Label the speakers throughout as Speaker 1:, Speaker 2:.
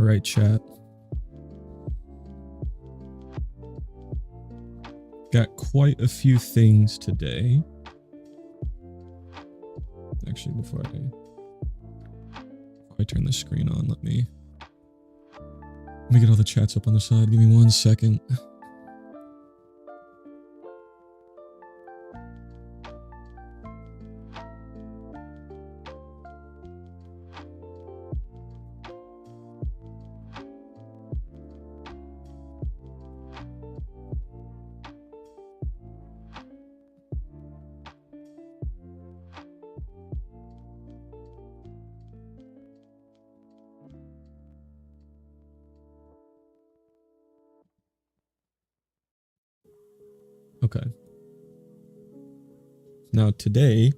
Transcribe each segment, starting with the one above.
Speaker 1: All right, chat. Got quite a few things today. Actually, before I turn the screen on, let me get all the chats up on the side. Give me 1 second. Okay. Now today,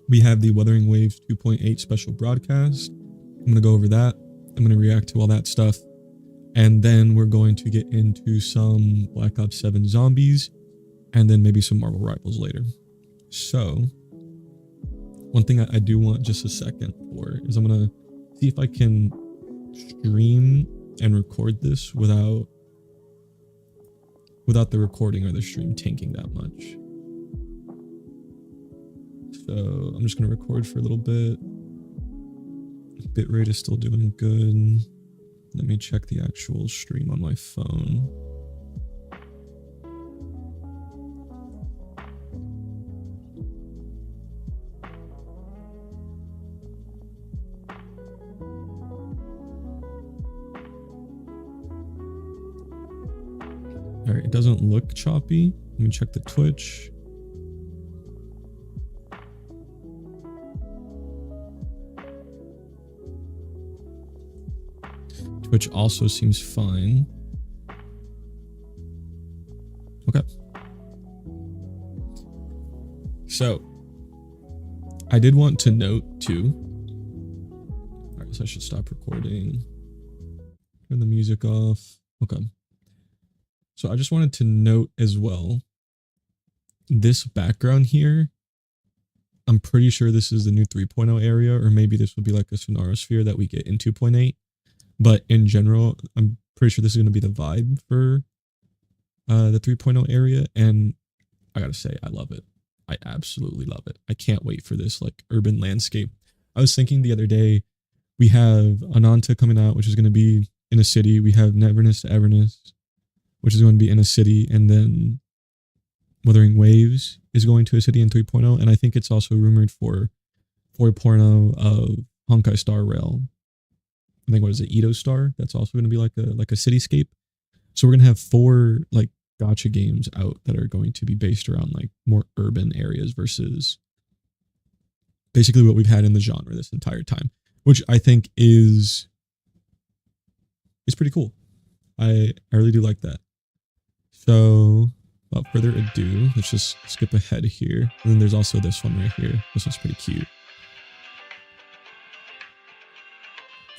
Speaker 1: we have the Wuthering Waves 2.8 special broadcast. I'm going to go over that. I'm going to react to all that stuff. And then we're going to get into some Black Ops 7 zombies and then maybe some Marvel Rivals later. So, one thing I do want just a second for is I'm going to see if I can stream and record this without the recording or the stream tanking that much. So I'm just going to record for a little bit. Bitrate is still doing good. Let me check the actual stream on my phone. All right, it doesn't look choppy. Let me check the Twitch. Twitch also seems fine. Okay. So, I did want to note too. All right, so I should stop recording. Turn the music off. Okay. So I just wanted to note as well, this background here, I'm pretty sure this is the new 3.0 area, or maybe this would be like a Sonorasphere that we get in 2.8. But in general, I'm pretty sure this is going to be the vibe for the 3.0 area. And I got to say, I love it. I absolutely love it. I can't wait for this like urban landscape. I was thinking the other day, we have Ananta coming out, which is going to be in a city. We have Neverness to Everness, which is going to be in a city, and then Wuthering Waves is going to a city in 3.0, and I think it's also rumored for 4.0 of Honkai Star Rail. I think, what is it, Edo Star? That's also going to be like a cityscape. So we're going to have 4 like gacha games out that are going to be based around like more urban areas versus basically what we've had in the genre this entire time, which I think is pretty cool. I really do like that. So, without further ado, let's just skip ahead here. And then there's also this one right here. This one's pretty cute.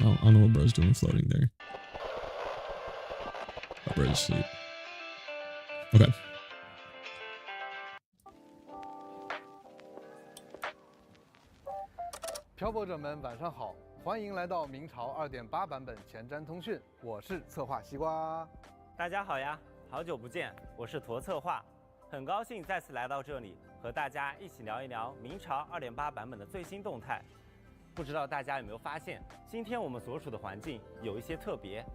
Speaker 1: Oh, I don't know what bro's doing floating there. Oh, bro's asleep. Okay.
Speaker 2: 漂泊者们晚上好，欢迎来到明朝2.8版本前瞻通讯，我是策划西瓜。
Speaker 3: 大家好呀。好久不见，我是驼策划，很高兴再次来到这里，和大家一起聊一聊明朝2.8版本的最新动态。不知道大家有没有发现，今天我们所处的环境有一些特别。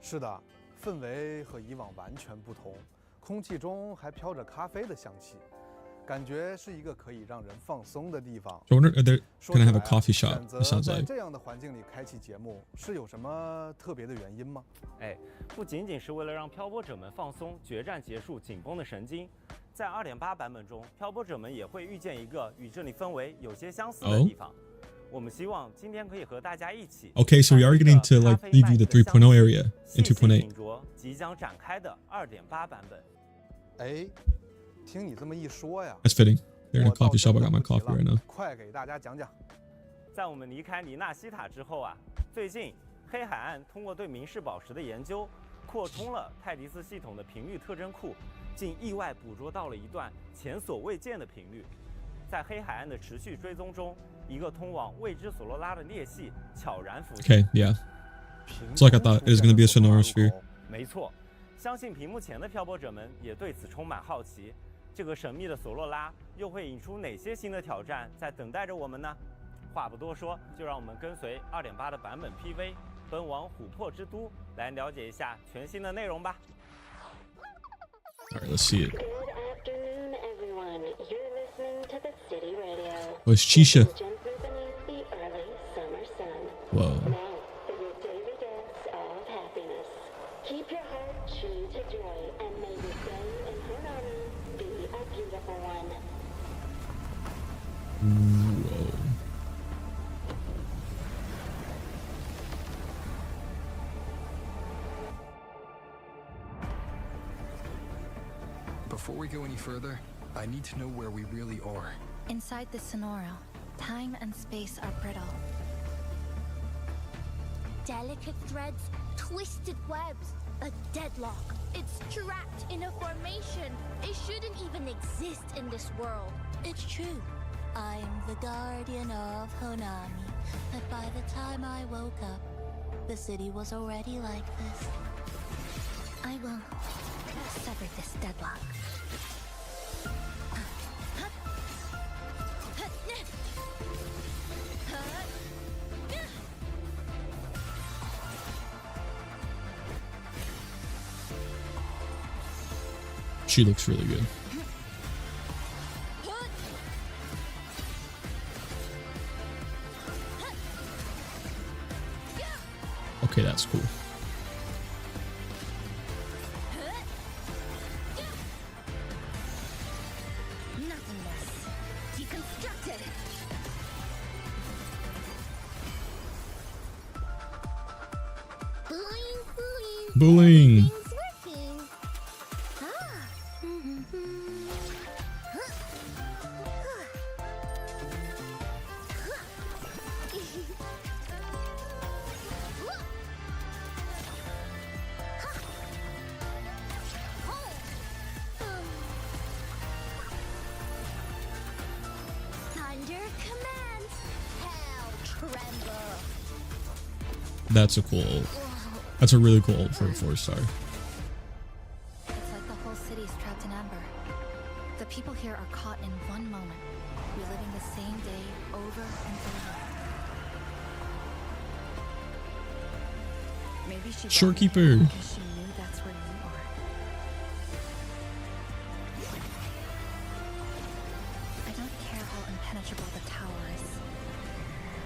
Speaker 2: 是的，氛围和以往完全不同，空气中还飘着咖啡的香气，感觉是一个可以让人放松的地方。
Speaker 1: So I wonder if they're gonna have a coffee shop. It sounds
Speaker 2: 在
Speaker 1: like.
Speaker 2: 这样的环境里开启节目，是有什么特别的原因吗？
Speaker 3: 不仅仅是为了让漂泊者们放松，决战结束紧绷的神经，在2.8版本中，漂泊者们也会遇见一个与这里氛围有些相似的地方。我们希望今天可以和大家一起。
Speaker 1: Okay, so we are getting to like preview the 3.0 area in 2.8.
Speaker 3: 品酌即将展开的2.8版本。
Speaker 2: 听你这么一说呀
Speaker 1: That's fitting. They're in a coffee shop. I got my coffee right now.
Speaker 2: 快给大家讲讲。
Speaker 3: 在我们离开尼纳西塔之后啊，最近黑海岸通过对明式宝石的研究，扩充了泰迪斯系统的频率特征库，竟意外捕捉到了一段前所未见的频率。在黑海岸的持续追踪中，一个通往未知索罗拉的裂隙悄然浮现。
Speaker 1: Okay, yeah. It's like I thought it was going to be a Sonora sphere.
Speaker 3: 没错，相信屏幕前的漂泊者们也对此充满好奇。这个神秘的索洛拉又会引出哪些新的挑战在等待着我们呢？话不多说，就让我们跟随2.8的版本 PV 奔往琥珀之都，来了解一下全新的内容吧。
Speaker 1: All right, let's see it.
Speaker 4: Good afternoon, everyone. You're listening to the City Radio.
Speaker 1: Oh, it's Chisha.
Speaker 4: Gently beneath the early summer sun.
Speaker 1: Whoa.
Speaker 4: Now, for your daily dose of happiness. Keep your heart true to joy, and may your day in Hanami be a beautiful one.
Speaker 1: Whoa.
Speaker 5: Before we go any further, I need to know where we really are.
Speaker 6: Inside the Sonora, time and space are brittle.
Speaker 7: Delicate threads, twisted webs, a deadlock. It's trapped in a formation. It shouldn't even exist in this world.
Speaker 6: It's true. I'm the guardian of Honami, but by the time I woke up, the city was already like this. I will sever this deadlock.
Speaker 1: She looks really good. Okay, that's cool.
Speaker 7: Nothingness. Deconstructed. Boing, boing.
Speaker 1: Bullying.
Speaker 7: Everything's working. Ah. Thunder commands. Hell tremble.
Speaker 1: That's a cool ult. That's a really cool ult for a 4-star.
Speaker 6: It's like the whole city is trapped in amber. The people here are caught in one moment, reliving the same day over and over. Maybe she
Speaker 1: Shorekeeper.
Speaker 6: because she knew that's where you are. I don't care how impenetrable the tower is.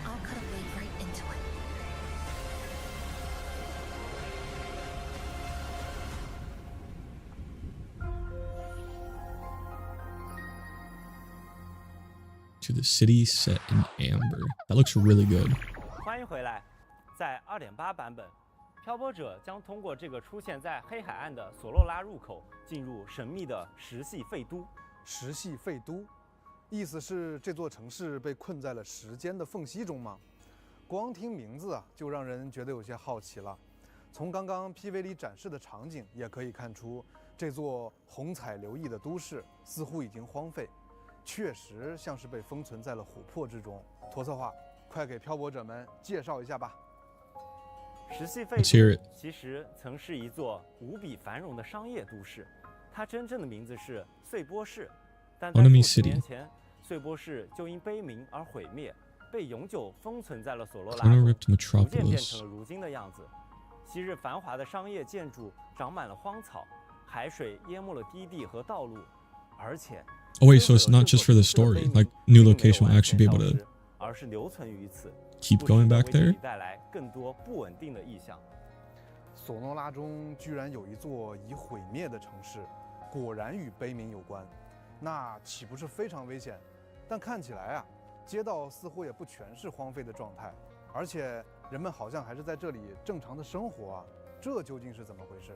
Speaker 6: I'll cut a blade right into it.
Speaker 1: To the city set in amber. That looks really good.
Speaker 3: 欢迎回来，在2.8版本，漂泊者将通过这个出现在黑海岸的索洛拉入口，进入神秘的石系废都。
Speaker 2: 石系废都，意思是这座城市被困在了时间的缝隙中吗？光听名字啊，就让人觉得有些好奇了。从刚刚 PV 里展示的场景也可以看出，这座虹彩流溢的都市似乎已经荒废，确实像是被封存在了琥珀之中。驼策划，快给漂泊者们介绍一下吧。
Speaker 3: 石系废
Speaker 1: Let's hear
Speaker 3: 都
Speaker 1: it.
Speaker 3: 其实曾是一座无比繁荣的商业都市，它真正的名字是碎波市，但在
Speaker 1: Onami
Speaker 3: 数十
Speaker 1: City
Speaker 3: 年前，碎波市就因悲鸣而毁灭，被永久封存在了索洛拉
Speaker 1: Chrono
Speaker 3: 中，
Speaker 1: Ripped
Speaker 3: 逐渐变
Speaker 1: Metropolis.
Speaker 3: 成了如今的样子。昔日繁华的商业建筑长满了荒草，海水淹没了低地和道路，而且
Speaker 1: Oh wait, so it's not just for the story. Like new location will actually be able to
Speaker 3: 而是留存于此，
Speaker 1: keep
Speaker 3: 不时
Speaker 1: going
Speaker 3: 地
Speaker 1: back
Speaker 3: 为自己
Speaker 1: there.
Speaker 3: 带来更多不稳定的意象。
Speaker 2: 索诺拉中居然有一座已毁灭的城市，果然与悲鸣有关，那岂不是非常危险？但看起来啊，街道似乎也不全是荒废的状态，而且人们好像还是在这里正常的生活啊，这究竟是怎么回事？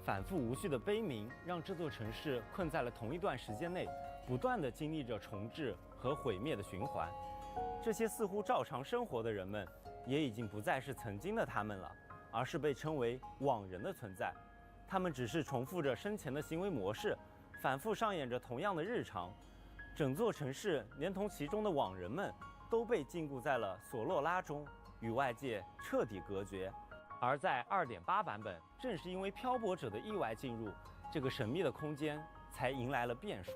Speaker 3: 反复无序的悲鸣让这座城市困在了同一段时间内，不断地经历着重置和毁灭的循环。这些似乎照常生活的人们，也已经不再是曾经的他们了，而是被称为网人的存在。他们只是重复着生前的行为模式，反复上演着同样的日常。整座城市连同其中的网人们，都被禁锢在了索洛拉中，与外界彻底隔绝。而在 2.8 版本，正是因为漂泊者的意外进入，这个神秘的空间才迎来了变数。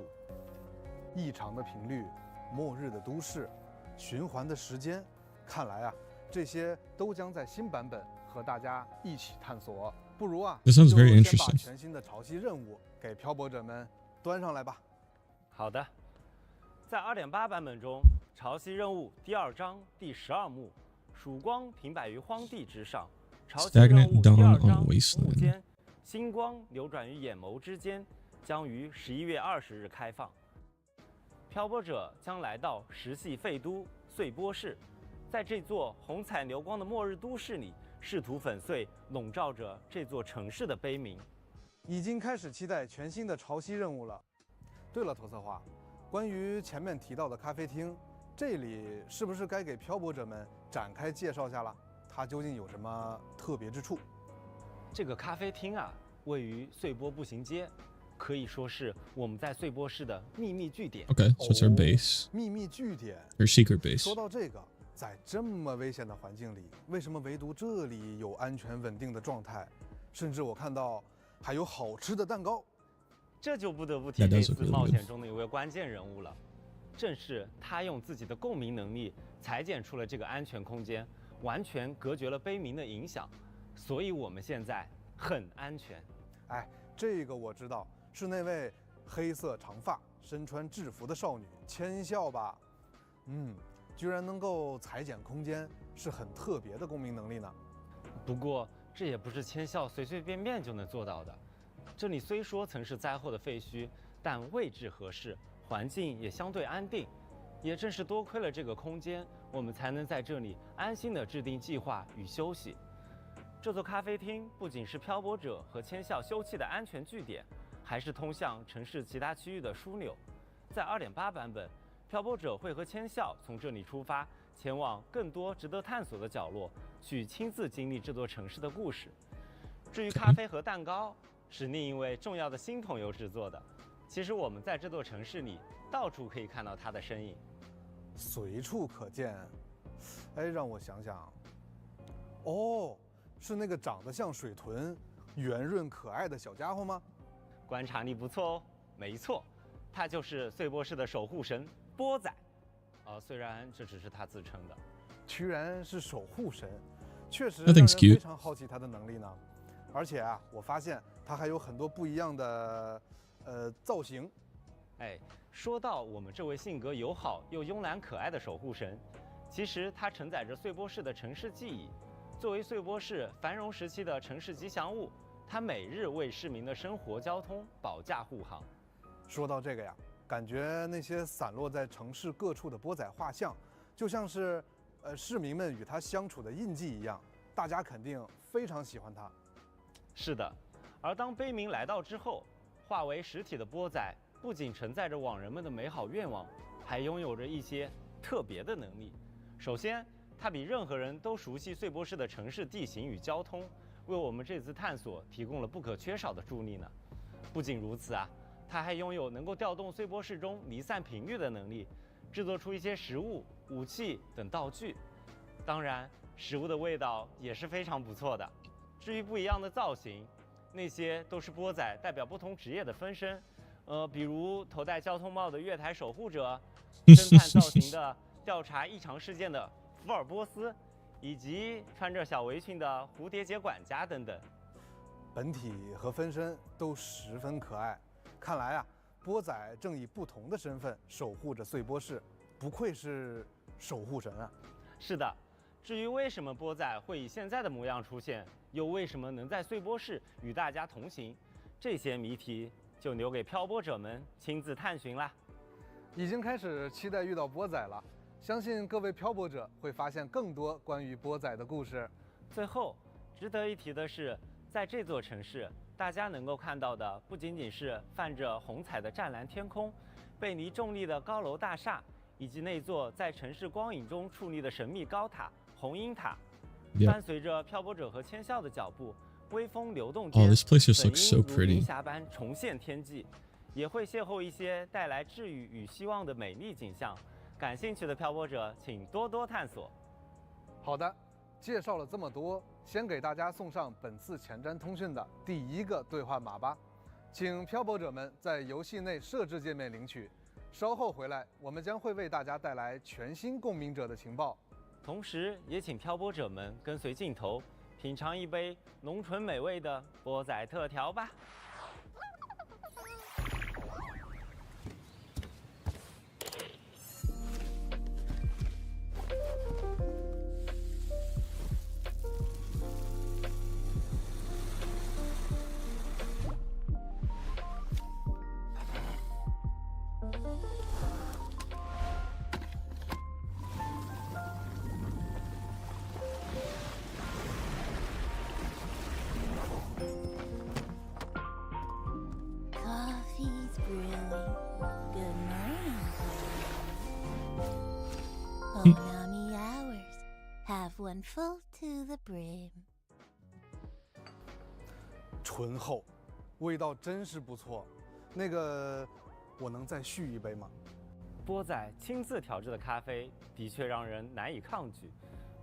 Speaker 2: 异常的频率、末日的都市、循环的时间，看来啊，这些都将在新版本和大家一起探索。不如啊，
Speaker 1: This sounds very
Speaker 2: 就先
Speaker 1: interesting.
Speaker 2: 把全新的潮汐任务给漂泊者们端上来吧。
Speaker 3: 好的，在 2.8 版本中，潮汐任务第2章第12幕，曙光停摆于荒地之上。潮汐任务第2章午间，星光流转于眼眸之间，将于11月20日开放。漂泊者将来到石系废都碎波市，在这座红彩流光的末日都市里，试图粉碎笼罩着这座城市的悲鸣。
Speaker 2: 已经开始期待全新的潮汐任务了。对了，投策划，关于前面提到的咖啡厅，这里是不是该给漂泊者们展开介绍下了？它究竟有什么特别之处？
Speaker 3: 这个咖啡厅啊，位于碎波步行街，可以说是我们在碎波市的秘密据点。
Speaker 1: Okay, so it's our base,
Speaker 2: 秘密据点。
Speaker 1: our secret base.
Speaker 2: 说到这个，在这么危险的环境里，为什么唯独这里有安全稳定的状态？甚至我看到还有好吃的蛋糕。
Speaker 3: 这就不得不提这次冒险中的一位关键人物了，正是他用自己的共鸣能力裁剪出了这个安全空间，完全隔绝了悲鸣的影响，所以我们现在很安全。
Speaker 2: 哎，这个我知道，是那位黑色长发、身穿制服的少女千笑吧？居然能够裁剪空间，是很特别的共鸣能力呢。
Speaker 3: 不过这也不是千笑随随便便就能做到的。这里虽说曾是灾后的废墟，但位置合适，环境也相对安定。也正是多亏了这个空间，我们才能在这里安心地制定计划与休息。这座咖啡厅不仅是漂泊者和千笑休憩的安全据点，还是通向城市其他区域的枢纽。在 2.8 版本，漂泊者会和千笑从这里出发，前往更多值得探索的角落，去亲自经历这座城市的故事。至于咖啡和蛋糕，是另一位重要的新朋友制作的。其实我们在这座城市里到处可以看到他的身影，
Speaker 2: 随处可见。哎，让我想想，哦，是那个长得像水豚、圆润可爱的小家伙吗？
Speaker 3: 观察力不错哦。没错，他就是碎波市的守护神波仔。虽然这只是他自称的。
Speaker 2: 居然是守护神，确实
Speaker 1: That
Speaker 2: 让人
Speaker 1: thing's cute.
Speaker 2: 非常好奇他的能力呢。而且啊，我发现他还有很多不一样的造型。
Speaker 3: 哎，说到我们这位性格友好又慵懒可爱的守护神，其实他承载着碎波市的城市记忆。作为碎波市繁荣时期的城市吉祥物，他每日为市民的生活交通保驾护航。
Speaker 2: 说到这个呀，感觉那些散落在城市各处的波仔画像，就像是市民们与他相处的印记一样，大家肯定非常喜欢他。
Speaker 3: 是的，而当悲鸣来到之后，化为实体的波仔不仅承载着往人们的美好愿望，还拥有着一些特别的能力。首先，它比任何人都熟悉碎波市的城市地形与交通，为我们这次探索提供了不可缺少的助力呢。不仅如此啊，它还拥有能够调动碎波市中离散频率的能力，制作出一些食物、武器等道具。当然，食物的味道也是非常不错的。至于不一样的造型，那些都是波仔代表不同职业的分身，比如头戴交通帽的月台守护者，侦探造型的调查异常事件的福尔波斯，以及穿着小围裙的蝴蝶结管家等等。
Speaker 2: 本体和分身都十分可爱，看来啊，波仔正以不同的身份守护着碎波市，不愧是守护神啊！
Speaker 3: 是的，至于为什么波仔会以现在的模样出现，又为什么能在碎波市与大家同行，这些谜题就留给漂泊者们亲自探寻啦。
Speaker 2: 已经开始期待遇到波仔了，相信各位漂泊者会发现更多关于波仔的故事。
Speaker 3: 最后，值得一提的是，在这座城市，大家能够看到的不仅仅是泛着红彩的湛蓝天空、背离重力的高楼大厦，以及那座在城市光影中矗立的神秘高塔红鹰塔。伴随着漂泊者和千笑的脚步，微风流动间，
Speaker 1: this place just looks so
Speaker 3: 本应如
Speaker 1: pretty.
Speaker 3: 云霞般重现天际，也会邂逅一些带来治愈与希望的美丽景象，感兴趣的漂泊者请多多探索。
Speaker 2: 好的，介绍了这么多，先给大家送上本次前瞻通讯的第1个兑换码吧，请漂泊者们在游戏内设置界面领取。稍后回来，我们将会为大家带来全新共鸣者的情报，
Speaker 3: 同时也请漂泊者们跟随镜头，品尝一杯浓醇美味的波仔特调吧。
Speaker 6: Coffee's brewing. Good morning. Honami hours. Have one full to the brim.
Speaker 2: 醇厚，味道真是不错。那个，我能再续一杯吗？
Speaker 3: 波仔亲自调制的咖啡的确让人难以抗拒，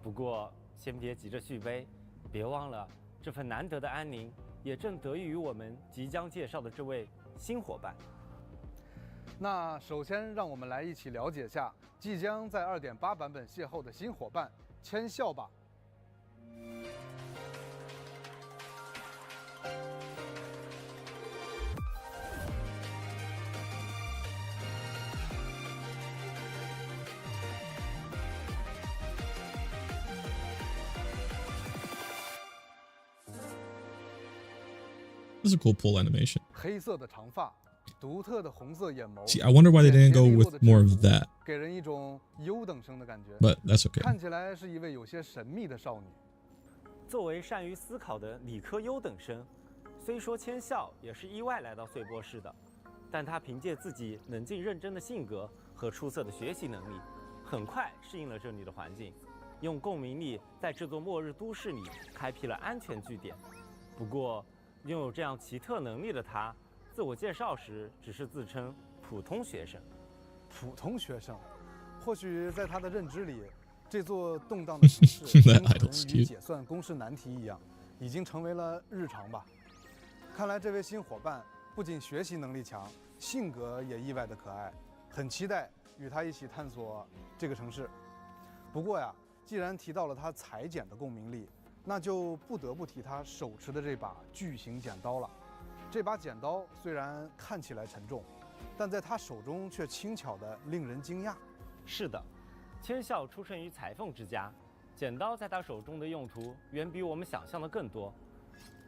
Speaker 3: 不过先别急着续杯，别忘了这份难得的安宁也正得益于我们即将介绍的这位新伙伴。
Speaker 2: 那首先让我们来一起了解下即将在2.8版本邂逅的新伙伴千笑吧。
Speaker 1: This is a cool pull animation.
Speaker 2: 黑色的长发，独特的红色眼眸。
Speaker 1: See, I wonder why they didn't go with more of that,
Speaker 2: 给人一种优等生的感觉。
Speaker 1: but that's okay.
Speaker 2: 看起来是一位有些神秘的少女。
Speaker 3: 作为善于思考的理科优等生，虽说千笑也是意外来到穗波市的，但他凭借自己冷静认真的性格和出色的学习能力，很快适应了这里的环境，用共鸣力在这座末日都市里开辟了安全据点。不过，拥有这样奇特能力的他，自我介绍时只是自称普通学生。
Speaker 2: 普通学生，或许在他的认知里，这座动荡的城市跟与解算公式难题一样，已经成为了日常吧。看来这位新伙伴不仅学习能力强，性格也意外的可爱，很期待与他一起探索这个城市。不过呀，既然提到了他裁剪的共鸣力，那就不得不提他手持的这把巨型剪刀了。这把剪刀虽然看起来沉重，但在他手中却轻巧的令人惊讶。
Speaker 3: 是的，千笑出生于裁缝之家，剪刀在他手中的用途远比我们想象的更多。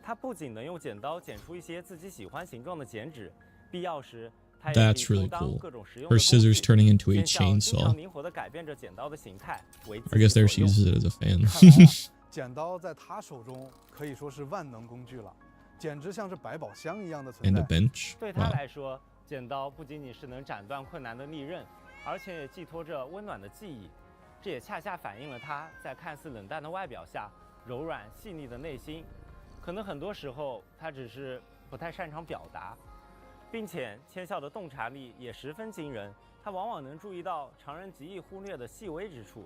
Speaker 3: 他不仅能用剪刀剪出一些自己喜欢形状的剪纸，必要时他也可以
Speaker 1: That's really
Speaker 3: 充当
Speaker 1: cool.
Speaker 3: 各种实用的
Speaker 1: Her
Speaker 3: 工具。
Speaker 1: scissors turning into a
Speaker 3: 千笑经常
Speaker 1: chainsaw.
Speaker 3: 灵活地改变着剪刀的形态，为
Speaker 1: I
Speaker 3: 自己
Speaker 1: guess there
Speaker 3: 所
Speaker 1: she
Speaker 3: 用。
Speaker 1: uses it as a fan.
Speaker 2: 看来啊，剪刀在他手中可以说是万能工具了，简直像是百宝箱一样的存
Speaker 1: And a
Speaker 2: 在。
Speaker 1: bench.
Speaker 3: 对他
Speaker 1: Wow.
Speaker 3: 来说，剪刀不仅仅是能斩断困难的利刃，而且也寄托着温暖的记忆。这也恰恰反映了他在看似冷淡的外表下柔软细腻的内心。可能很多时候他只是不太擅长表达，并且千笑的洞察力也十分惊人。他往往能注意到常人极易忽略的细微之处，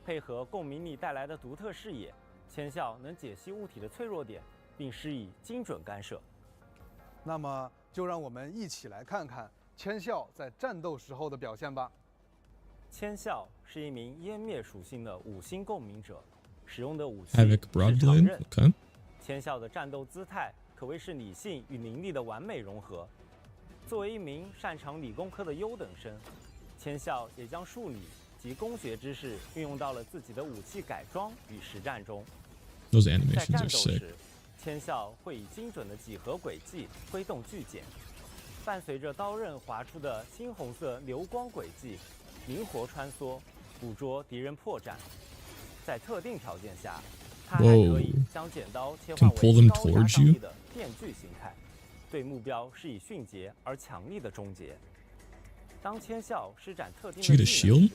Speaker 3: 配合共鸣力带来的独特视野，千笑能解析物体的脆弱点，并施以精准干涉。
Speaker 2: 那么，就让我们一起来看看千笑在战斗时候的表现吧。
Speaker 3: 千笑是一名湮灭属性的5星共鸣者，使用的武器
Speaker 1: Havoc
Speaker 3: 是长
Speaker 1: Broadblade.
Speaker 3: 刃。
Speaker 1: Okay.
Speaker 3: 千笑的战斗姿态可谓是理性与灵力的完美融合。作为一名擅长理工科的优等生，千笑也将数理及工学知识运用到了自己的武器改装与实战中。
Speaker 1: Those
Speaker 3: 在
Speaker 1: animations
Speaker 3: 战
Speaker 1: are
Speaker 3: 斗
Speaker 1: sick.
Speaker 3: 时，千笑会以精准的几何轨迹挥动巨剪，伴随着刀刃划出的猩红色流光轨迹，灵活穿梭，捕捉敌人破绽。在特定条件下，他还可以将剪刀切换
Speaker 1: Can pull them
Speaker 3: 为高杀
Speaker 1: towards
Speaker 3: 伤
Speaker 1: you?
Speaker 3: 力的电锯形态，对目标施以迅捷而强力的终结。当千笑施展特定
Speaker 1: She
Speaker 3: 的
Speaker 1: get a
Speaker 3: 技能
Speaker 1: shield?
Speaker 3: 时，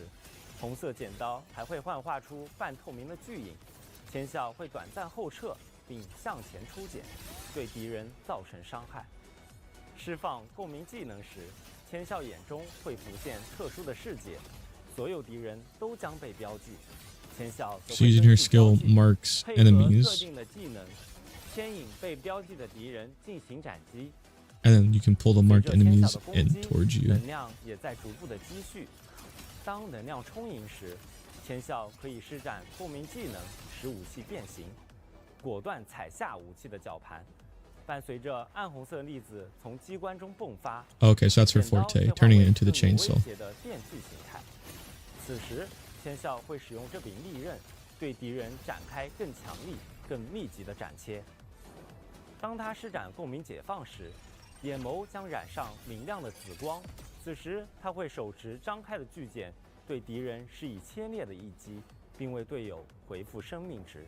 Speaker 3: 红色剪刀还会幻化出半透明的巨影，千笑会短暂后撤并向前出剪，对敌人造成伤害。释放共鸣技能时，千笑眼中会浮现特殊的世界，所有敌人都将被标记。千笑则
Speaker 1: So
Speaker 3: 会
Speaker 1: using
Speaker 3: 根
Speaker 1: her
Speaker 3: 据标
Speaker 1: skill
Speaker 3: 记
Speaker 1: marks
Speaker 3: 配合特
Speaker 1: enemies,
Speaker 3: 定的技能，牵引被标记的敌人进行斩击。
Speaker 1: and then you can pull the
Speaker 3: 随
Speaker 1: marked
Speaker 3: 着千笑
Speaker 1: enemies
Speaker 3: 的攻
Speaker 1: in
Speaker 3: 击，
Speaker 1: towards you.
Speaker 3: 能量也在逐步的积蓄。当能量充盈时，千笑可以施展共鸣技能，使武器变形，果断踩下武器的绞盘。伴随着暗红色粒子从机关中迸发，
Speaker 1: Okay, so that's her
Speaker 3: 剪刀
Speaker 1: forte,
Speaker 3: 切换
Speaker 1: turning
Speaker 3: 为
Speaker 1: it into the
Speaker 3: 更有
Speaker 1: chainsaw.
Speaker 3: 威胁的电锯形态。此时，千笑会使用这柄利刃对敌人展开更强力、更密集的斩切。当他施展共鸣解放时，眼眸将染上明亮的紫光。此时，他会手持张开的巨剑，对敌人施以切裂的一击，并为队友回复生命值。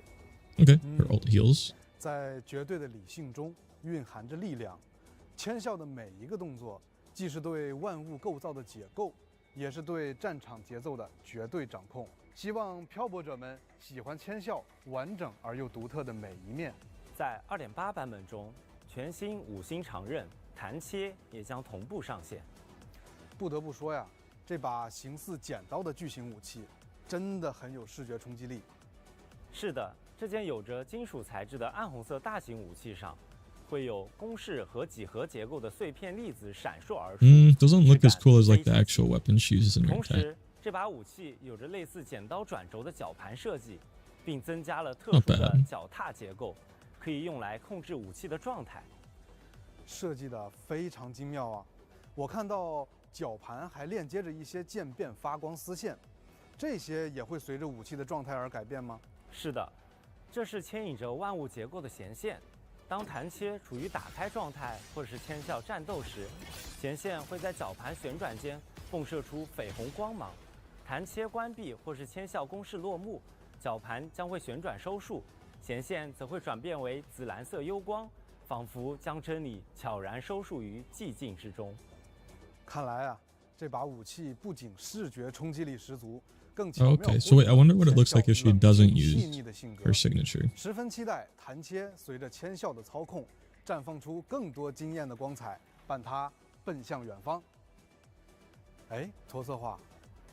Speaker 1: Okay, her ult heals.
Speaker 2: 在绝对的理性中蕴含着力量。千笑的每一个动作，既是对万物构造的解构，也是对战场节奏的绝对掌控。希望漂泊者们喜欢千笑完整而又独特的每一面。
Speaker 3: 在2.8版本中，全新5星长刃弹切也将同步上线。
Speaker 2: 不得不说呀，这把形似剪刀的巨型武器，真的很有视觉冲击力。
Speaker 3: 是的，这件有着金属材质的暗红色大型武器上，会有公式和几何结构的碎片粒子闪烁而出。
Speaker 1: Doesn't look as
Speaker 3: 质感
Speaker 1: cool as like
Speaker 3: 非
Speaker 1: the
Speaker 3: 常
Speaker 1: actual weapon she uses in her
Speaker 3: 同
Speaker 1: attack.
Speaker 3: 时，这把武器有着类似剪刀转轴的绞盘设计，并增加了特
Speaker 1: Not
Speaker 3: 殊的
Speaker 1: bad.
Speaker 3: 脚踏结构，可以用来控制武器的状态。
Speaker 2: 设计的非常精妙啊！我看到绞盘还链接着一些渐变发光丝线，这些也会随着武器的状态而改变吗？
Speaker 3: 是的，这是牵引着万物结构的弦线。当弹切处于打开状态，或者是千笑战斗时，弦线会在绞盘旋转间迸射出绯红光芒。弹切关闭或是千笑攻势落幕，绞盘将会旋转收束，弦线则会转变为紫蓝色幽光，仿佛将真理悄然收束于寂静之中。
Speaker 2: 看来啊，这把武器不仅视觉冲击力十足，更巧妙
Speaker 1: Okay, so wait, I wonder what it looks like if she
Speaker 2: 冷
Speaker 1: doesn't
Speaker 2: 静细
Speaker 1: use
Speaker 2: 腻的性格
Speaker 1: her signature.
Speaker 2: 十分期待弹切随着千笑的操控，绽放出更多惊艳的光彩，伴他奔向远方。哎，托策划，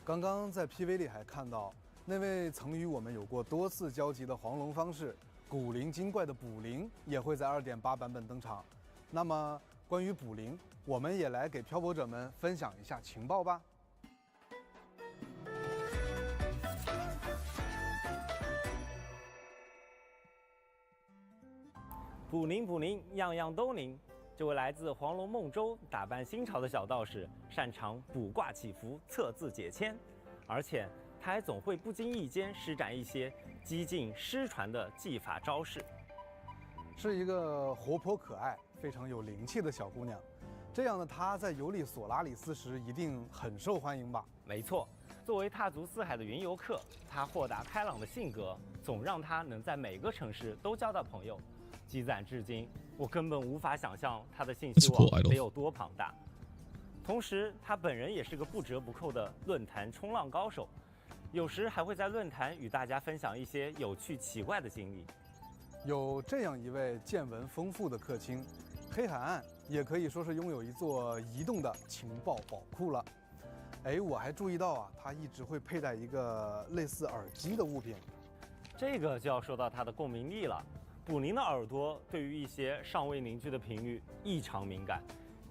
Speaker 2: 刚刚在 PV 里还看到那位曾与我们有过多次交集的黄龙方士古灵精怪的卜灵也会在2.8版本登场。那么关于卜灵，我们也来给漂泊者们分享一下情报吧。
Speaker 3: 卜灵卜灵，样样都灵。这位来自黄龙梦州、打扮新潮的小道士，擅长卜卦祈福、测字解签，而且他还总会不经意间施展一些激进失传的技法招式。
Speaker 2: 是一个活泼可爱、非常有灵气的小姑娘。这样的她在游历索拉里斯时一定很受欢迎吧？
Speaker 3: 没错，作为踏足四海的云游客，他豁达开朗的性格总让他能在每个城市都交到朋友。积攒至今，我根本无法想象他的信息
Speaker 1: That's a cool
Speaker 3: 网
Speaker 1: idol.
Speaker 3: 得有多庞大。同时，他本人也是个不折不扣的论坛冲浪高手，有时还会在论坛与大家分享一些有趣奇怪的经历。
Speaker 2: 有这样一位见闻丰富的客卿，黑海岸也可以说是拥有一座移动的情报宝库了。哎，我还注意到啊，他一直会佩戴一个类似耳机的物品。
Speaker 3: 这个就要说到他的共鸣力了。卜灵的耳朵对于一些尚未凝聚的频率异常敏感，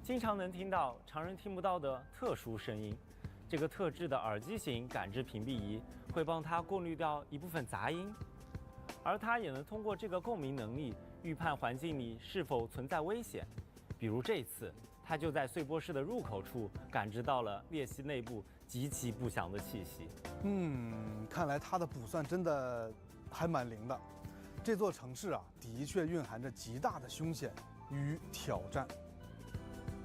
Speaker 3: 经常能听到常人听不到的特殊声音。这个特制的耳机型感知屏蔽仪会帮他过滤掉一部分杂音，而他也能通过这个共鸣能力预判环境里是否存在危险。比如这次，他就在碎波室的入口处感知到了裂隙内部极其不祥的气息。
Speaker 2: 看来他的卜算真的还蛮灵的。这座城市啊，的确蕴含着极大的凶险与挑战。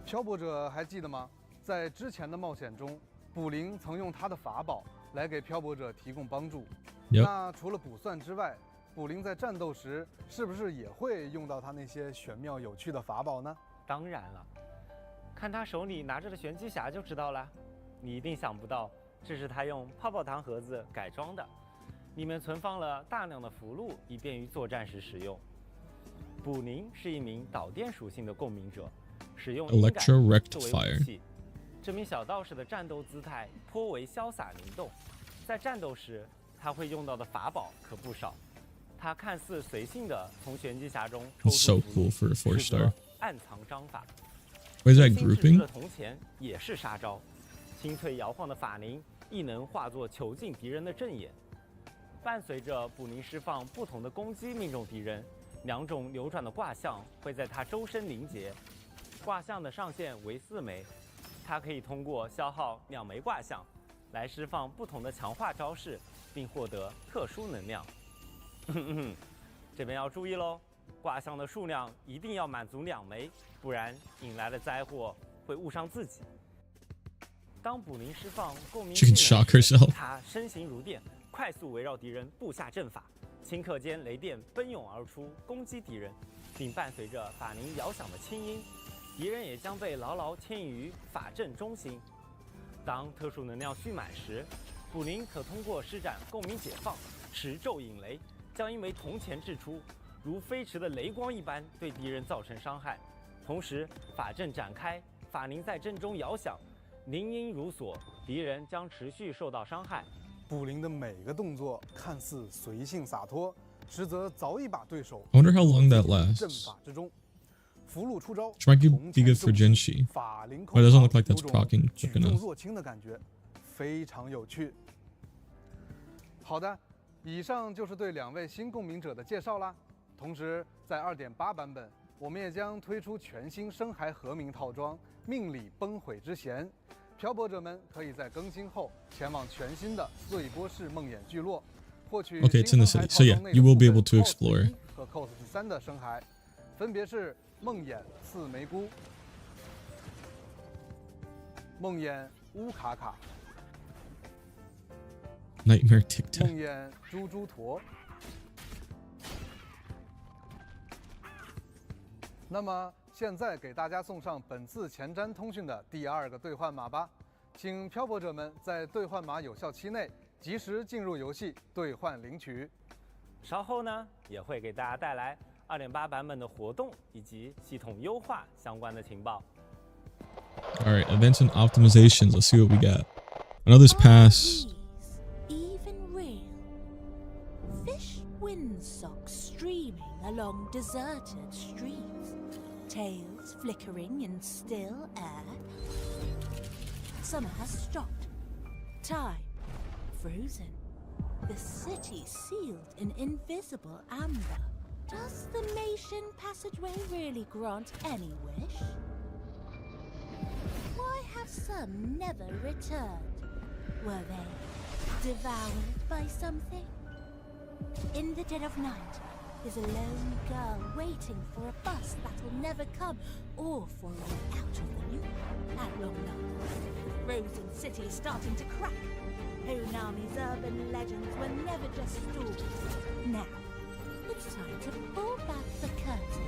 Speaker 2: 漂泊者还记得吗？在之前的冒险中，卜灵曾用他的法宝来给漂泊者提供帮助。
Speaker 1: Yep.
Speaker 2: 那除了卜算之外，卜灵在战斗时是不是也会用到他那些玄妙有趣的法宝呢？
Speaker 3: 当然了，看他手里拿着的玄机匣就知道了。你一定想不到，这是他用泡泡糖盒子改装的。 里面存放了大量的符箓，以便于作战时使用。卜灵是一名导电属性的共鸣者，使用音感
Speaker 1: Electro
Speaker 3: 作为
Speaker 1: Rectifier.
Speaker 3: 武器。这名小道士的战斗姿态颇为潇洒灵动，在战斗时他会用到的法宝可不少。他看似随性的从玄机匣中抽
Speaker 1: It's so
Speaker 3: 出符
Speaker 1: cool
Speaker 3: 箓，
Speaker 1: for a 4
Speaker 3: 实则
Speaker 1: star.
Speaker 3: 暗藏章法。
Speaker 1: Why is that
Speaker 3: 新制制
Speaker 1: grouping?
Speaker 3: 的铜钱也是杀招，清脆摇晃的法宁亦能化作囚禁敌人的阵眼。伴随着卜宁释放不同的攻击命中敌人，2种流转的卦象会在他周身凝结。卦象的上限为4枚，他可以通过消耗2枚卦象来释放不同的强化招式，并获得特殊能量。这边要注意喽，卦象的数量一定要满足2枚，不然引来的灾祸会误伤自己。当卜宁释放共鸣
Speaker 1: She can
Speaker 3: 技能
Speaker 1: shock
Speaker 3: 时
Speaker 1: herself.
Speaker 3: 他身形如电，快速围绕敌人布下阵法，顷刻间雷电奔涌而出，攻击敌人，并伴随着法宁遥响的清音，敌人也将被牢牢牵引于法阵中心。当特殊能量蓄满时，卜宁可通过施展共鸣解放，持咒引雷，将一枚铜钱掷出，如飞驰的雷光一般对敌人造成伤害。同时，法阵展开，法宁在阵中摇响，铃音如锁，敌人将持续受到伤害。
Speaker 2: 卜宁的每个动作看似随性洒脱，实则早已把对手
Speaker 1: I wonder how long that
Speaker 2: 阵
Speaker 1: lasts.
Speaker 2: 法之中。符箓出招，
Speaker 1: Which might be
Speaker 2: 铜钱
Speaker 1: good for
Speaker 2: 重击
Speaker 1: Genshi.
Speaker 2: 法灵
Speaker 1: But it doesn't
Speaker 2: 控
Speaker 1: look like that's
Speaker 2: 有种
Speaker 1: proccing
Speaker 2: 举
Speaker 1: quick
Speaker 2: 重
Speaker 1: enough.
Speaker 2: 若轻的感觉，非常有趣。好的，以上就是对2位新共鸣者的介绍啦。同时，在2.8版本，我们也将推出全新深海和鸣套装“命里崩毁之弦”。漂泊者们可以在更新后前往全新的碎波式梦魇聚落，获取
Speaker 1: Okay, it's in the
Speaker 2: 新深海
Speaker 1: city. So yeah,
Speaker 2: 套装内的
Speaker 1: you will be
Speaker 2: 部分
Speaker 1: able to
Speaker 2: COS
Speaker 1: explore.
Speaker 2: 1和 COS 3的深海，分别是梦魇刺梅菇、梦魇乌卡卡、
Speaker 1: Nightmare Tic
Speaker 2: 梦
Speaker 1: Tac.
Speaker 2: 魇猪猪驼。那么现在给大家送上本次前瞻通讯的第2个兑换码吧，请漂泊者们在兑换码有效期内及时进入游戏兑换领取。
Speaker 3: 稍后呢，也会给大家带来2.8版本的活动以及系统优化相关的情报。
Speaker 1: Alright, events and optimizations. Let's see what we got. I know this
Speaker 6: Are
Speaker 1: pass.
Speaker 6: these even real? Fish windsocks streaming along deserted streets, tails flickering in still air. Summer has stopped. Time frozen. The city sealed in invisible amber. Does the Nation passageway really grant any wish? Why have some never returned? Were they devoured by something? In the dead of night is a lone girl waiting for a bus that'll never come, or for a way out of the loop. At long last, Frozen City is starting to crack. Honami's urban legends were never just stories. Now, it's time to pull back the curtain.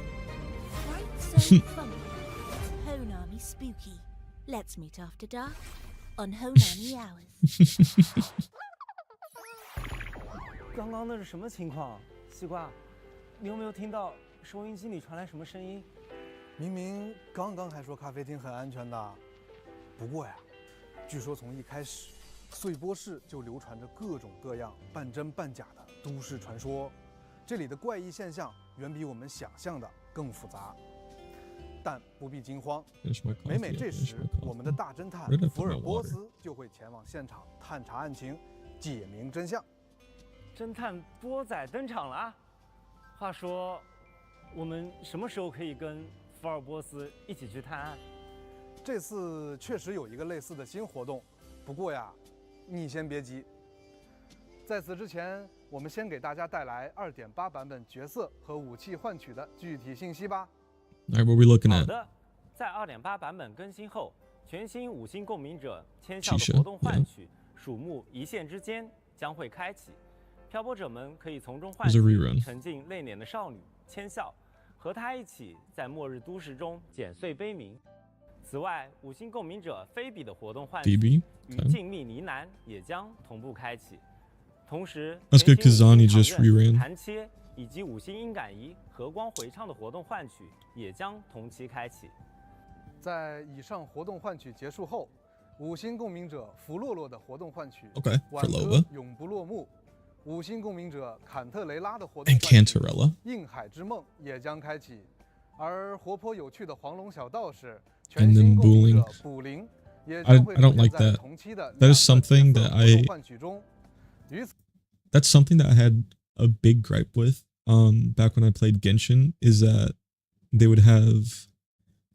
Speaker 6: Fright so funky, it's Honami spooky. Let's meet after dark on Honami Hours.
Speaker 3: 刚刚那是什么情况？西瓜，你有没有听到收音机里传来什么声音？
Speaker 2: 明明刚刚还说咖啡厅很安全的，不过呀，据说从一开始，碎波市就流传着各种各样半真半假的都市传说，这里的怪异现象远比我们想象的更复杂。但不必惊慌，
Speaker 1: Finish my
Speaker 2: 每
Speaker 1: coffee.
Speaker 2: 每这
Speaker 1: Finish
Speaker 2: 时
Speaker 1: my，
Speaker 2: 我们的
Speaker 1: coffee.
Speaker 2: 大侦探
Speaker 1: Where did I
Speaker 2: 福
Speaker 1: put
Speaker 2: 尔
Speaker 1: my
Speaker 2: 波
Speaker 1: water?
Speaker 2: 斯就会前往现场探查案情，解明真相。
Speaker 3: 侦探波仔登场了啊！话说，我们什么时候可以跟福尔波斯一起去探案？
Speaker 2: 这次确实有一个类似的新活动，不过呀，你先别急。在此之前，我们先给大家带来2.8版本角色和武器换取的具体信息吧。
Speaker 1: Alright, what are we looking
Speaker 3: 好
Speaker 1: at?
Speaker 3: 的，在2.8版本更新后，全新5星共鸣者签效
Speaker 1: Shisha，
Speaker 3: 的活动换
Speaker 1: yeah
Speaker 3: 取鼠目一线之间将会开启，漂泊者们可以从中
Speaker 1: There's
Speaker 3: 换
Speaker 1: a
Speaker 3: 取
Speaker 1: rerun.
Speaker 3: 沉浸泪脸的少女签效，和她一起在末日都市中剪碎悲鸣。此外，5星共鸣者菲比的活动换取
Speaker 1: BB?
Speaker 3: 与
Speaker 1: Okay.
Speaker 3: 静谧呢喃也将同步开启。同时，
Speaker 1: That's good 'cause
Speaker 3: 全新
Speaker 1: Zani
Speaker 3: 5星
Speaker 1: just
Speaker 3: 旁刃
Speaker 1: reran.
Speaker 3: 弹切以及5星音感仪和光回唱的活动换取也将同期开启。
Speaker 2: 在以上活动换取结束后，五星共鸣者弗洛洛的活动换曲
Speaker 1: Okay,
Speaker 2: 挽
Speaker 1: for
Speaker 2: 歌
Speaker 1: Lova
Speaker 2: 永不落幕，五星共鸣者坎特雷拉的活动
Speaker 1: and
Speaker 2: 换曲
Speaker 1: Cantarella.
Speaker 2: 映海之梦也将开启，而活泼有趣的黄龙小道士
Speaker 1: And
Speaker 2: 全
Speaker 1: then
Speaker 2: 新共鸣
Speaker 1: Booling.
Speaker 2: 者卜灵也
Speaker 1: I
Speaker 2: 将会
Speaker 1: don't
Speaker 2: 出现
Speaker 1: like
Speaker 2: 在
Speaker 1: that.
Speaker 2: 同期的
Speaker 1: That is
Speaker 2: 两个
Speaker 1: something
Speaker 2: 角色
Speaker 1: that
Speaker 2: 活动
Speaker 1: I
Speaker 2: 换曲中。与此
Speaker 1: that's something that I had a big gripe with back when I played Genshin is that they would have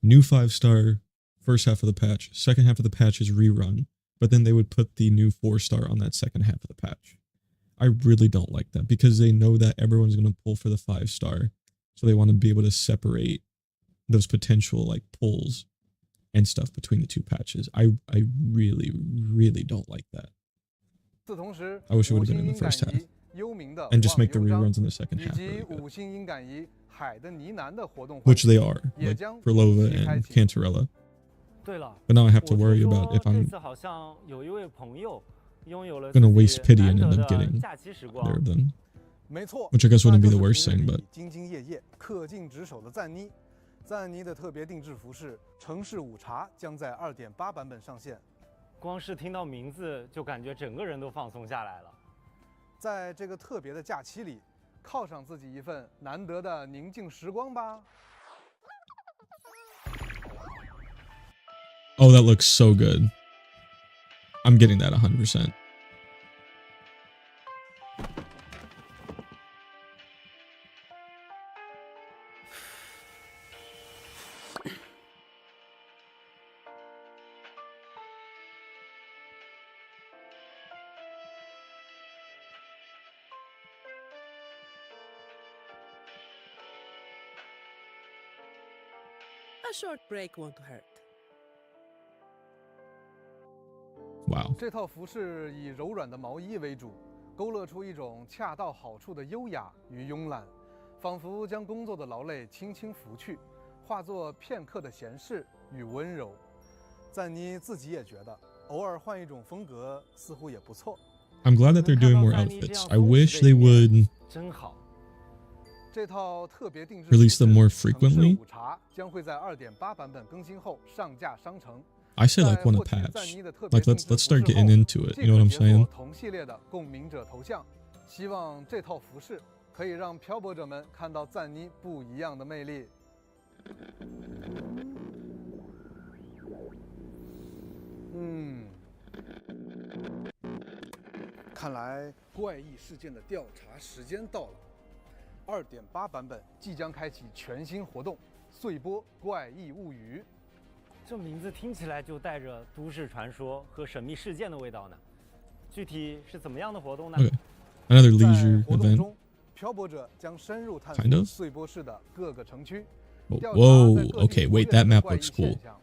Speaker 1: new 5-star first half of the patch, second half of the patch is rerun, but then they would put the new 4-star on that second half of the patch. I really don't like that because they know that everyone's going to pull for the 5-star, so they want to be able to separate those potential like pulls and stuff between the two patches. I really don't like that.
Speaker 2: 此同时，
Speaker 1: I wish it
Speaker 2: 五
Speaker 1: would have
Speaker 2: 星
Speaker 1: been in
Speaker 2: 音
Speaker 1: the
Speaker 2: 感
Speaker 1: first half
Speaker 2: 仪幽冥的
Speaker 1: and just
Speaker 2: 忘
Speaker 1: make the
Speaker 2: 忧章
Speaker 1: reruns in the second
Speaker 2: 以
Speaker 1: half
Speaker 2: 及
Speaker 1: really good,
Speaker 2: 五星音感仪海的呢喃的活动换
Speaker 1: which
Speaker 2: 曲
Speaker 1: they are,
Speaker 2: 也
Speaker 1: like
Speaker 2: 将
Speaker 1: for Lova
Speaker 2: 同期开
Speaker 1: and
Speaker 2: 启。
Speaker 1: Cantarella.
Speaker 3: 对了，
Speaker 1: But now I have
Speaker 3: 我
Speaker 1: to
Speaker 3: 听
Speaker 1: worry about
Speaker 3: 说
Speaker 1: if
Speaker 3: 这
Speaker 1: I'm
Speaker 3: 次好像有一位朋友拥有了
Speaker 1: gonna
Speaker 3: 自
Speaker 1: waste
Speaker 3: 己
Speaker 1: pity
Speaker 3: 难
Speaker 1: and
Speaker 3: 得
Speaker 1: end up
Speaker 3: 的
Speaker 1: getting
Speaker 3: 假期时光
Speaker 1: there of them,
Speaker 2: 没错，
Speaker 1: which I guess
Speaker 2: 那
Speaker 1: wouldn't be
Speaker 2: 就
Speaker 1: the
Speaker 2: 是
Speaker 1: worst
Speaker 2: 平日
Speaker 1: thing,
Speaker 2: 里
Speaker 1: but
Speaker 2: 兢兢业业、恪尽职守的赞妮。赞妮的特别定制服饰城市午茶将在2.8版本上线。
Speaker 3: 光是听到名字就感觉整个人都放松下来了。
Speaker 2: 在这个特别的假期里，犒赏自己一份难得的宁静时光吧。
Speaker 1: oh, that looks so good. I'm getting that 100%.
Speaker 8: A short break won't hurt.
Speaker 1: Wow.
Speaker 2: 这套服饰以柔软的毛衣为主，勾勒出一种恰到好处的优雅与慵懒，仿佛将工作的劳累轻轻拂去，化作片刻的闲适与温柔。赞妮自己也觉得，偶尔换一种风格似乎也不错。
Speaker 1: I'm glad that they're doing more outfits. I wish they would
Speaker 3: 真好。
Speaker 2: 这套特别定制
Speaker 1: release them
Speaker 2: 服饰
Speaker 1: more
Speaker 2: 城市
Speaker 1: frequently.
Speaker 2: 午茶将会在2.8版本更新后上架商城。
Speaker 1: I say like
Speaker 2: 在
Speaker 1: one
Speaker 2: 获
Speaker 1: a
Speaker 2: 取赞
Speaker 1: patch.
Speaker 2: 妮的特别
Speaker 1: Like
Speaker 2: 定
Speaker 1: let's
Speaker 2: 制
Speaker 1: let's
Speaker 2: 服
Speaker 1: start
Speaker 2: 饰
Speaker 1: getting
Speaker 2: 后
Speaker 1: into it.
Speaker 2: 即
Speaker 1: You know
Speaker 2: 可
Speaker 1: what I'm
Speaker 2: 解锁
Speaker 1: saying?
Speaker 2: 同系列的共鸣者头像，希望这套服饰可以让漂泊者们看到赞妮不一样的魅力。看来怪异事件的调查时间到了。2.8版本即将开启全新活动——碎波怪异物语。
Speaker 3: 这名字听起来就带着都市传说和神秘事件的味道呢。具体是怎么样的活动呢？
Speaker 1: Okay. Another
Speaker 2: 在
Speaker 1: leisure
Speaker 2: 活动
Speaker 1: event.
Speaker 2: 中，漂泊者将深入探
Speaker 1: Kind
Speaker 2: 索
Speaker 1: of?
Speaker 2: 碎波市的各个城区，
Speaker 1: Whoa,
Speaker 2: 调查
Speaker 1: whoa,
Speaker 2: 在各地
Speaker 1: okay,
Speaker 2: 活
Speaker 1: wait,
Speaker 2: 跃
Speaker 1: that
Speaker 2: 的
Speaker 1: map
Speaker 2: 怪异
Speaker 1: looks
Speaker 2: 现
Speaker 1: cool.
Speaker 2: 象，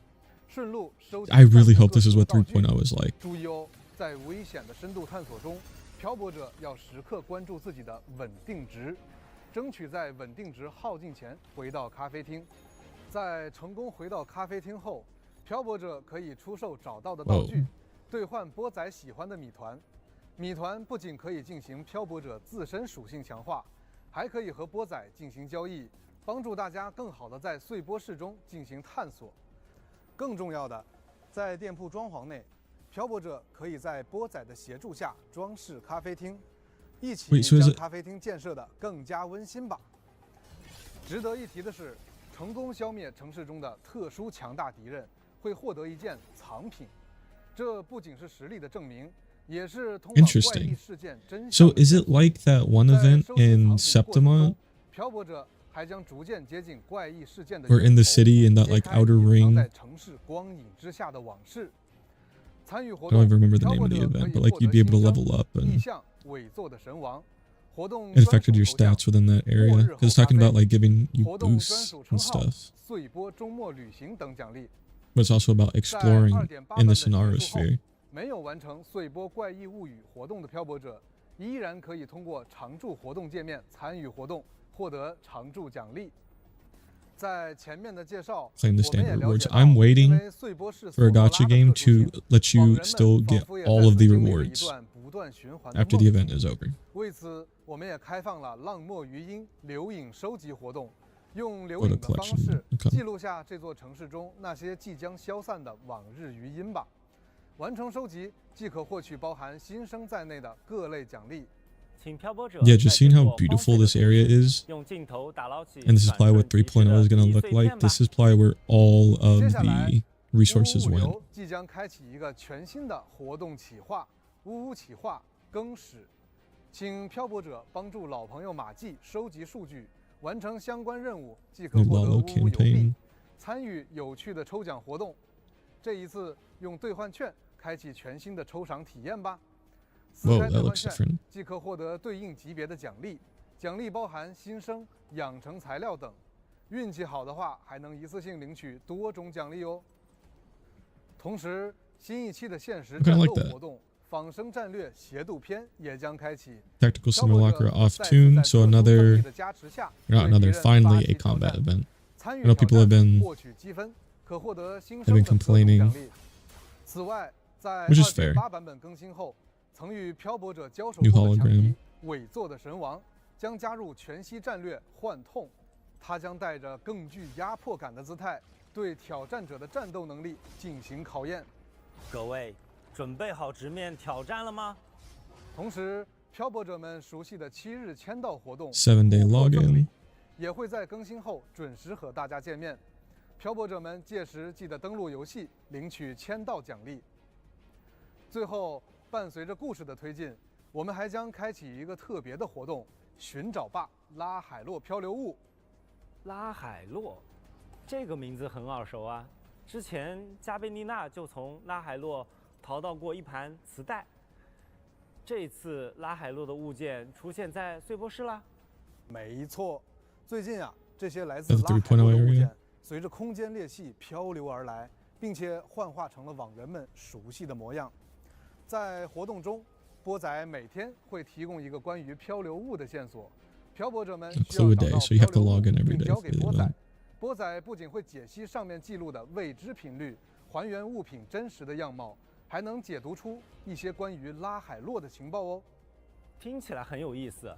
Speaker 2: 顺路收集
Speaker 1: I really
Speaker 2: 各
Speaker 1: hope this is
Speaker 2: 种
Speaker 1: what
Speaker 2: 道具
Speaker 1: 3.0 is like.
Speaker 2: 注意哦，在危险的深度探索中，漂泊者要时刻关注自己的稳定值，争取在稳定值耗尽前回到咖啡厅。在成功回到咖啡厅后，漂泊者可以出售找到的道具，兑换波仔喜欢的米团。米团不仅可以进行漂泊者自身属性强化，还可以和波仔进行交易，帮助大家更好地在碎波市中进行探索。更重要的，在店铺装潢内，漂泊者可以在波仔的协助下装饰咖啡厅，一起
Speaker 1: Wait, so is
Speaker 2: 将
Speaker 1: it-
Speaker 2: 咖啡厅建设得更加温馨吧。值得一提的是，成功消灭城市中的特殊强大敌人，会获得一件藏品。这不仅是实力的证明，也是通往怪异
Speaker 1: Interesting.
Speaker 2: 事件真相
Speaker 1: So
Speaker 2: 的
Speaker 1: is
Speaker 2: 线
Speaker 1: it
Speaker 2: 索。
Speaker 1: like that one
Speaker 2: 在
Speaker 1: event
Speaker 2: 收集
Speaker 1: in
Speaker 2: 藏品过程
Speaker 1: Septima
Speaker 2: 中，漂泊者还将逐渐接近怪异事件的
Speaker 1: or
Speaker 2: 源
Speaker 1: in the
Speaker 2: 头
Speaker 1: city in that
Speaker 2: 揭
Speaker 1: like
Speaker 2: 开
Speaker 1: outer
Speaker 2: 隐藏在
Speaker 1: ring?
Speaker 2: 城市光影之下的往事。参与活
Speaker 1: I don't
Speaker 2: 动，
Speaker 1: even remember the
Speaker 2: 漂
Speaker 1: name
Speaker 2: 泊
Speaker 1: of the
Speaker 2: 者可
Speaker 1: event,
Speaker 2: 以
Speaker 1: but like
Speaker 2: 获
Speaker 1: you'd
Speaker 2: 得
Speaker 1: be able to
Speaker 2: 新生
Speaker 1: level up
Speaker 2: 意
Speaker 1: and
Speaker 2: 象伪作的神王。活动
Speaker 1: it
Speaker 2: 专
Speaker 1: affected
Speaker 2: 属
Speaker 1: your
Speaker 2: 头像
Speaker 1: stats within that area.
Speaker 2: 末日
Speaker 1: Because it's
Speaker 2: 后
Speaker 1: talking
Speaker 2: 咖
Speaker 1: about
Speaker 2: 啡
Speaker 1: like giving you
Speaker 2: 活动专
Speaker 1: boosts
Speaker 2: 属称
Speaker 1: and
Speaker 2: 号
Speaker 1: stuff.
Speaker 2: 碎波周末旅行等奖励。
Speaker 1: But it's also about
Speaker 2: 在
Speaker 1: exploring
Speaker 2: 2.8
Speaker 1: in
Speaker 2: 版
Speaker 1: the
Speaker 2: 本
Speaker 1: scenario
Speaker 2: 结束后
Speaker 1: sphere.
Speaker 2: 没有完成碎波怪异物语活动的漂泊者，依然可以通过常驻活动界面参与活动，获得常驻奖励。在前面的介绍，
Speaker 1: Claim the
Speaker 2: 我们也
Speaker 1: standard
Speaker 2: 了
Speaker 1: rewards.
Speaker 2: 解到
Speaker 1: I'm
Speaker 2: 因
Speaker 1: waiting
Speaker 2: 为碎波市
Speaker 1: for a
Speaker 2: 索罗拉
Speaker 1: gacha
Speaker 2: 的
Speaker 1: game
Speaker 2: 特殊性
Speaker 1: to let
Speaker 2: 网
Speaker 1: you
Speaker 2: 人们
Speaker 1: still
Speaker 2: 仿
Speaker 1: get
Speaker 2: 佛也
Speaker 1: all
Speaker 2: 再
Speaker 1: of
Speaker 2: 次
Speaker 1: the
Speaker 2: 经历了一
Speaker 1: rewards
Speaker 2: 段不断循环的
Speaker 1: after the
Speaker 2: 梦。
Speaker 1: event is over.
Speaker 2: 为此，我们也开放了浪墨余音留影收集活动，用留
Speaker 1: Photo
Speaker 2: 影的方
Speaker 1: collection.
Speaker 2: 式
Speaker 1: Okay.
Speaker 2: 记录下这座城市中那些即将消散的往日余音吧。完成收集即可获取包含新生在内的各类奖励。
Speaker 3: 请漂泊者
Speaker 1: Yeah, just
Speaker 3: 在
Speaker 1: seeing
Speaker 3: 经
Speaker 1: how
Speaker 3: 过荒
Speaker 1: beautiful
Speaker 3: 废的
Speaker 1: this
Speaker 3: 都
Speaker 1: area
Speaker 3: 市
Speaker 1: is,
Speaker 3: 用镜头打捞起
Speaker 1: and this is
Speaker 3: 转
Speaker 1: probably
Speaker 3: 瞬
Speaker 1: what
Speaker 3: 即逝
Speaker 1: 3.0 is
Speaker 3: 的
Speaker 1: going
Speaker 3: 记忆
Speaker 1: to look
Speaker 3: 碎
Speaker 1: like.
Speaker 3: 片吧
Speaker 1: This is probably where all of
Speaker 2: 接下来
Speaker 1: the resources
Speaker 2: 呜呜
Speaker 1: went.
Speaker 2: 流即将开启一个全新的活动企划——呜呜企划更始，请漂泊者帮助老朋友马季收集数据，完成相关任务，即可
Speaker 1: New
Speaker 2: 获得
Speaker 1: Lalo
Speaker 2: 呜呜邮币
Speaker 1: campaign.，
Speaker 2: 参与有趣的抽奖活动。这一次用兑换券开启全新的抽赏体验吧。撕
Speaker 1: Whoa,
Speaker 2: 开
Speaker 1: that
Speaker 2: 兑换
Speaker 1: looks
Speaker 2: 券
Speaker 1: different.
Speaker 2: 即可获得对应级别的奖励，奖励包含新生、养成材料等。运气好的话，还能一次性领取多种奖励哦。同时，新一期的限时
Speaker 1: I kinda
Speaker 2: 战
Speaker 1: like
Speaker 2: 斗
Speaker 1: that.
Speaker 2: 活动“仿生战略邪渡篇”也将开启。
Speaker 1: Tactical
Speaker 2: 漂泊
Speaker 1: Simulacra
Speaker 2: 者
Speaker 1: off
Speaker 2: 再次
Speaker 1: tune,
Speaker 2: 在
Speaker 1: so
Speaker 2: 特殊增
Speaker 1: another,
Speaker 2: 益的加持下
Speaker 1: not
Speaker 2: 对敌
Speaker 1: another,
Speaker 2: 人发
Speaker 1: finally
Speaker 2: 起
Speaker 1: a
Speaker 2: 挑
Speaker 1: combat
Speaker 2: 战
Speaker 1: event.
Speaker 2: 参
Speaker 1: I
Speaker 2: 与
Speaker 1: know
Speaker 2: 挑
Speaker 1: people have
Speaker 2: 战
Speaker 1: been
Speaker 2: 获取积分，可获得新
Speaker 1: have
Speaker 2: 生
Speaker 1: been
Speaker 2: 的各种
Speaker 1: complaining,
Speaker 2: 奖励。此外，在
Speaker 1: which is fair.
Speaker 2: 2.8版本更新后，曾与漂泊者交手
Speaker 1: New
Speaker 2: 过的强
Speaker 1: hologram.
Speaker 2: 敌伪作的神王将加入全息战略幻痛，他将带着更具压迫感的姿态，对挑战者的战斗能力进行考验。
Speaker 3: 各位准备好直面挑战了吗？
Speaker 2: 同时，漂泊者们熟悉的7日签到活动
Speaker 1: 7-day
Speaker 2: 琥珀赠
Speaker 1: login.
Speaker 2: 礼也会在更新后准时和大家见面。漂泊者们届时记得登录游戏领取签到奖励。最后，伴随着故事的推进，我们还将开启一个特别的活动——寻找吧拉海洛漂流物。
Speaker 3: 拉海洛，这个名字很耳熟啊！之前加贝妮娜就从拉海洛淘到过一盘磁带。这次拉海洛的物件出现在碎波市啦。
Speaker 2: 没错，最近啊，这些来自
Speaker 1: At
Speaker 2: 拉
Speaker 1: the
Speaker 2: 海洛的
Speaker 1: 3.0
Speaker 2: 物
Speaker 1: area.
Speaker 2: 件，随着空间裂隙漂流而来，并且幻化成了网人们熟悉的模样。在活动中，波仔每天会提供一个关于漂流物的线索，漂泊者们需要
Speaker 1: Clue a
Speaker 2: 找
Speaker 1: day,
Speaker 2: 到
Speaker 1: so you have
Speaker 2: 漂
Speaker 1: to
Speaker 2: 流物
Speaker 1: log in every
Speaker 2: 并
Speaker 1: day
Speaker 2: 交
Speaker 1: for
Speaker 2: 给
Speaker 1: the
Speaker 2: 波仔
Speaker 1: event.。
Speaker 2: 波仔不仅会解析上面记录的未知频率，还原物品真实的样貌，还能解读出一些关于拉海洛的情报哦。
Speaker 3: 听起来很有意思。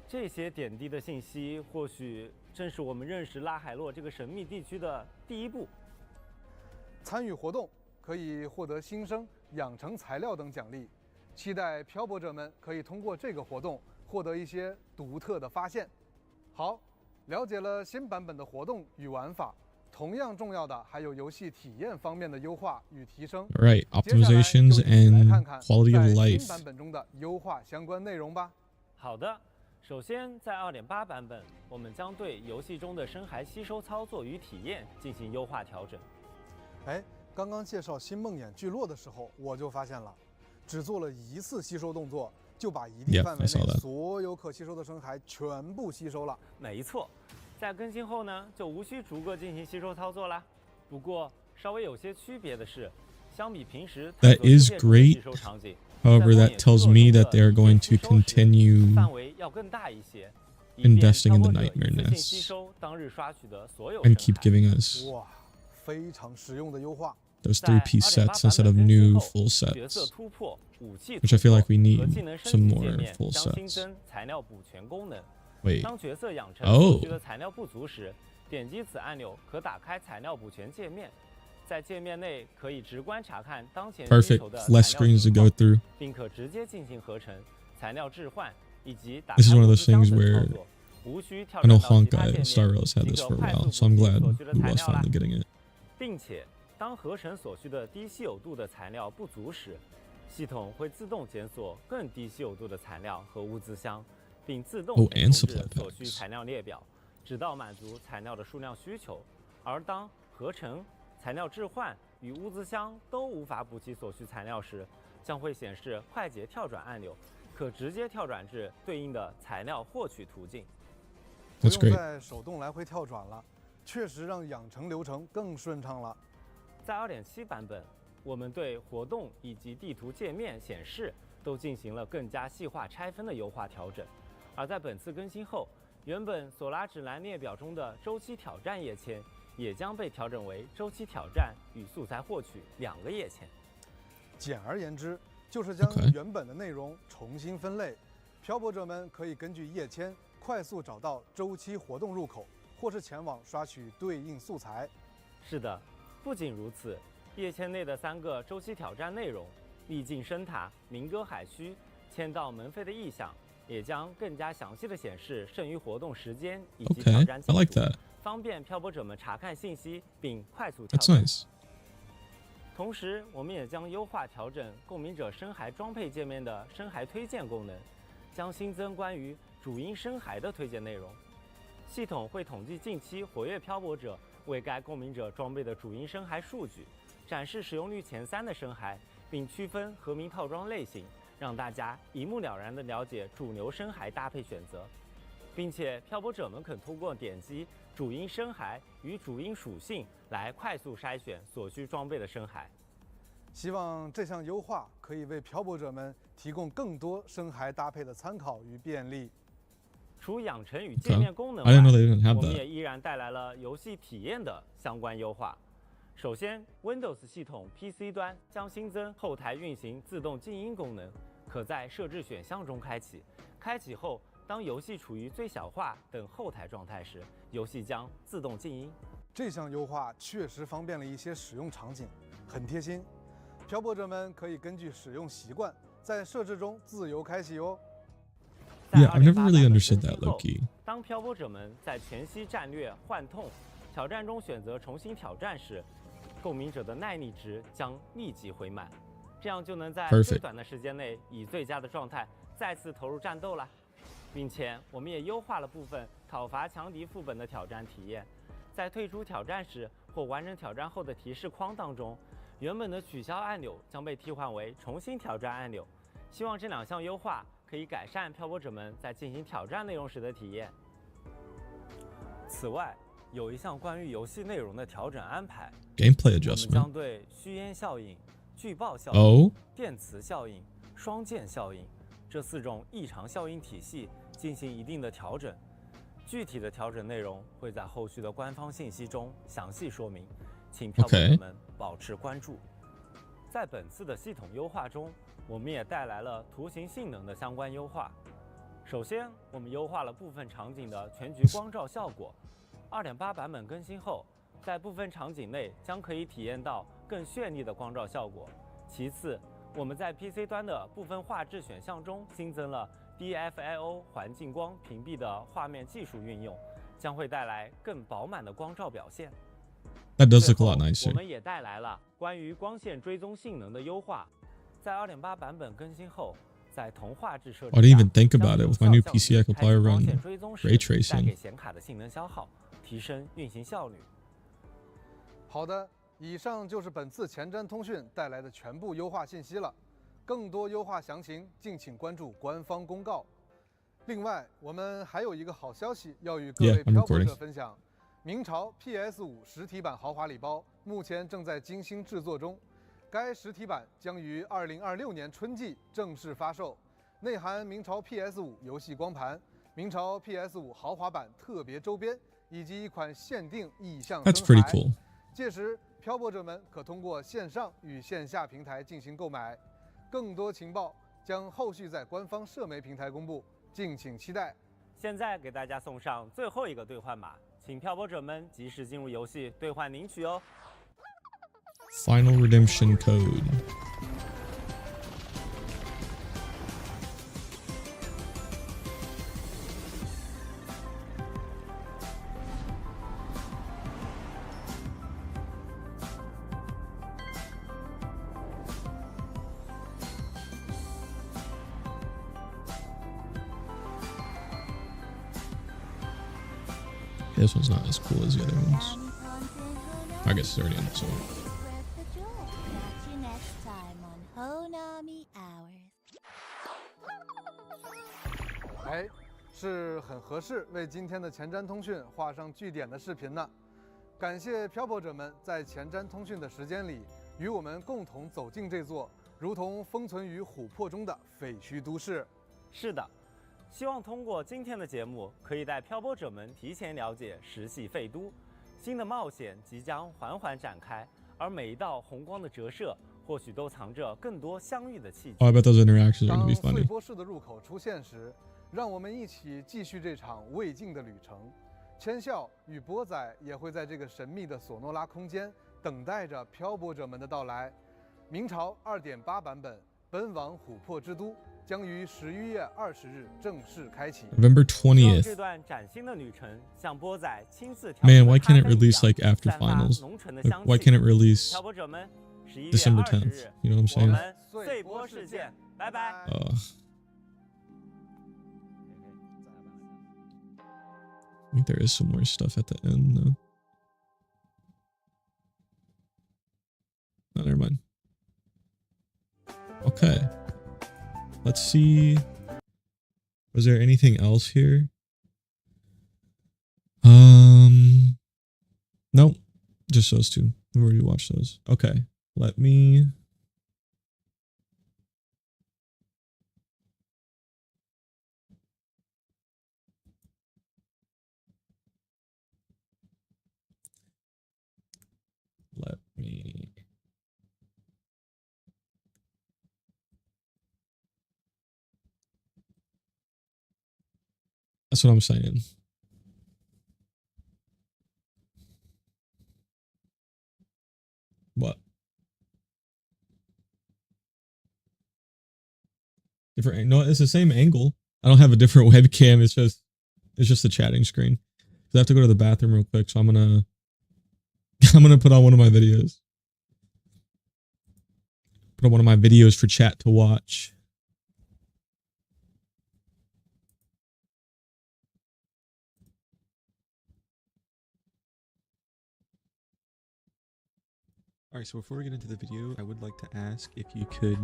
Speaker 3: 这些点滴的信息，或许正是我们认识拉海洛这个神秘地区的第一步。
Speaker 2: 参与活动可以获得新生、养成材料等奖励，期待漂泊者们可以通过这个活动获得一些独特的发现。好，了解了新版本的活动与玩法，同样重要的还有游戏体验方面的优化与提升。
Speaker 1: All right,
Speaker 2: 接下来就
Speaker 1: optimizations
Speaker 2: 一起来
Speaker 1: and
Speaker 2: 看看
Speaker 1: quality of
Speaker 2: 在
Speaker 1: life.
Speaker 2: 新版本中的优化相关内容吧。
Speaker 3: 好的，首先在2.8版本，我们将对游戏中的深海吸收操作与体验进行优化调整。
Speaker 2: 哎，刚刚介绍新梦魇聚落的时候，我就发现了，只做了一次吸收动作，就把一地
Speaker 1: Yep,
Speaker 2: 范围
Speaker 1: I saw
Speaker 2: 内
Speaker 1: that.
Speaker 2: 所有可吸收的深海全部吸收了。
Speaker 3: 没错，在更新后呢，就无需逐个进行吸收操作啦。不过稍微有些区别的是，相比平时
Speaker 1: That
Speaker 3: 探索世
Speaker 1: is
Speaker 3: 界中的
Speaker 1: great.
Speaker 3: 吸收场景，
Speaker 1: However,
Speaker 3: 在
Speaker 1: that tells me that they are going to
Speaker 3: 吸收时
Speaker 1: continue
Speaker 3: 范围要更大一些，以便
Speaker 1: investing in the
Speaker 3: 操作者
Speaker 1: nightmare
Speaker 3: 一次性吸
Speaker 1: nests
Speaker 3: 收当日刷取的所有
Speaker 1: and
Speaker 3: 深
Speaker 1: keep
Speaker 3: 海。
Speaker 1: giving us
Speaker 2: 哇，非常实用的优化。
Speaker 1: those
Speaker 3: 在
Speaker 1: 3-piece
Speaker 3: 2.8
Speaker 1: sets instead of
Speaker 3: 版本更新
Speaker 1: new
Speaker 3: 后
Speaker 1: full
Speaker 3: 角色
Speaker 1: sets.
Speaker 3: 突破、武器
Speaker 1: Which I feel like we
Speaker 3: 突破
Speaker 1: need
Speaker 3: 和技能升
Speaker 1: some
Speaker 3: 级
Speaker 1: more
Speaker 3: 界面
Speaker 1: full
Speaker 3: 将新
Speaker 1: sets.
Speaker 3: 增材料补全功能。
Speaker 1: Wait,
Speaker 3: 当角色养成
Speaker 1: Oh
Speaker 3: 所需的材料不足时，点击此按钮可打开材料补全界面。在界面内可以直观查看当前需
Speaker 1: perfect.
Speaker 3: 求的
Speaker 1: Less
Speaker 3: 材料
Speaker 1: screens
Speaker 3: 情
Speaker 1: to
Speaker 3: 况
Speaker 1: go through.
Speaker 3: 并可直接进行合成、材料置换以及打
Speaker 1: This is
Speaker 3: 开
Speaker 1: one of
Speaker 3: 物
Speaker 1: those
Speaker 3: 资箱
Speaker 1: things
Speaker 3: 等
Speaker 1: where
Speaker 3: 操作，无需跳
Speaker 1: I
Speaker 3: 转
Speaker 1: know
Speaker 3: 到其他
Speaker 1: Honkai
Speaker 3: 界
Speaker 1: and Star
Speaker 3: 面
Speaker 1: Rails had
Speaker 3: 即
Speaker 1: this
Speaker 3: 可
Speaker 1: for a
Speaker 3: 快速
Speaker 1: while, so I'm
Speaker 3: 补齐
Speaker 1: glad
Speaker 3: 所需的
Speaker 1: we
Speaker 3: 材
Speaker 1: was
Speaker 3: 料啦。
Speaker 1: finally getting it.
Speaker 3: 并且，当合成所需的低稀有度的材料不足时，系统会自动检索更低稀有度的材料和物资箱，并自动
Speaker 1: Oh,
Speaker 3: 填
Speaker 1: and
Speaker 3: 充至
Speaker 1: supply
Speaker 3: 所需
Speaker 1: packs.
Speaker 3: 材料列表，直到满足材料的数量需求。而当合成、材料置换与物资箱都无法补齐所需材料时，将会显示快捷跳转按钮，可直接跳转至对应的材料获取途径。
Speaker 2: 不
Speaker 1: That's
Speaker 2: 用
Speaker 1: great.
Speaker 2: 再手动来回跳转了，确实让养成流程更顺畅了。
Speaker 3: 在2.7版本，我们对活动以及地图界面显示都进行了更加细化拆分的优化调整。而在本次更新后，原本索拉指南列表中的周期挑战页签也将被调整为周期挑战与素材获取2个页签。
Speaker 2: 简而言之，就是将
Speaker 1: OK
Speaker 2: 原本的内容重新分类，漂泊者们可以根据页签快速找到周期活动入口，或是前往刷取对应素材。
Speaker 3: 是的，不仅如此，页签内的3个周期挑战内容——历尽深塔、鸣歌海区、签到门扉的意向，也将更加详细的显示剩余活动时间以及挑
Speaker 1: Okay,
Speaker 3: 战
Speaker 1: I
Speaker 3: 进
Speaker 1: like
Speaker 3: 度，
Speaker 1: that.
Speaker 3: 方便漂泊者们查看信息并快速跳
Speaker 1: That's
Speaker 3: 转。
Speaker 1: nice.
Speaker 3: 同时，我们也将优化调整共鸣者深海装配界面的深海推荐功能，将新增关于主音深海的推荐内容。系统会统计近期活跃漂泊者为该共鸣者装备的主音深海数据，展示使用率前3的深海，并区分和鸣套装类型，让大家一目了然地了解主流深海搭配选择，并且漂泊者们可通过点击主音深海与主音属性来快速筛选所需装备的深海。
Speaker 2: 希望这项优化可以为漂泊者们提供更多深海搭配的参考与便利。
Speaker 3: 除养成与界面功能
Speaker 1: I didn't know
Speaker 3: 外，
Speaker 1: they didn't have
Speaker 3: 我们
Speaker 1: that.
Speaker 3: 也依然带来了游戏体验的相关优化。首先 ，Windows 系统 PC 端将新增后台运行自动静音功能，可在设置选项中开启。开启后，当游戏处于最小化等后台状态时，游戏将自动静音。
Speaker 2: 这项优化确实方便了一些使用场景，很贴心。漂泊者们可以根据使用习惯，在设置中自由开启哦。
Speaker 3: 在
Speaker 1: Yeah, I've never
Speaker 3: 2.8
Speaker 1: really
Speaker 3: 版本
Speaker 1: understood
Speaker 3: 更
Speaker 1: that
Speaker 3: 新后
Speaker 1: low-key.
Speaker 3: 当漂泊者们在全息战略幻痛挑战中选择重新挑战时，共鸣者的耐力值将立即回满，这样就能在
Speaker 1: Perfect.
Speaker 3: 最短的时间内以最佳的状态再次投入战斗啦。并且我们也优化了部分讨伐强敌副本的挑战体验，在退出挑战时或完成挑战后的提示框当中，原本的取消按钮将被替换为重新挑战按钮。希望这2项优化可以改善漂泊者们在进行挑战内容时的体验。此外，有一项关于游戏内容的调整安排，
Speaker 1: Gameplay
Speaker 3: 我们将
Speaker 1: adjustment.
Speaker 3: 对虚烟效应、巨爆效应、
Speaker 1: Oh?
Speaker 3: 电磁效应、双剑效应这4种异常效应体系进行一定的调整。具体的调整内容会在后续的官方信息中详细说明，请漂泊者们保持关注。在本次的系统优化中，我们也带来了图形性能的相关优化。首先，我们优化了部分场景的全局光照效果。2.8 版本更新后，在部分场景内将可以体验到更绚丽的光照效果。其次，我们在 PC 端的部分画质选项中新增了 DFIO 环境光屏蔽的画面技术运用，将会带来更饱满的光照表现。
Speaker 1: That does
Speaker 3: 最
Speaker 1: look a
Speaker 3: 后
Speaker 1: lot
Speaker 3: 我
Speaker 1: nicer.
Speaker 3: 们也带来了关于光线追踪性能的优化。在 2.8 版本更新后，在同画质设置
Speaker 1: I didn't
Speaker 3: 下
Speaker 1: even think about
Speaker 3: 将
Speaker 1: it.
Speaker 3: 有
Speaker 1: With my new
Speaker 3: 效
Speaker 1: PC, I
Speaker 3: 降
Speaker 1: could
Speaker 3: 低开
Speaker 1: probably
Speaker 3: 启光
Speaker 1: run
Speaker 3: 线追踪时
Speaker 1: ray
Speaker 3: 带
Speaker 1: tracing.
Speaker 3: 给显卡的性能消耗，提升运行效率。
Speaker 2: 好的，以上就是本次前瞻通讯带来的全部优化信息了。更多优化详情，敬请关注官方公告。另外，我们还有一个好消息要与各
Speaker 1: Yeah,
Speaker 2: 位
Speaker 1: I'm
Speaker 2: 漂泊
Speaker 1: recording.
Speaker 2: 者分享：明朝 PS5 实体版豪华礼包目前正在精心制作中，该实体版将于2026年春季正式发售，内含明朝 PS5 游戏光盘、明朝 PS5 豪华版特别周边以及一款限定意象
Speaker 1: That's
Speaker 2: 深
Speaker 1: pretty
Speaker 2: 海。
Speaker 1: cool.
Speaker 2: 届时，漂泊者们可通过线上与线下平台进行购买。更多情报将后续在官方社媒平台公布，敬请期待。
Speaker 3: 现在给大家送上最后一个兑换码，请漂泊者们及时进入游戏兑换领取哦。
Speaker 1: Final redemption code. This one's not as cool as the other ones. I guess it's already in, so.
Speaker 6: Spread the joy. Catch you next time on Honami Hours.
Speaker 2: 哎，是很合适为今天的前瞻通讯画上句点的视频呢。感谢漂泊者们在前瞻通讯的时间里，与我们共同走进这座如同封存于琥珀中的废墟都市。
Speaker 3: 是的，希望通过今天的节目，可以带漂泊者们提前了解石系废都，新的冒险即将缓缓展开，而每一道红光的折射，或许都藏着更多相遇的契机。
Speaker 1: Oh, I bet those interactions are
Speaker 2: 当
Speaker 1: gonna be
Speaker 2: 碎
Speaker 1: funny.
Speaker 2: 波式的入口出现时，让我们一起继续这场未尽的旅程。千笑与波仔也会在这个神秘的索诺拉空间等待着漂泊者们的到来。明朝2.8版本《奔往琥珀之都》将于11月20日正式开启。
Speaker 1: November
Speaker 3: 希望
Speaker 1: 20th.
Speaker 3: 这段崭新的旅程像波仔亲自调
Speaker 1: Man,
Speaker 3: 制的
Speaker 1: why
Speaker 3: 咖
Speaker 1: can't it
Speaker 3: 啡一
Speaker 1: release
Speaker 3: 样
Speaker 1: like after
Speaker 3: 散发
Speaker 1: finals?
Speaker 3: 浓醇的
Speaker 1: Like,
Speaker 3: 香
Speaker 1: why
Speaker 3: 气
Speaker 1: can't it release
Speaker 3: 漂泊者们11月
Speaker 1: December
Speaker 3: 20
Speaker 1: 10th?
Speaker 3: 日
Speaker 1: You know what I'm
Speaker 3: 我
Speaker 1: saying?
Speaker 3: 们岁波世界，拜拜。
Speaker 1: I think there is some more stuff at the end though. Oh, never mind. Okay. Let's see. Was there anything else here? Nope. Just those two. We've already watched those. Okay. Let me. Let me. That's what I'm saying. What? Different? No, it's the same angle. I don't have a different webcam. It's just the chatting screen. I have to go to the bathroom real quick, so I'm gonna put on one of my videos. Put on one of my videos for chat to watch. Alright, so before we get into the video, I would like to ask if you could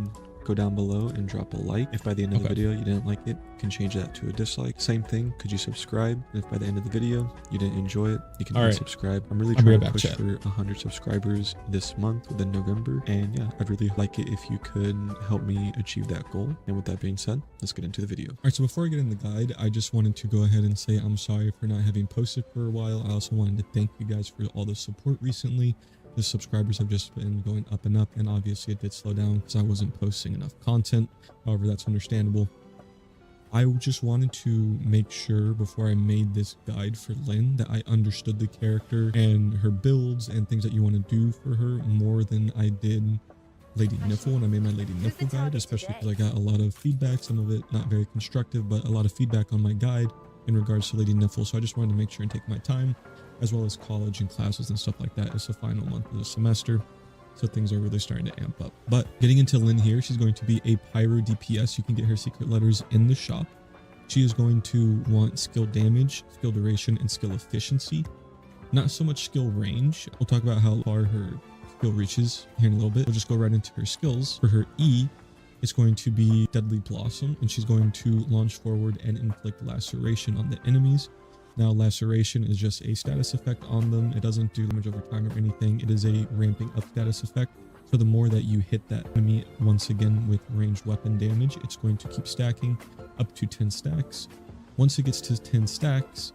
Speaker 1: go down below and drop a like. If by the end of the video you didn't like it, you can change that to a dislike. Same thing, could you subscribe? And if by the end of the video you didn't enjoy it, you can unsubscribe. I'm really trying to push for 100 subscribers this month within November. And yeah, I'd really like it if you could help me achieve that goal. And with that being said, let's get into the video. Alright, so before I get in the guide, I just wanted to go ahead and say I'm sorry for not having posted for a while. I also wanted to thank you guys for all the support recently. The subscribers have just been going up and up, and obviously it did slow down because I wasn't posting enough content. However, that's understandable. I just wanted to make sure before I made this guide for Lyn that I understood the character and her builds and things that you want to do for her more than I did Lady Niffle when I made my Lady Niffle guide, especially because I got a lot of feedback, some of it not very constructive, but a lot of feedback on my guide in regards to Lady Niffle. So I just wanted to make sure and take my time, as well as college and classes and stuff like that. It's the final month of the semester, so things are really starting to amp up. But getting into Lyn here, she's going to be a Pyro DPS. You can get her secret letters in the shop. She is going to want skill damage, skill duration, and skill efficiency. Not so much skill range. We'll talk about how far her skill reaches here in a little bit. We'll just go right into her skills. For her E, it's going to be Deadly Blossom, and she's going to launch forward and inflict laceration on the enemies. Now, laceration is just a status effect on them. It doesn't do damage over time or anything. It is a ramping up status effect. So the more that you hit that enemy once again with ranged weapon damage, it's going to keep stacking up to 10 stacks. Once it gets to 10 stacks,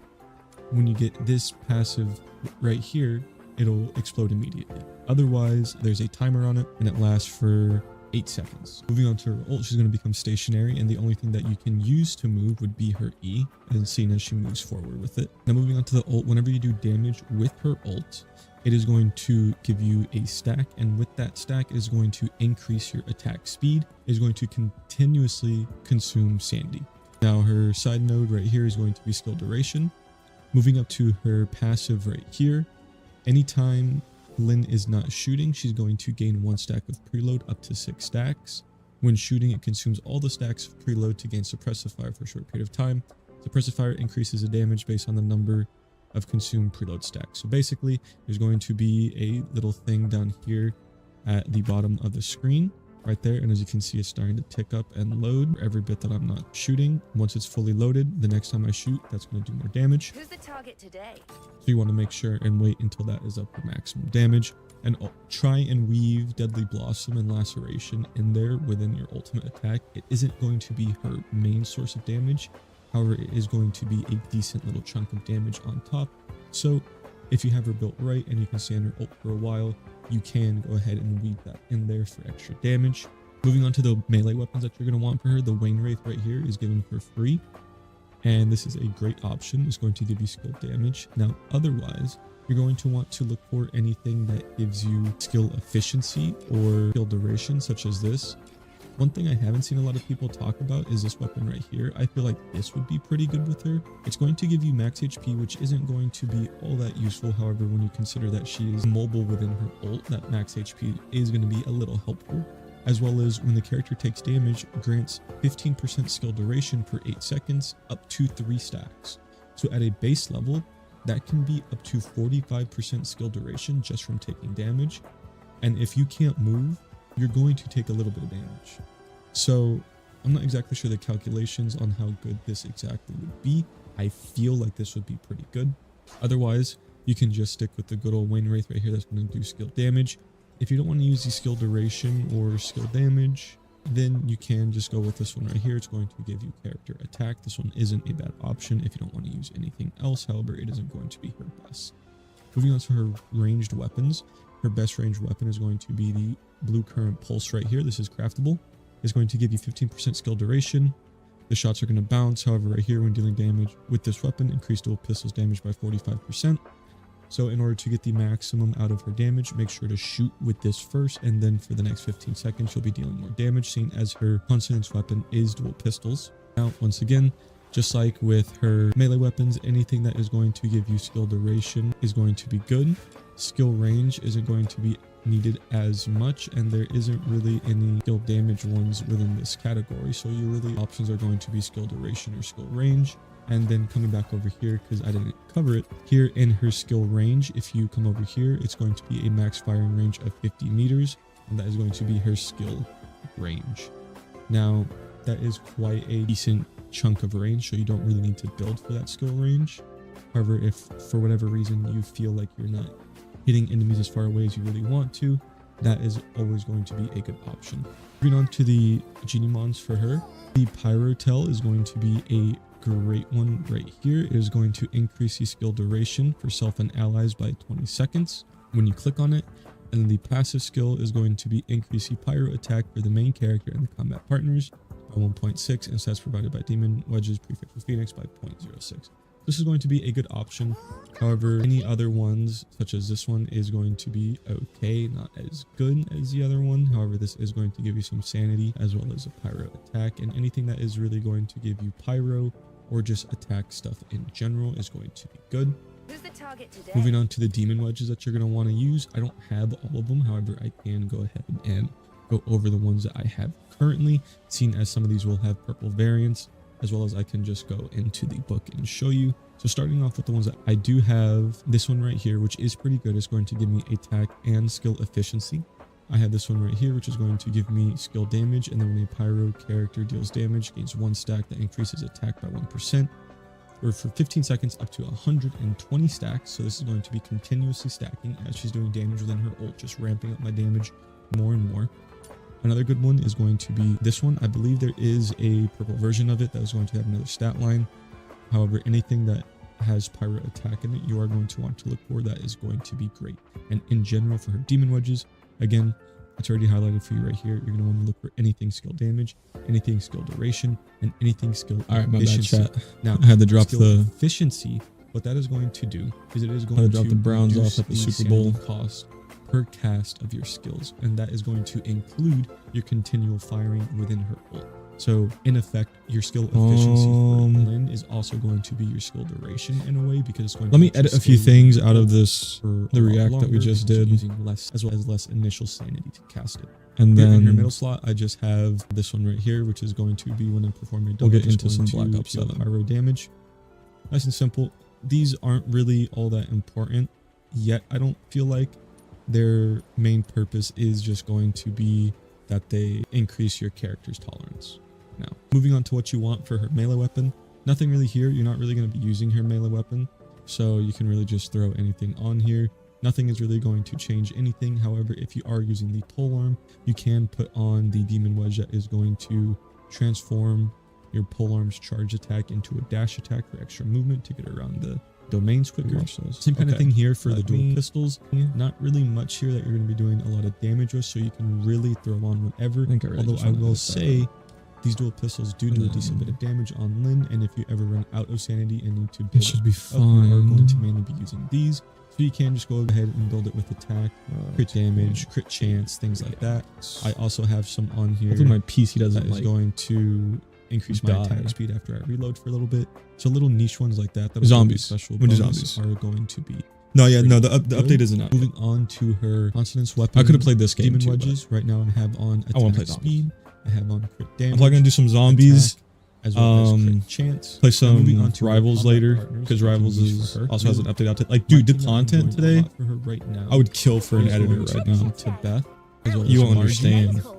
Speaker 1: when you get this passive right here, it'll explode immediately. Otherwise, there's a timer on it and it lasts for 8 seconds. Moving on to her ult, she's going to become stationary, and the only thing that you can use to move would be her E, and seeing as she moves forward with it. Now moving on to the ult, whenever you do damage with her ult, it is going to give you a stack, and with that stack, it is going to increase your attack speed. It is going to continuously consume Sandy. Now her side node right here is going to be skill duration. Moving up to her passive right here, anytime Lyn is not shooting, she's going to gain 1 stack of preload up to 6 stacks. When shooting, it consumes all the stacks of preload to gain suppressive fire for a short period of time. Suppressive fire increases the damage based on the number of consumed preload stacks. So basically, there's going to be a little thing down here at the bottom of the screen right there, and as you can see, it's starting to tick up and load for every bit that I'm not shooting. Once it's fully loaded, the next time I shoot, that's going to do more damage.
Speaker 8: Who's the target today?
Speaker 1: So you want to make sure and wait until that is up for maximum damage, and try and weave Deadly Blossom and Laceration in there within your ultimate attack. It isn't going to be her main source of damage, however, it is going to be a decent little chunk of damage on top. So if you have her built right and you can stay on her ult for a while, you can go ahead and weave that in there for extra damage. Moving on to the melee weapons that you're going to want for her, the Wayne Wraith right here is given for free, and this is a great option. It's going to give you skill damage. Now otherwise, you're going to want to look for anything that gives you skill efficiency or skill duration, such as this. One thing I haven't seen a lot of people talk about is this weapon right here. I feel like this would be pretty good with her. It's going to give you max HP, which isn't going to be all that useful. However, when you consider that she is mobile within her ult, that max HP is going to be a little helpful. As well as when the character takes damage, grants 15% skill duration for 8 seconds, up to 3 stacks. So at a base level, that can be up to 45% skill duration just from taking damage. And if you can't move, you're going to take a little bit of damage. So I'm not exactly sure the calculations on how good this exactly would be. I feel like this would be pretty good. Otherwise, you can just stick with the good old Wayne Wraith right here that's going to do skill damage. If you don't want to use the skill duration or skill damage, then you can just go with this one right here. It's going to give you character attack. This one isn't a bad option if you don't want to use anything else. However, it isn't going to be her best. Moving on to her ranged weapons. Her best ranged weapon is going to be the Blue Current Pulse right here. This is craftable. It's going to give you 15% skill duration. The shots are going to bounce. However, right here, when dealing damage with this weapon, increase dual pistols damage by 45%. So in order to get the maximum out of her damage, make sure to shoot with this first, and then for the next 15 seconds, she'll be dealing more damage, seeing as her consonance weapon is dual pistols. Now, once again, just like with her melee weapons, anything that is going to give you skill duration is going to be good. Skill range isn't going to be needed as much, and there isn't really any skill damage ones within this category. So your really options are going to be skill duration or skill range. And then coming back over here, because I didn't cover it, here in her skill range, if you come over here, it's going to be a max firing range of 50 meters, and that is going to be her skill range. Now, that is quite a decent chunk of range, so you don't really need to build for that skill range. However, if for whatever reason you feel like you're not hitting enemies as far away as you really want to, that is always going to be a good option. Moving on to the Genie Mons for her, the Pyrotel is going to be a great one right here. It is going to increase the skill duration for self and allies by 20 seconds when you click on it. And then the passive skill is going to be increase the pyro attack for the main character and the combat partners by 1.6, and stats provided by Demon Wedges Prefect for Phoenix by 0.06. This is going to be a good option. However, any other ones, such as this one, is going to be okay, not as good as the other one. However, this is going to give you some sanity as well as a pyro attack, and anything that is really going to give you pyro or just attack stuff in general is going to be good.
Speaker 8: Who's the target today?
Speaker 1: Moving on to the demon wedges that you're going to want to use. I don't have all of them. However, I can go ahead and go over the ones that I have currently, seeing as some of these will have purple variants, as well as I can just go into the book and show you. So starting off with the ones that I do have, this one right here, which is pretty good, is going to give me attack and skill efficiency. I have this one right here, which is going to give me skill damage, and then when a pyro character deals damage, gains 1 stack that increases attack by 1%, or for 15 seconds up to 120 stacks. So this is going to be continuously stacking as she's doing damage within her ult, just ramping up my damage more and more. Another good one is going to be this one. I believe there is a purple version of it that is going to have another stat line. However, anything that has pyro attack in it, you are going to want to look for. That is going to be great. And in general, for her demon wedges, again, it's already highlighted for you right here. You're going to want to look for anything skill damage, anything skill duration, and anything skill efficiency.
Speaker 9: My bad, chat.
Speaker 1: Now,
Speaker 9: I had to drop the
Speaker 1: efficiency. What that is going to do is it is going to
Speaker 9: drop the Browns
Speaker 1: reduce
Speaker 9: off at the Super
Speaker 1: sanity
Speaker 9: Bowl
Speaker 1: cost per cast of your skills, and that is going to include your continual firing within her ult. So in effect, your skill efficiency for Lynn is also going to be your skill duration in a way, because it's going to
Speaker 9: let me edit a few things out of this, the react that we just did,
Speaker 1: using less as well as less initial sanity to cast it.
Speaker 9: And
Speaker 1: Here
Speaker 9: then
Speaker 1: in your middle slot, I just have this one right here, which is going to be when I perform your double.
Speaker 9: We'll get
Speaker 1: it's
Speaker 9: into
Speaker 1: going
Speaker 9: some
Speaker 1: to
Speaker 9: Black Ops
Speaker 1: deal
Speaker 9: 7.
Speaker 1: pyro damage. Nice and simple. These aren't really all that important yet. I don't feel like their main purpose is just going to be that they increase your character's tolerance. Now, moving on to what you want for her melee weapon. Nothing really here. You're not really going to be using her melee weapon, so you can really just throw anything on here. Nothing is really going to change anything. However, if you are using the polearm, you can put on the demon wedge that is going to transform your polearm's charge attack into a dash attack for extra movement to get around the domains quicker. Same kind of thing here for the dual pistols. Not really much here that you're going to be doing a lot of damage with, so you can really throw on whatever. Although I will say, these dual pistols do a decent bit of damage on Lynn, and if you ever run out of sanity and need to build
Speaker 9: it should be
Speaker 1: up, you are going
Speaker 9: fine.
Speaker 1: to mainly be using these. So you can just go ahead and build it with attack, crit damage, crit chance, things like that. I also have some on here.
Speaker 9: Hopefully my PC doesn't
Speaker 1: that is
Speaker 9: like
Speaker 1: going to increase my
Speaker 9: die.
Speaker 1: attack speed after I reload for a little bit. So little niche ones like that.
Speaker 9: Zombies.
Speaker 1: Special
Speaker 9: We'll do
Speaker 1: bonus
Speaker 9: zombies.
Speaker 1: are going to be.
Speaker 9: No, yeah, no. The
Speaker 1: good.
Speaker 9: update isn't out.
Speaker 1: Moving on to her consonance weapon.
Speaker 9: I could have played this game
Speaker 1: Demon
Speaker 9: too,
Speaker 1: wedges. Right now I have on
Speaker 9: I wanna play
Speaker 1: attack
Speaker 9: zombies.
Speaker 1: speed. I have on crit damage.
Speaker 9: I'm probably gonna do some zombies.
Speaker 1: attack, as well as crit
Speaker 9: Um,
Speaker 1: chance.
Speaker 9: Play
Speaker 1: So moving
Speaker 9: some
Speaker 1: on to her
Speaker 9: Rivals
Speaker 1: combat
Speaker 9: later
Speaker 1: partners,
Speaker 9: because
Speaker 1: which are
Speaker 9: Rivals
Speaker 1: used
Speaker 9: is
Speaker 1: for her.
Speaker 9: also has an
Speaker 1: Really,
Speaker 9: update out. Like, dude, the
Speaker 1: one thing that I'm
Speaker 9: content
Speaker 1: enjoying a
Speaker 9: today,
Speaker 1: lot for her right now
Speaker 9: I would kill for an
Speaker 1: is
Speaker 9: editor
Speaker 1: going to
Speaker 9: right
Speaker 1: be
Speaker 9: now.
Speaker 1: to Beth, as well
Speaker 9: You
Speaker 1: as
Speaker 9: won't
Speaker 1: Margie.
Speaker 9: understand.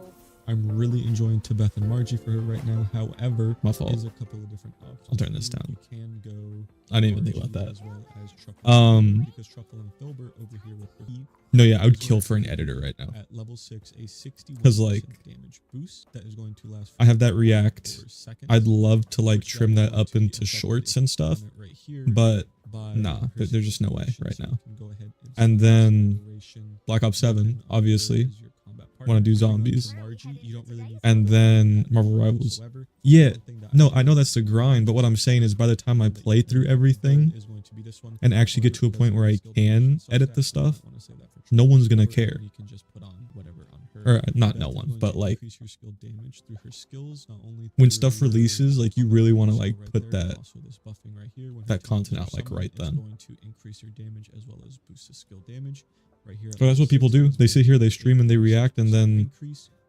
Speaker 1: I'm really enjoying Tebeth and Margie for her right now. However,
Speaker 9: My fault.
Speaker 1: there's a couple of different options.
Speaker 9: I'll turn this down.
Speaker 1: You can go.
Speaker 9: I didn't even think about
Speaker 1: Margie
Speaker 9: that.
Speaker 1: As well as Truffle, because Truffle and Filbert over here with her E
Speaker 9: No, yeah, I would kill for an editor right now.
Speaker 1: at level 6 a 61%
Speaker 9: 'Cause, like,
Speaker 1: damage boost that is going to last.
Speaker 9: I have that React.
Speaker 1: for seconds.
Speaker 9: I'd love to like
Speaker 1: Which
Speaker 9: trim
Speaker 1: is
Speaker 9: that
Speaker 1: going
Speaker 9: up
Speaker 1: to be
Speaker 9: into
Speaker 1: affected
Speaker 9: shorts
Speaker 1: if
Speaker 9: and
Speaker 1: you
Speaker 9: stuff,
Speaker 1: comment right here
Speaker 9: but
Speaker 1: by
Speaker 9: nah,
Speaker 1: her
Speaker 9: there's just no way
Speaker 1: situation,
Speaker 9: right
Speaker 1: so
Speaker 9: now.
Speaker 1: you can go ahead
Speaker 9: And
Speaker 1: select
Speaker 9: then
Speaker 1: duration,
Speaker 9: Black Ops 7,
Speaker 1: weapon,
Speaker 9: obviously.
Speaker 1: as your combat
Speaker 9: Wanna
Speaker 1: partner.
Speaker 9: do
Speaker 1: Moving on to
Speaker 9: zombies.
Speaker 1: Margie, you don't really need
Speaker 9: And
Speaker 1: to
Speaker 9: then
Speaker 1: add
Speaker 9: Marvel
Speaker 1: anything
Speaker 9: Rivals.
Speaker 1: whatsoever.
Speaker 9: Yeah,
Speaker 1: One thing that
Speaker 9: no,
Speaker 1: I
Speaker 9: I know that's the grind, but what I'm saying is by the time I
Speaker 1: that
Speaker 9: play
Speaker 1: you
Speaker 9: through
Speaker 1: can
Speaker 9: everything
Speaker 1: build is going to be this one.
Speaker 9: and actually get to a
Speaker 1: Because
Speaker 9: point where I
Speaker 1: skill damage
Speaker 9: can
Speaker 1: and stuff
Speaker 9: edit
Speaker 1: like
Speaker 9: the
Speaker 1: that,
Speaker 9: stuff,
Speaker 1: I wanna say that for
Speaker 9: no
Speaker 1: Truffle
Speaker 9: one's gonna
Speaker 1: and Filbert,
Speaker 9: care.
Speaker 1: You can just put on whatever on her.
Speaker 9: Or not
Speaker 1: Beth
Speaker 9: no
Speaker 1: is
Speaker 9: one,
Speaker 1: going
Speaker 9: but
Speaker 1: to
Speaker 9: like
Speaker 1: increase your skill damage through her skills, not only
Speaker 9: when
Speaker 1: through
Speaker 9: stuff
Speaker 1: your
Speaker 9: releases, like you
Speaker 1: combat
Speaker 9: really want to
Speaker 1: skill
Speaker 9: like
Speaker 1: right
Speaker 9: put
Speaker 1: there, and
Speaker 9: that
Speaker 1: also this buffing right here. When her
Speaker 9: that
Speaker 1: talents
Speaker 9: content
Speaker 1: are
Speaker 9: out like
Speaker 1: summoned,
Speaker 9: right
Speaker 1: it's
Speaker 9: then.
Speaker 1: going to increase your damage as well as boost the skill damage. Right here.
Speaker 9: So that's what people do. They sit here, they stream, and they react, and then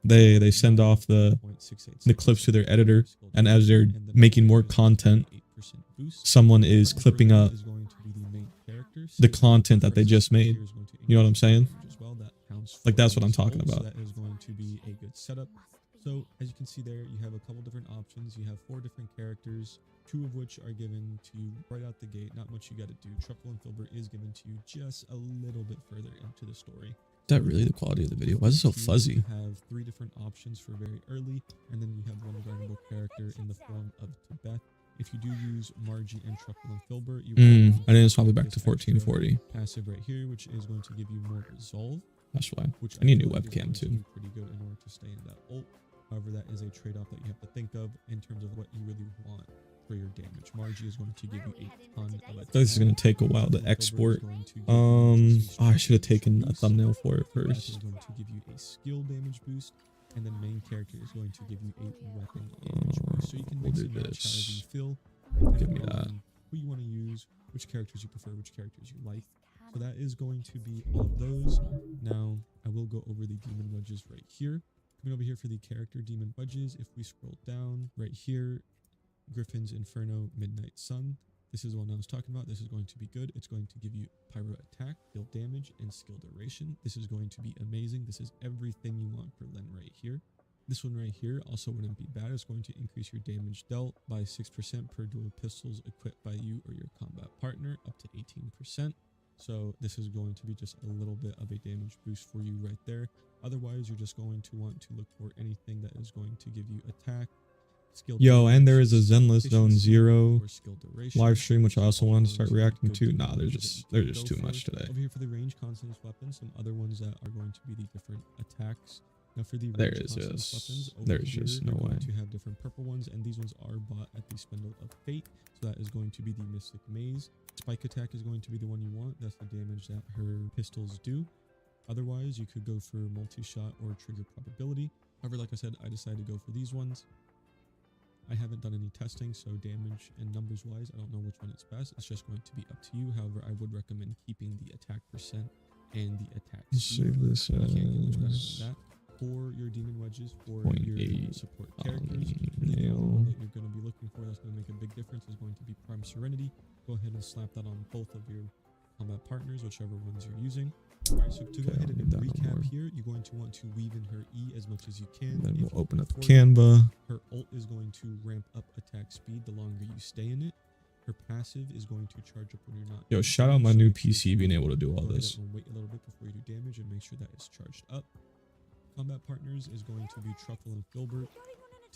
Speaker 9: they send off the clips to their editor, and as they're making more content, someone is clipping up the content that they just made. You know what I'm saying? Like, that's what I'm talking about.
Speaker 1: That is going to be a good setup. So as you can see there, you have a couple different options. You have 4 different characters, 2 of which are given to you right out the gate. Not much you got to do. Truffle and Filbert is given to you just a little bit further into the story.
Speaker 9: Is that really the quality of the video? Why is it so
Speaker 1: You
Speaker 9: fuzzy?
Speaker 1: have 3 different options for very early, and then you have one grindable character in the form of Tebeth. If you do use Margie and Truffle and Filbert, you
Speaker 9: I didn't swap it back to
Speaker 1: this extra
Speaker 9: 1440.
Speaker 1: passive right here, which is going to give you more resolve.
Speaker 9: That's why.
Speaker 1: Which
Speaker 9: I need a new
Speaker 1: feel like is
Speaker 9: webcam
Speaker 1: going to
Speaker 9: too.
Speaker 1: be pretty good in order to stay in that ult. However, that is a trade-off that you have to think of in terms of what you really want for your damage. Margie is going to give you a ton of attack.
Speaker 9: This is gonna take a while to export. I should have taken a thumbnail for it
Speaker 1: Beth is
Speaker 9: first.
Speaker 1: going to give you a skill damage boost, and then main character is going to give you a weapon damage boost. So you can
Speaker 9: We'll
Speaker 1: mix
Speaker 9: do
Speaker 1: and match
Speaker 9: this.
Speaker 1: however you feel.
Speaker 9: Give me
Speaker 1: depending
Speaker 9: that.
Speaker 1: on who you want to use, which characters you prefer, which characters you like. So that is going to be all of those. Now I will go over the demon wedges right here. Coming over here for the character demon wedges, if we scroll down right here, Griffin's Inferno Midnight Sun. This is the one I was talking about. This is going to be good. It's going to give you pyro attack, skill damage, and skill duration. This is going to be amazing. This is everything you want for Len right here. This one right here also wouldn't be bad. It's going to increase your damage dealt by 6% per dual pistols equipped by you or your combat partner, up to 18%. So this is going to be just a little bit of a damage boost for you right there. Otherwise, you're just going to want to look for anything that is going to give you attack, skill
Speaker 9: Yo,
Speaker 1: damage,
Speaker 9: and there is a Zenless Zone
Speaker 1: efficiency,
Speaker 9: Zero
Speaker 1: or skill duration.
Speaker 9: live stream, which I also wanted to start
Speaker 1: All those
Speaker 9: reacting
Speaker 1: good
Speaker 9: to. Nah,
Speaker 1: demon
Speaker 9: there's
Speaker 1: wedges
Speaker 9: just
Speaker 1: that you
Speaker 9: there's
Speaker 1: can
Speaker 9: just
Speaker 1: go
Speaker 9: too
Speaker 1: for.
Speaker 9: much today.
Speaker 1: Over here for the range consonance weapons, some other ones that are going to be the different attacks. Now for the
Speaker 9: There
Speaker 1: range
Speaker 9: is
Speaker 1: consonance
Speaker 9: just-
Speaker 1: weapons, over
Speaker 9: there's
Speaker 1: here,
Speaker 9: just no
Speaker 1: you're going
Speaker 9: way.
Speaker 1: to have different purple ones, and these ones are bought at the Spindle of Fate. So that is going to be the Mystic Maze. Spike attack is going to be the one you want. That's the damage that her pistols do. Otherwise, you could go for multi-shot or trigger probability. However, like I said, I decided to go for these ones. I haven't done any testing, so damage and numbers wise, I don't know which one is best. It's just going to be up to you. However, I would recommend keeping the attack percent and the attack
Speaker 9: Let's
Speaker 1: speed.
Speaker 9: save this
Speaker 1: You can't get much better
Speaker 9: as
Speaker 1: than that. For your demon wedges, for
Speaker 9: 0.8
Speaker 1: your support characters, the
Speaker 9: nail.
Speaker 1: one that you're going to be looking for that's going to make a big difference is going to be Prime Serenity. Go ahead and slap that on both of your combat partners, whichever ones you're using. Alright, so to go
Speaker 9: Okay,
Speaker 1: ahead
Speaker 9: I'll
Speaker 1: and
Speaker 9: need that no
Speaker 1: recap
Speaker 9: more.
Speaker 1: here, you're going to want to weave in her E as much as you can.
Speaker 9: Then
Speaker 1: If
Speaker 9: we'll
Speaker 1: you
Speaker 9: open
Speaker 1: can
Speaker 9: up
Speaker 1: afford it.
Speaker 9: Canva.
Speaker 1: Her ult is going to ramp up attack speed the longer you stay in it. Her passive is going to charge up when you're not.
Speaker 9: Yo,
Speaker 1: in
Speaker 9: shout out
Speaker 1: damage,
Speaker 9: my
Speaker 1: so
Speaker 9: new
Speaker 1: make sure
Speaker 9: PC being able to do all
Speaker 1: go ahead
Speaker 9: this.
Speaker 1: and wait a little bit before you do damage and make sure that it's charged up. Combat partners is going to be Truffle and Filbert.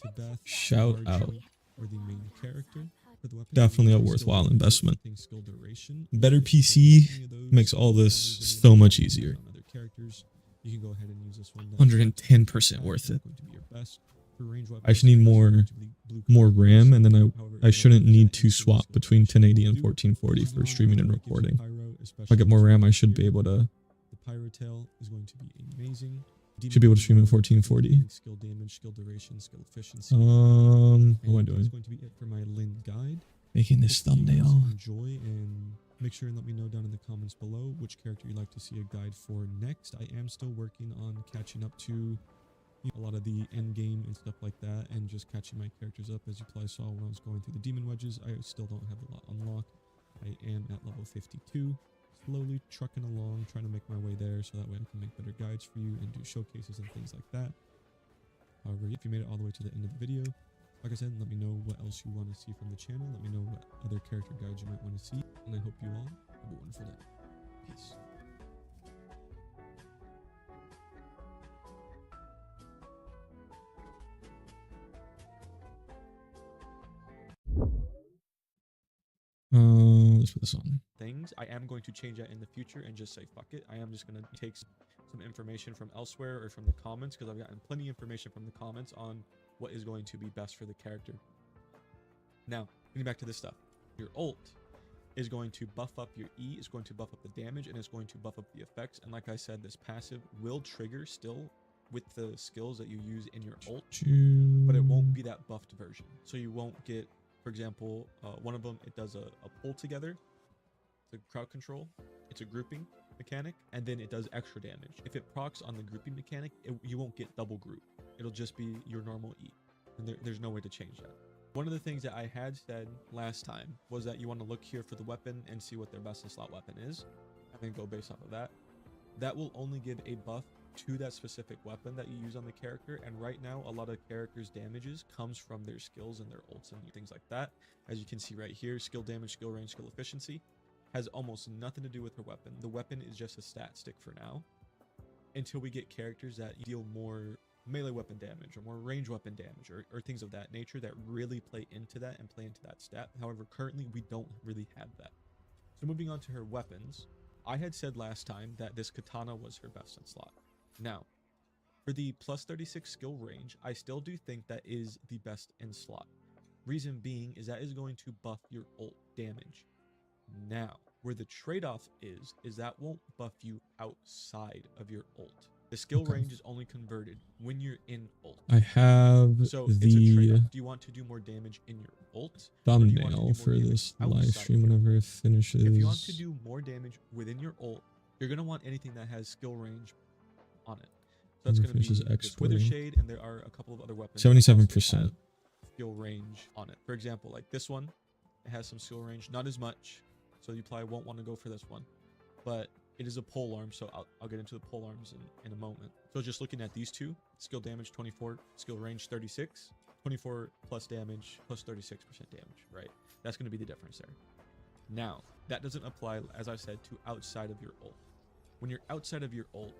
Speaker 1: Tebeth,
Speaker 9: Shout
Speaker 1: Margie,
Speaker 9: out.
Speaker 1: or the main character. For the weapons,
Speaker 9: Definitely a
Speaker 1: you can
Speaker 9: worthwhile
Speaker 1: still do
Speaker 9: investment.
Speaker 1: everything skill duration.
Speaker 9: Better
Speaker 1: If you
Speaker 9: PC
Speaker 1: don't like any of those,
Speaker 9: makes all
Speaker 1: or
Speaker 9: this
Speaker 1: any of
Speaker 9: so
Speaker 1: them
Speaker 9: much
Speaker 1: on
Speaker 9: easier.
Speaker 1: other characters, you can go ahead and use this one.
Speaker 9: 110% worth it.
Speaker 1: Going to be your best. For range
Speaker 9: I should need
Speaker 1: weapons,
Speaker 9: more
Speaker 1: it's going to be blue
Speaker 9: more
Speaker 1: color
Speaker 9: RAM, and then
Speaker 1: However,
Speaker 9: I
Speaker 1: if you
Speaker 9: shouldn't
Speaker 1: don't use
Speaker 9: need
Speaker 1: that
Speaker 9: to
Speaker 1: in
Speaker 9: swap
Speaker 1: skill
Speaker 9: between
Speaker 1: duration,
Speaker 9: 1080 and
Speaker 1: do.
Speaker 9: 1440
Speaker 1: Moving
Speaker 9: for
Speaker 1: on,
Speaker 9: streaming and
Speaker 1: what gives you
Speaker 9: recording.
Speaker 1: pyro if I get more RAM, I should be able to. The Pyro Tail is going to be amazing. Should be able to stream at 1440. Skill damage, skill duration, skill efficiency. What am I doing? That's going to be it for my Lyn guide. Making this thumbnail. Enjoy and make sure and let me know down in the comments below which character you'd like to see a guide for next. I am still working on catching up to a lot of the end game and stuff like that, and just catching my characters up. As you probably saw when I was going through the demon wedges, I still don't have a lot unlocked. I am at level 52, slowly trucking along, trying to make my way there so that way I can make better guides for you and do showcases and things like that. However, if you made it all the way to the end of the video, like I said, let me know what else you want to see from the channel. Let me know what other character guides you might want to see, and I hope you all have a wonderful day. Peace. Let's put this on. Things I am going to change that in the future and just say fuck it. I am just going to take some information from elsewhere or from the comments, because I've gotten plenty of information from the comments on what is going to be best for the character. Now, getting back to this stuff, your ult is going to buff up your E, it's going to buff up the damage, and it's going to buff up the effects. And like I said, this passive will trigger still with the skills that you use in your ult, but it won't be that buffed version. So you won't get, for example, one of them, it does a pull together, the crowd control, it's a grouping mechanic, and then it does extra damage. If it procs on the grouping mechanic, you won't get double group. It'll just be your normal E, and there's no way to change that. One of the things that I had said last time was that you want to look here for the weapon and see what their best in slot weapon is, and then go based off of that. That will only give a buff to that specific weapon that you use on the character, and right now a lot of characters' damages comes from their skills and their ults and things like that. As you can see right here, skill damage, skill range, skill efficiency has almost nothing to do with her weapon. The weapon is just a stat stick for now, until we get characters that deal more melee weapon damage or more range weapon damage or things of that nature that really play into that and play into that stat. However, currently we don't really have that. So moving on to her weapons, I had said last time that this katana was her best in slot. Now, for the plus 36 skill range, I still do think that is the best in slot. Reason being is that is going to buff your ult damage. Now, where the trade-off is that won't buff you outside of your ult. The skill range is only converted when you're in ult. I have so the do you want to do more damage in your ult? Thumbnail for this live stream whenever it finishes. If you want to do more damage within your ult, you're going to want anything that has skill range on it. So that's going to be this Wither Shade, and there are a couple of other weapons. 77% skill range on it. For example, like this one, it has some skill range, not as much, so you probably won't want to go for this one. But it is a pole arm, so I'll get into the pole arms in a moment. So just looking at these two, skill damage 24, skill range 36, 24 plus damage plus 36% damage, right? That's going to be the difference there. Now, that doesn't apply, as I said, to outside of your ult. When you're outside of your ult,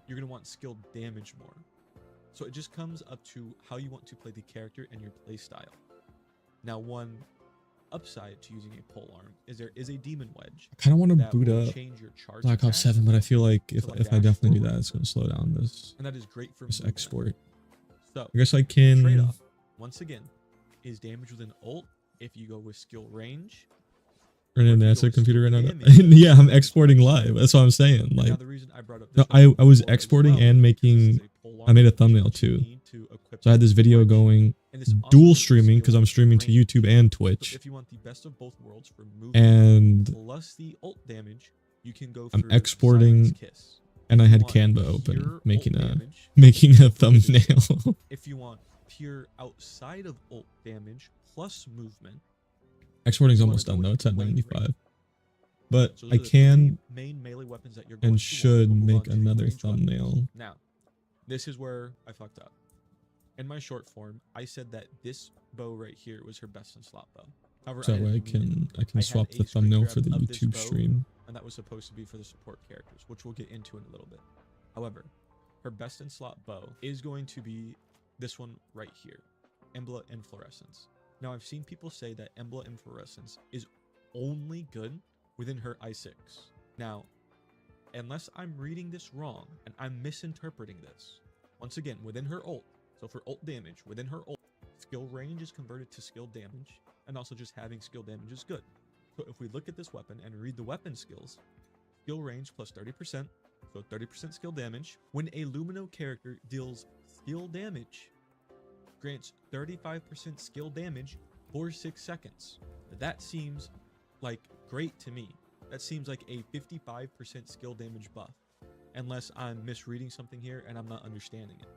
Speaker 1: you're going to want skill damage more. So it just comes up to how you want to play the character and your play style. Now, one upside to using a pole arm is there is a demon wedge. I kind of want to boot up Black Ops 7, but I feel like if I definitely do that, it's going to slow down this. And that is great for this export. So I guess I can. Trade-off, once again, is damage with an ult if you go with skill range. And that's a computer right now. Yeah, I'm exporting live. That's what I'm saying. Like, the reason I brought up this I was exporting and making. I made a thumbnail too. So I had this video going, dual streaming because I'm streaming to YouTube and Twitch. If you want the best of both worlds for movement plus the ult damage, you can go. I'm exporting, and I had Canva open, making a thumbnail. If you want pure outside of ult damage plus movement. Exporting is almost done though. It's at 95. But I can and should make another thumbnail. Now, this is where I fucked up. In my short form, I said that this bow right here was her best in slot bow. However, so I can swap the thumbnail for the YouTube stream. And that was supposed to be for the support characters, which we'll get into in a little bit. However, her best in slot bow is going to be this one right here, Embla Inflorescence. Now, I've seen people say that Embla Inflorescence is only good within her I6. Now, unless I'm reading this wrong and I'm misinterpreting this, once again, within her ult, so for ult damage, within her ult, skill range is converted to skill damage, and also just having skill damage is good. So if we look at this weapon and read the weapon skills, skill range plus 30%, so 30% skill damage. When a Lumino character deals skill damage, grants 35% skill damage for 6 seconds. That seems like great to me. That seems like a 55% skill damage buff, unless I'm misreading something here and I'm not understanding it.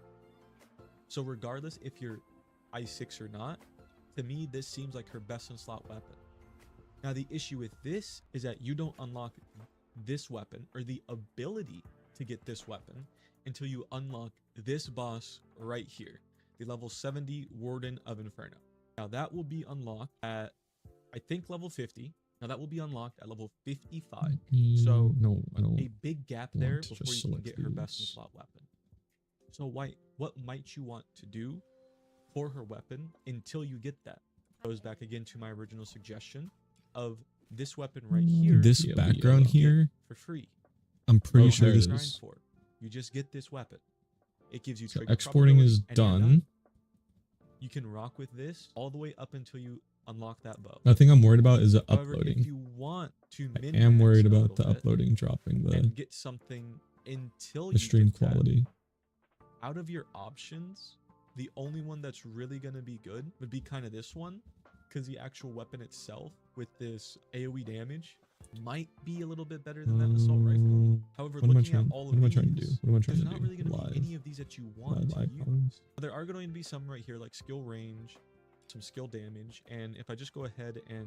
Speaker 1: So regardless if you're I6 or not, to me this seems like her best in slot weapon. Now the issue with this is that you don't unlock this weapon or the ability to get this weapon until you unlock this boss right here, the level 70 Warden of Inferno. Now that will be unlocked at, I think, level 50. Now that will be unlocked at level 55. So
Speaker 9: no, I don't.
Speaker 1: a big gap there
Speaker 9: want to
Speaker 1: before you
Speaker 9: just
Speaker 1: can
Speaker 9: select
Speaker 1: get her best in
Speaker 9: these.
Speaker 1: slot weapon. So what might you want to do for her weapon until you get that? Goes back again to my original suggestion of this weapon right here.
Speaker 9: This
Speaker 1: you
Speaker 9: background
Speaker 1: get
Speaker 9: here,
Speaker 1: for free.
Speaker 9: I'm pretty
Speaker 1: No
Speaker 9: sure
Speaker 1: hard
Speaker 9: this
Speaker 1: grind
Speaker 9: is.
Speaker 1: for. You just get this weapon. It gives you
Speaker 9: So
Speaker 1: trigger
Speaker 9: exporting is
Speaker 1: probability, and you're
Speaker 9: done.
Speaker 1: You can rock with this all the way up until you unlock that bow.
Speaker 9: The thing I'm worried about is the
Speaker 1: However,
Speaker 9: uploading.
Speaker 1: if you want to
Speaker 9: I
Speaker 1: min
Speaker 9: am worried
Speaker 1: max it a
Speaker 9: about the
Speaker 1: little bit
Speaker 9: uploading dropping the
Speaker 1: and get something until
Speaker 9: the
Speaker 1: you
Speaker 9: stream
Speaker 1: get that,
Speaker 9: quality.
Speaker 1: out of your options, the only one that's really going to be good would be kind of this one, because the actual weapon itself with this AoE damage might be a little bit better than that assault rifle. However,
Speaker 9: What am I
Speaker 1: looking
Speaker 9: trying?
Speaker 1: at all
Speaker 9: What
Speaker 1: of
Speaker 9: am I
Speaker 1: these,
Speaker 9: trying to do? What am I trying
Speaker 1: there's
Speaker 9: to
Speaker 1: not
Speaker 9: do?
Speaker 1: really going to be
Speaker 9: Live.
Speaker 1: any of these that you want to
Speaker 9: Live
Speaker 1: use.
Speaker 9: icons.
Speaker 1: There are going to be some right here like skill range, some skill damage, and if I just go ahead and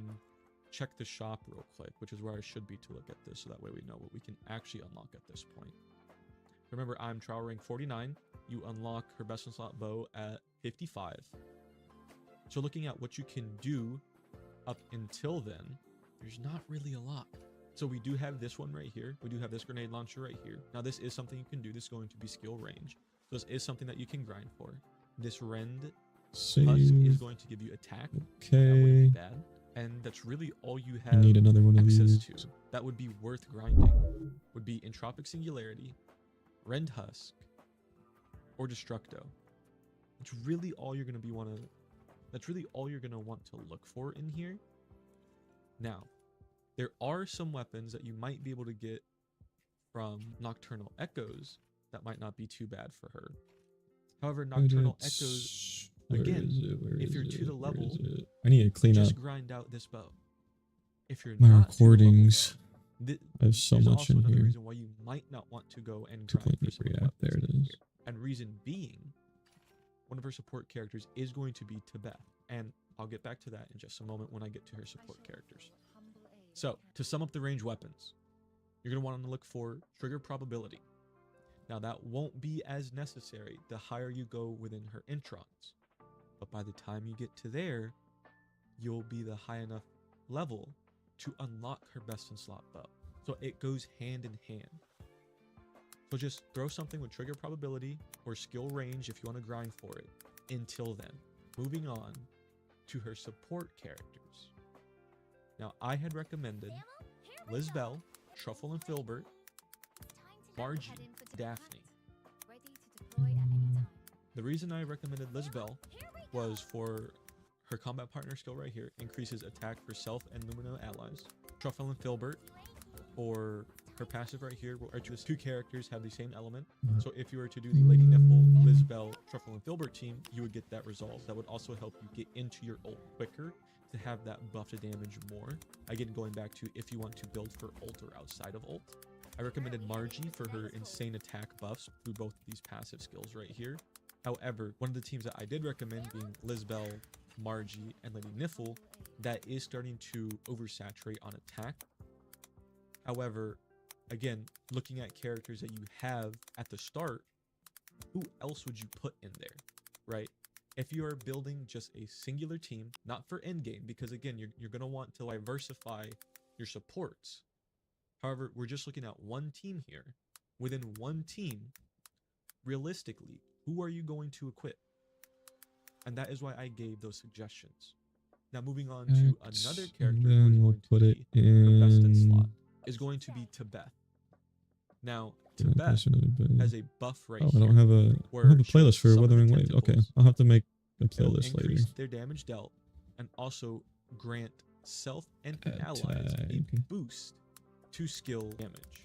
Speaker 1: check the shop real quick, which is where I should be to look at this, so that way we know what we can actually unlock at this point. Remember, I'm trial rank 49. You unlock her best in slot bow at 55. So looking at what you can do up until then, there's not really a lot. So we do have this one right here. We do have this grenade launcher right here. Now this is something you can do. This is going to be skill range. So this is something that you can grind for. This rend husk is
Speaker 9: Save.
Speaker 1: going to give you attack. That wouldn't be
Speaker 9: Okay.
Speaker 1: bad. And that's really all you
Speaker 9: I
Speaker 1: have
Speaker 9: need another one of
Speaker 1: access
Speaker 9: these.
Speaker 1: to. That would be worth grinding. Would be Entropic Singularity, Rend Husk, or Destructo. That's really all you're gonna That's really all you're gonna want to look for in here. Now, there are some weapons that you might be able to get from Nocturnal Echoes that might not be too bad for her. However, Nocturnal Echoes,
Speaker 9: Where
Speaker 1: again,
Speaker 9: is it? Where
Speaker 1: if
Speaker 9: is
Speaker 1: you're to
Speaker 9: it?
Speaker 1: the
Speaker 9: Where
Speaker 1: level,
Speaker 9: is it? I need to clean up
Speaker 1: just grind out this bow. If you're
Speaker 9: my
Speaker 1: not to the level,
Speaker 9: recordings.
Speaker 1: thi-
Speaker 9: I have so
Speaker 1: there's
Speaker 9: much
Speaker 1: also
Speaker 9: in
Speaker 1: another
Speaker 9: here.
Speaker 1: reason why you might not want to go and
Speaker 9: To
Speaker 1: grind
Speaker 9: clean
Speaker 1: for some of the
Speaker 9: React. There
Speaker 1: weapons
Speaker 9: it
Speaker 1: in
Speaker 9: is.
Speaker 1: here. And reason being, one of her support characters is going to be Tibeth, and I'll get back to that in just a moment when I get to her support characters. So, to sum up the range weapons, you're going to want to look for trigger probability. Now, that won't be as necessary the higher you go within her introns, but by the time you get to there, you'll be the high enough level to unlock her best in slot bow. So it goes hand in hand. So just throw something with trigger probability or skill range if you want to grind for it until then. Moving on to her support characters. Now, I had recommended Lizbel, Truffle and Filbert, Margie, Daphne. The reason I recommended Lizbel was for her combat partner skill right here, increases attack for self and Lumino allies. Truffle and Filbert, or her passive right here, where the two characters have the same element. So if you were to do the Lady Nipple, Lizbel, Truffle and Filbert team, you would get that result. That would also help you get into your ult quicker to have that buff to damage more. Again, going back to if you want to build for ult or outside of ult. I recommended Margie for her insane attack buffs through both of these passive skills right here. However, one of the teams that I did recommend being Lizbel, Margie, and Lady Niffle, that is starting to oversaturate on attack. However, again, looking at characters that you have at the start, who else would you put in there, right? If you are building just a singular team, not for endgame, because again, you're going to want to diversify your supports. However, we're just looking at one team here. Within one team, realistically, who are you going to equip? And that is why I gave those suggestions. Now, moving on to another character who is
Speaker 9: Then we'll
Speaker 1: going to
Speaker 9: put it
Speaker 1: be her best in slot
Speaker 9: in.
Speaker 1: is going to be Tibeth. Now,
Speaker 9: Yeah, that's
Speaker 1: Tibeth
Speaker 9: another bit.
Speaker 1: has a buff right
Speaker 9: Oh, I
Speaker 1: here.
Speaker 9: don't have a. I
Speaker 1: where
Speaker 9: have a
Speaker 1: she
Speaker 9: playlist for
Speaker 1: summon the
Speaker 9: Wuthering Waves. Okay,
Speaker 1: tentacles.
Speaker 9: I'll have to make a
Speaker 1: It'll
Speaker 9: playlist later.
Speaker 1: increase their damage dealt and also grant
Speaker 9: self and allies a
Speaker 1: Tag.
Speaker 9: boost to skill damage.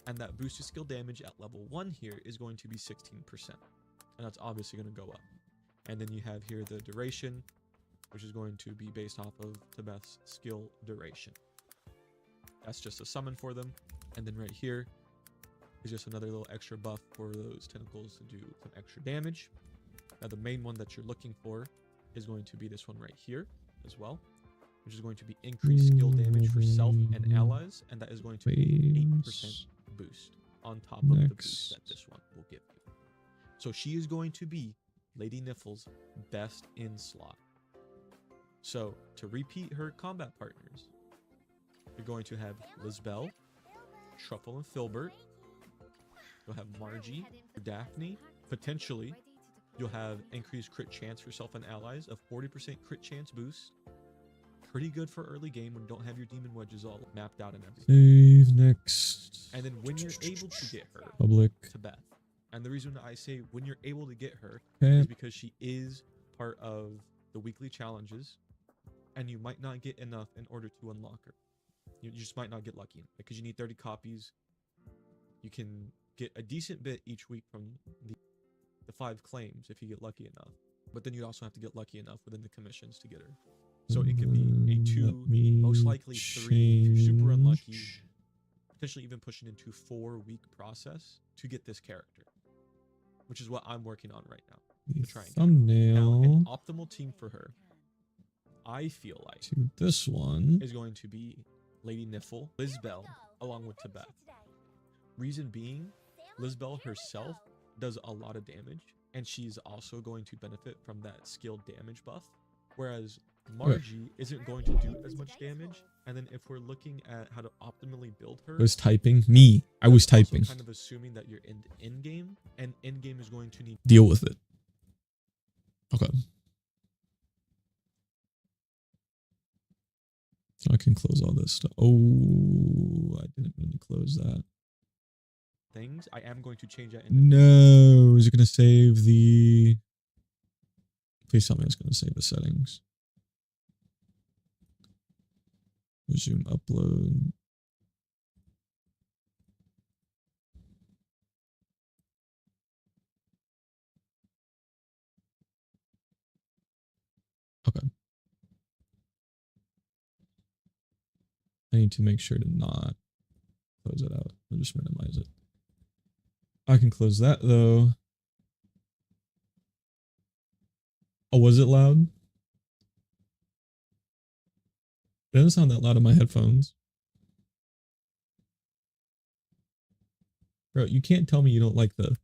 Speaker 9: And that boost to skill damage at level 1 here is going to be 16%. And that's obviously going to go up. And then you have here the duration, which is going to be based off of Tebeth's skill duration. That's just a summon for them. And then right here is just another little extra buff for those tentacles to do some extra damage. Now the main one that you're looking for is going to be this one right here as well, which is going to be increased skill damage for self and allies, and that is going to be an 8% boost on top of the boost that this one will give you. So she is going to be Lady Nifl's best in slot. So to repeat her combat partners, you're going to have Lisbel, Truffle and Filbert. You'll have Margie, Daphne. Potentially, you'll have increased crit chance for self and allies of 40% crit chance boost. Pretty good for early game when you don't have your demon wedges all mapped out and everything.
Speaker 1: Save next.
Speaker 9: And then when you're able to get her,
Speaker 1: Public.
Speaker 9: Tebeth. And the reason I say when you're able to get her
Speaker 1: Okay.
Speaker 9: is because she is part of the weekly challenges, and you might not get enough in order to unlock her. You just might not get lucky because you need 30 copies. You can get a decent bit each week from the 5 claims if you get lucky enough. But then you also have to get lucky enough within the commissions to get her. So it could be a 2, most likely 3 if you're super unlucky, potentially even pushing into 4-week process to get this character, which is what I'm working on right now. To try and get her. Now,
Speaker 1: Thumbnail
Speaker 9: an optimal team for her, I feel like,
Speaker 1: to this one.
Speaker 9: is going to be Lady Nifl, Lisbel, along with Tebeth. Reason being, Lisbel herself does a lot of damage, and she's also going to benefit from that skill damage buff, whereas Margie isn't going to do as much damage. And then if we're looking at how to optimally build her,
Speaker 1: I was typing. Me. I was
Speaker 9: also
Speaker 1: typing.
Speaker 9: kind of assuming that you're in end game, and end game is going to need
Speaker 1: Deal with it. Okay. I can close all this stuff. Oh, I didn't mean to close that.
Speaker 9: things. I am going to change that.
Speaker 1: No, is it going to save the... Please tell me it's going to save the settings. Resume upload. Okay. I need to make sure to not close it out. I'll just minimize it. I can close that though. Oh, was it loud? It doesn't sound that loud in my headphones. Bro, you can't tell me you don't like the...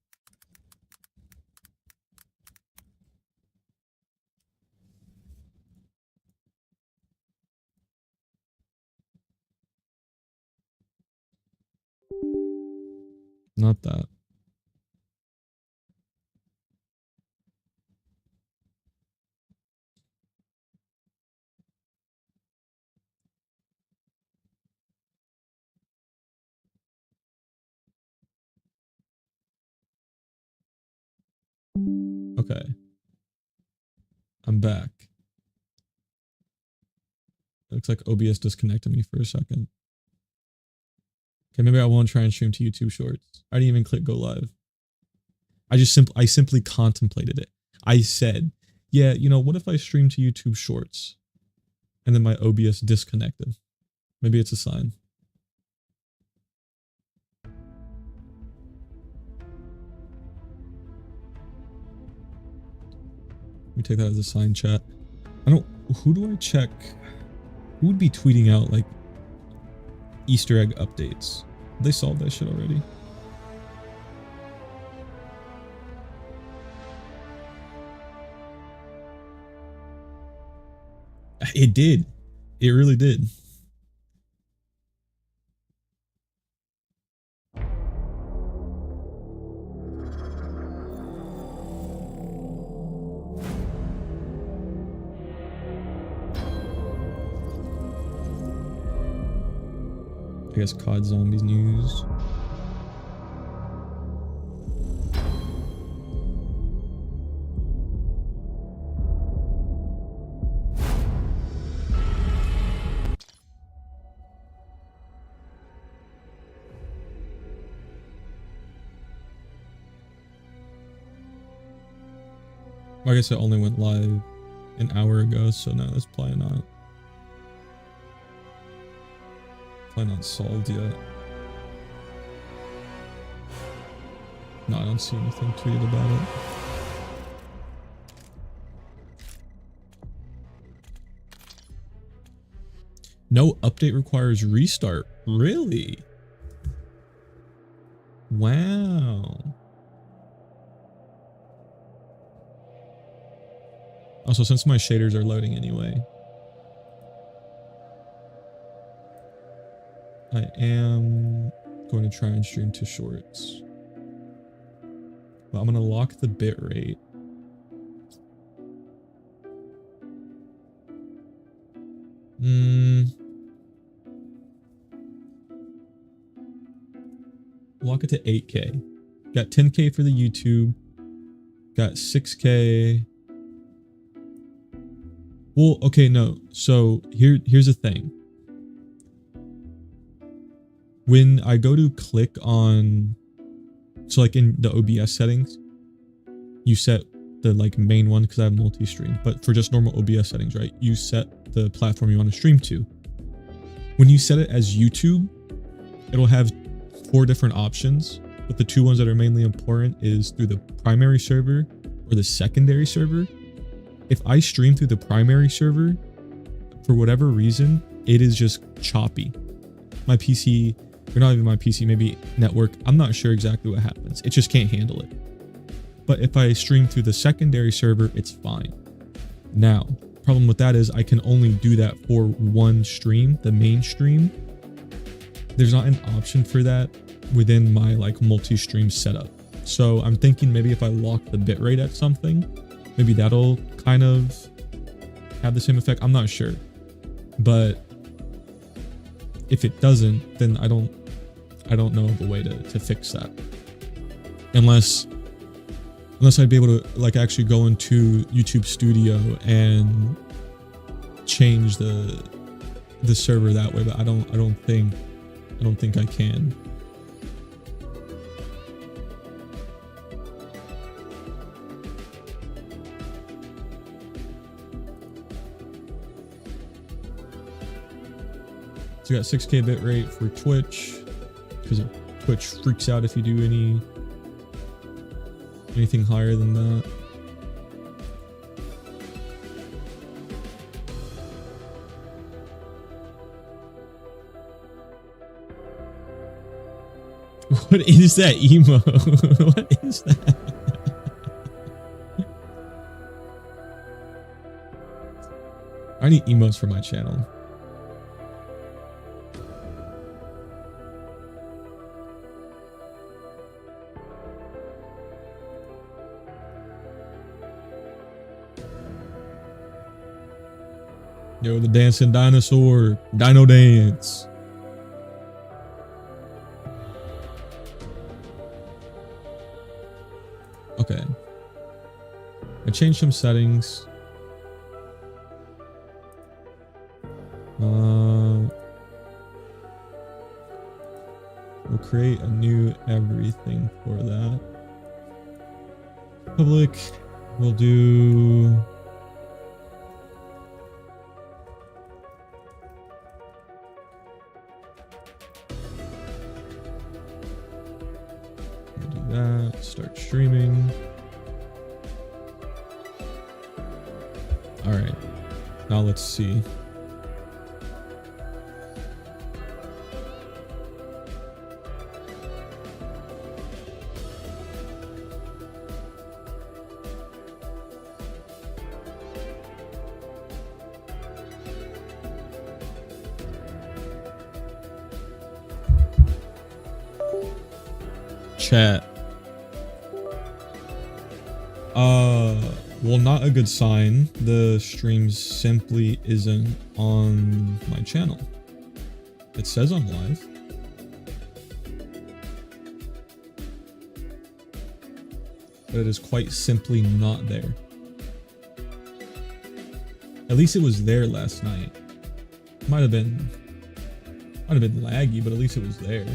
Speaker 1: Not that. Okay. I'm back. Looks like OBS disconnected me for a second. Okay, maybe I won't try and stream to YouTube Shorts. I didn't even click go live. I simply contemplated it. I said, yeah, you know, what if I stream to YouTube Shorts? And then my OBS disconnected. Maybe it's a sign. Let me take that as a sign, chat. Who do I check? Who would be tweeting out like Easter egg updates? They solved that shit already. It did. It really did. I guess COD Zombies news. I guess it only went live an hour ago, so no, that's probably not solved yet. No, I don't see anything tweeted about it. No update requires restart. Really? Wow. Also, since my shaders are loading anyway, I am going to try and stream to shorts. But I'm going to lock the bitrate. Lock it to 8K. Got 10K for the YouTube. Got 6K. Well, okay, no. So here's the thing. When I go to click on, so like in the OBS settings, you set the like main one because I have multi-stream, but for just normal OBS settings, right? You set the platform you want to stream to. When you set it as YouTube, it'll have 4 different options, but the 2 ones that are mainly important is through the primary server or the secondary server. If I stream through the primary server, for whatever reason, it is just choppy. My PC, or not even my PC, maybe network, I'm not sure exactly what happens. It just can't handle it. But if I stream through the secondary server, it's fine. Now, problem with that is I can only do that for one stream, the main stream. There's not an option for that within my like multi-stream setup. So I'm thinking maybe if I lock the bitrate at something, maybe that'll kind of have the same effect. I'm not sure. But if it doesn't, then I don't know of a way to fix that. Unless I'd be able to like actually go into YouTube Studio and change the server that way, but I don't think I can. So you got 6K bitrate for Twitch, because Twitch freaks out if you do anything higher than that. What is that emo? What is that? I need emotes for my channel. Yo, the dancing dinosaur, Dino Dance. Okay. I changed some settings. We'll create a new everything for that. Public, we'll do... that, start streaming. All right, now let's see. Chat. Well, not a good sign. The stream simply isn't on my channel. It says I'm live. But it is quite simply not there. At least it was there last night. Might have been laggy, but at least it was there.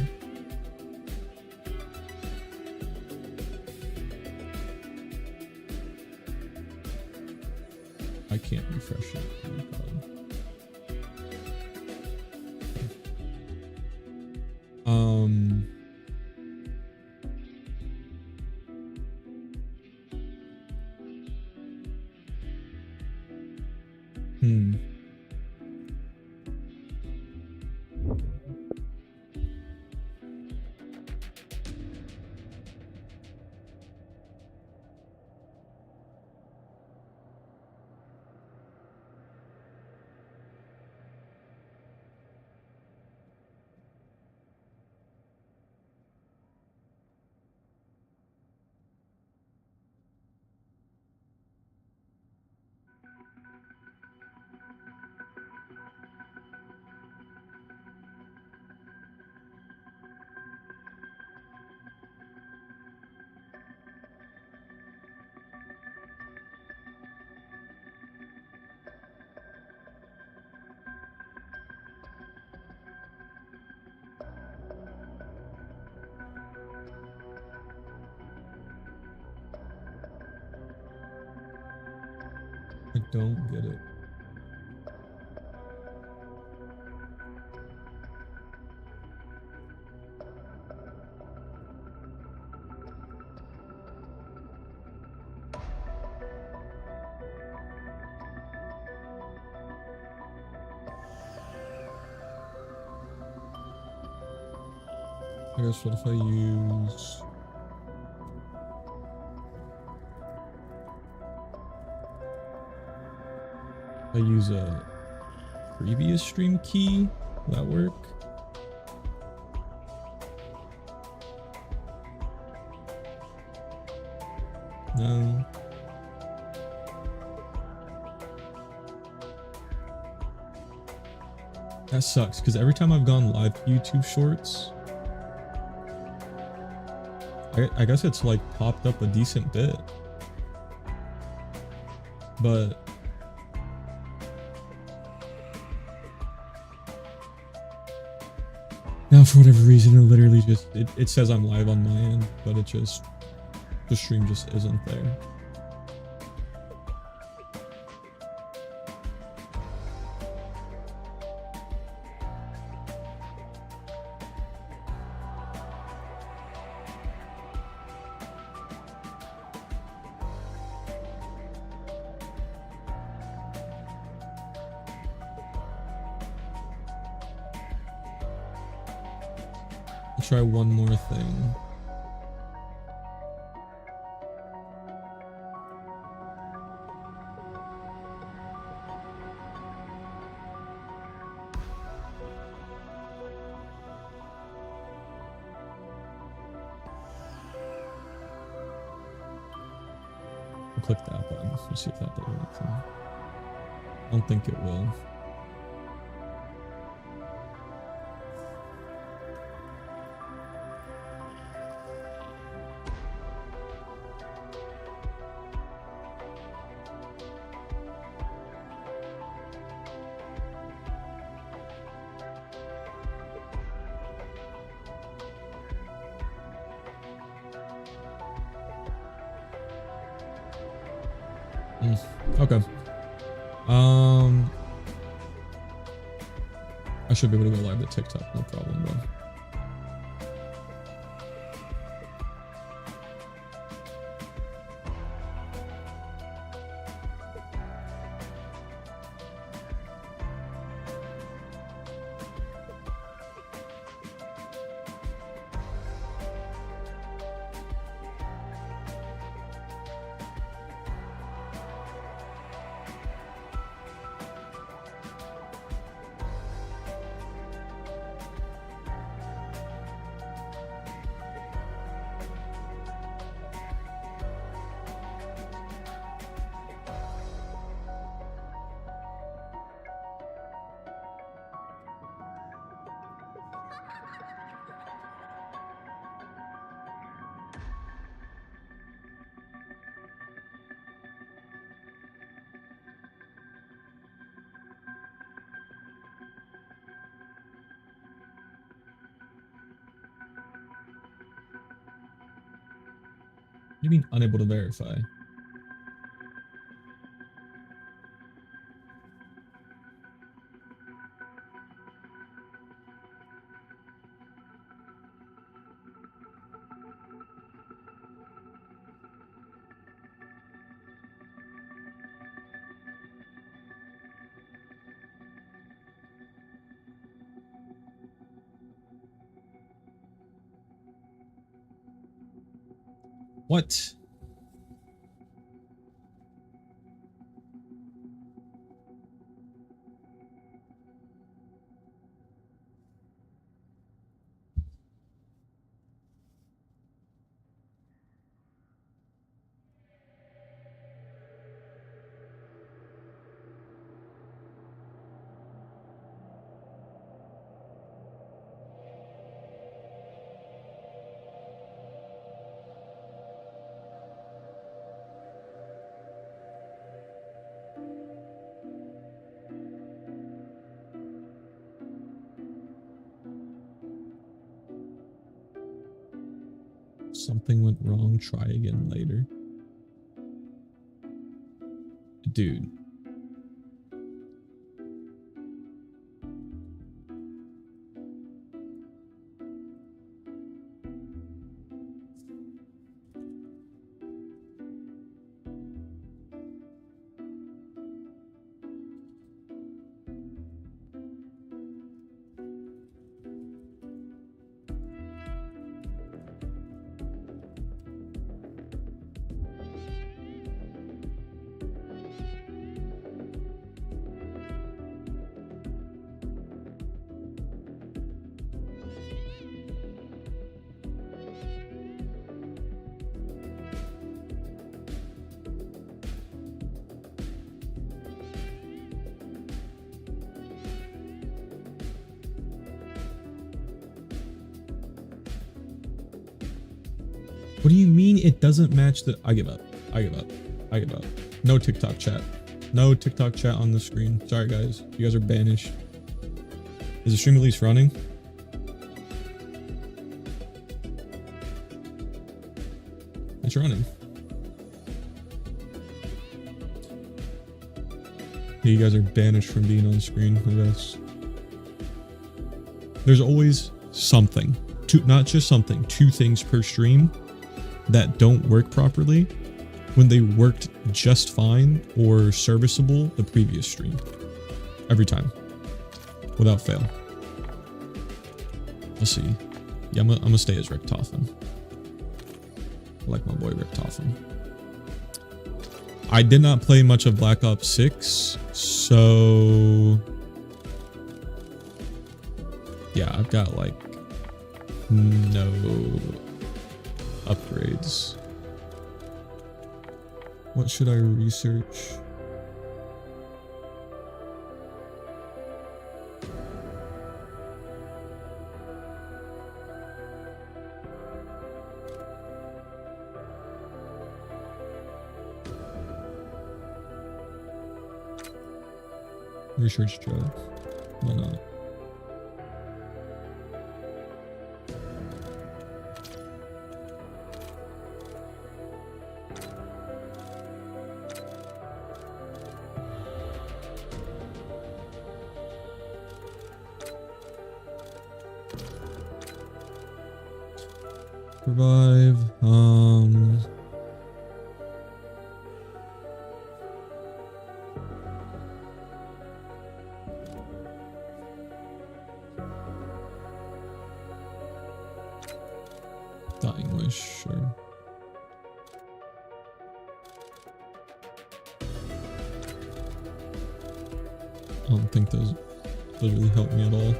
Speaker 1: I can't refresh it. Oh god. I don't get it. I guess what if I use... I use a previous stream key? Will that work? No. That sucks, because every time I've gone live YouTube Shorts, I guess it's like popped up a decent bit. But now for whatever reason, it literally just, it says I'm live on my end, but it just, the stream just isn't there. I'll try one more thing. I'll click that button. Let's see if that does anything. I don't think it will. Okay. I should be able to go live to TikTok, no problem, bro. What do you mean unable to verify? What? Something went wrong. Try again later. Dude. What do you mean it doesn't match the... I give up. I give up. I give up. No TikTok chat. No TikTok chat on the screen. Sorry, guys. You guys are banished. Is the stream at least running? It's running. You guys are banished from being on screen, I guess. There's always something. Not just something. 2 things per stream that don't work properly when they worked just fine or serviceable the previous stream. Every time. Without fail. Let's see. Yeah, I'm gonna stay as Richtofen. I like my boy Richtofen. I did not play much of Black Ops 6, so... yeah, I've got like... no... upgrades. What should I research? Research job. Why not? Revive. Dying wish, sure. I don't think those really help me at all.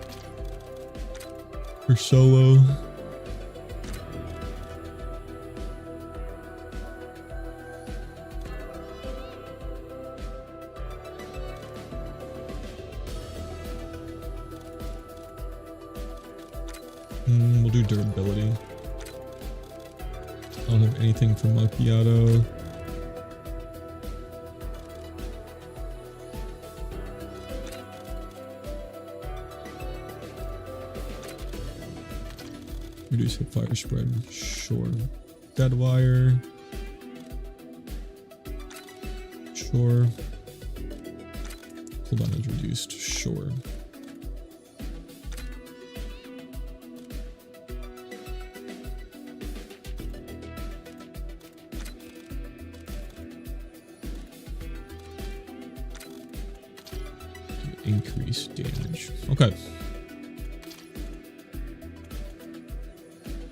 Speaker 1: For solo. We'll do durability. I don't have anything from Macchiato. Reduce hip fire spread, sure. Deadwire, sure. Cooldown is reduced, sure. Increase damage. Okay.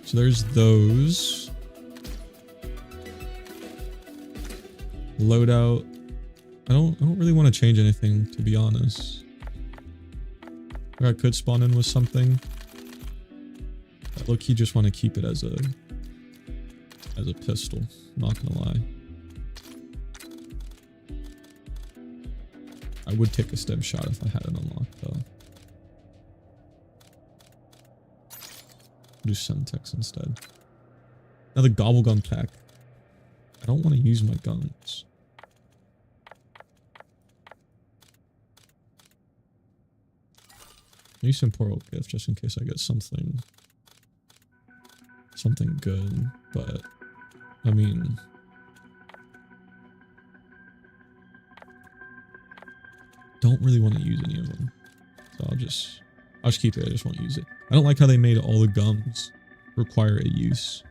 Speaker 1: So there's those. Loadout. I don't really want to change anything, to be honest. I could spawn in with something. I low-key just want to keep it as a pistol, not gonna lie. I would take a stem shot if I had it unlocked though. Do Semtex instead. Now the Gobblegum pack. I don't want to use my guns. Use some Temporal Gift just in case I get something good, but I mean, don't really want to use any of them, so I'll just keep it. I just won't use it. I don't like how they made all the gums require a use.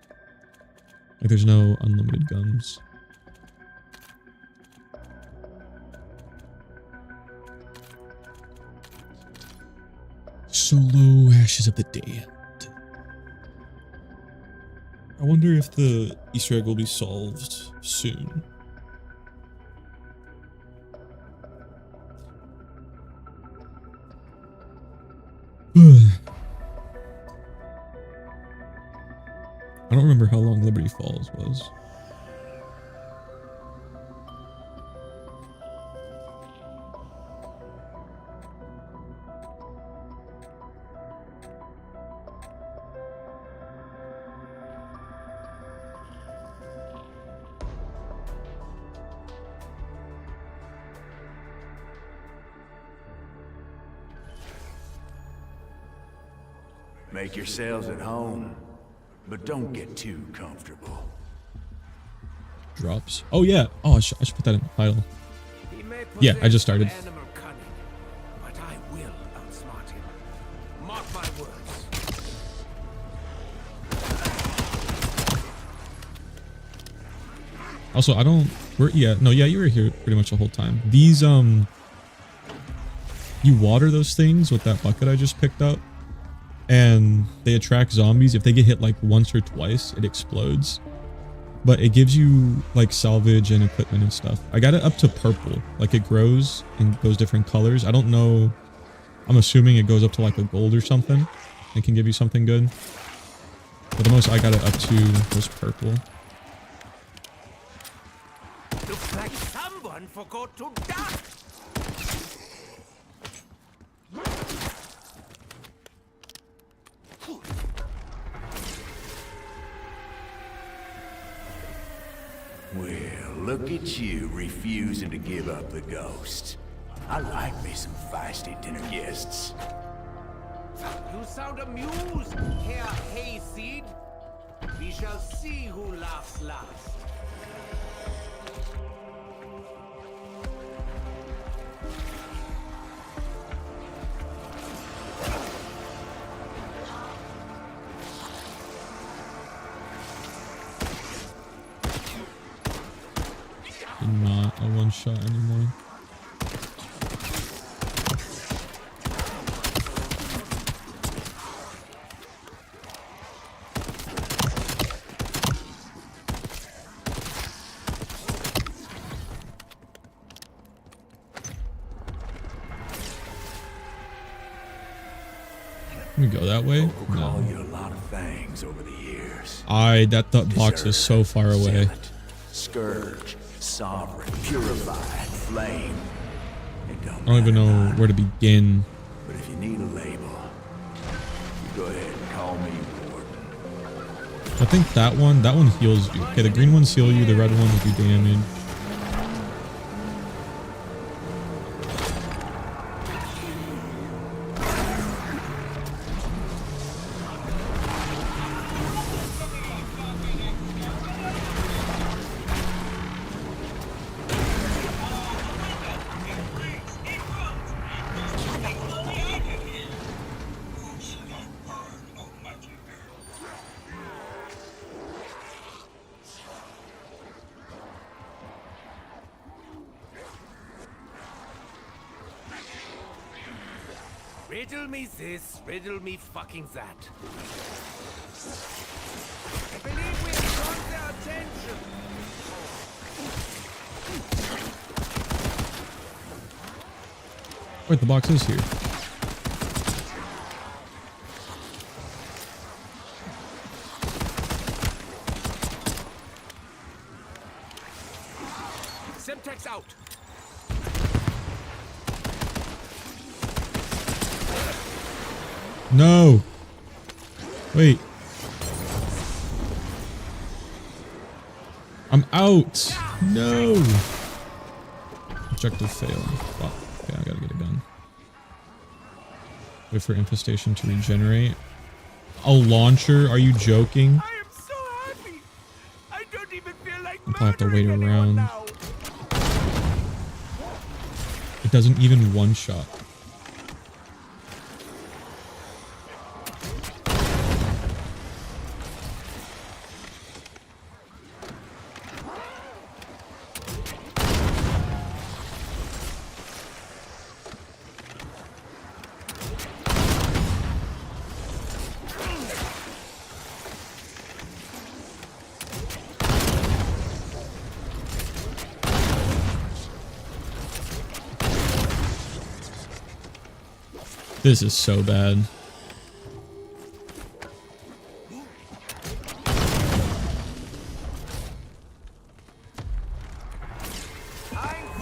Speaker 1: Like there's no unlimited gums. Solo Ashes of the Dead. I wonder if the Easter egg will be solved soon. I don't remember how long Liberty Falls was.
Speaker 8: Make yourselves at home, but don't get too comfortable.
Speaker 1: Drops. Oh yeah. Oh, I should put that in the title. Yeah, I just started.
Speaker 10: Animal cunning, but I will outsmart him. Mark my words.
Speaker 1: Also, I don't. You were here pretty much the whole time. These you water those things with that bucket I just picked up, and they attract zombies. If they get hit like once or twice, it explodes. But it gives you like salvage and equipment and stuff. I got it up to purple. Like it grows and goes different colors. I don't know. I'm assuming it goes up to like a gold or something. It can give you something good. But the most I got it up to was purple.
Speaker 10: Looks like someone forgot to duck.
Speaker 8: Well, look at you refusing to give up the ghost. I like me some feisty dinner guests.
Speaker 10: You sound amused, Herr Hayseed. We shall see who laughs last.
Speaker 1: Not a one shot anymore. Let me go that way.
Speaker 8: Folk will call you a lot of things over the years.
Speaker 1: That box is so far away.
Speaker 8: Zealot, Scourge, Sovereign, Purified, Flame. It
Speaker 1: I don't even know where to begin.
Speaker 8: But if you need a label, you go ahead and call me Warden.
Speaker 1: I think that one heals you. Okay, the green ones heal you, the red ones do damage.
Speaker 10: Riddle me this, riddle me fucking that. I believe we have got their attention.
Speaker 1: Wait, the box is here.
Speaker 10: Semtex out.
Speaker 1: No. Wait. I'm out. No. Objective failed. Fuck. Okay, I gotta get a gun. Wait for infestation to regenerate. A launcher? Are you joking?
Speaker 10: I am so happy. I don't even feel like
Speaker 1: I'll have to wait
Speaker 10: murdering anyone
Speaker 1: around.
Speaker 10: now.
Speaker 1: It doesn't even one shot. This is so bad.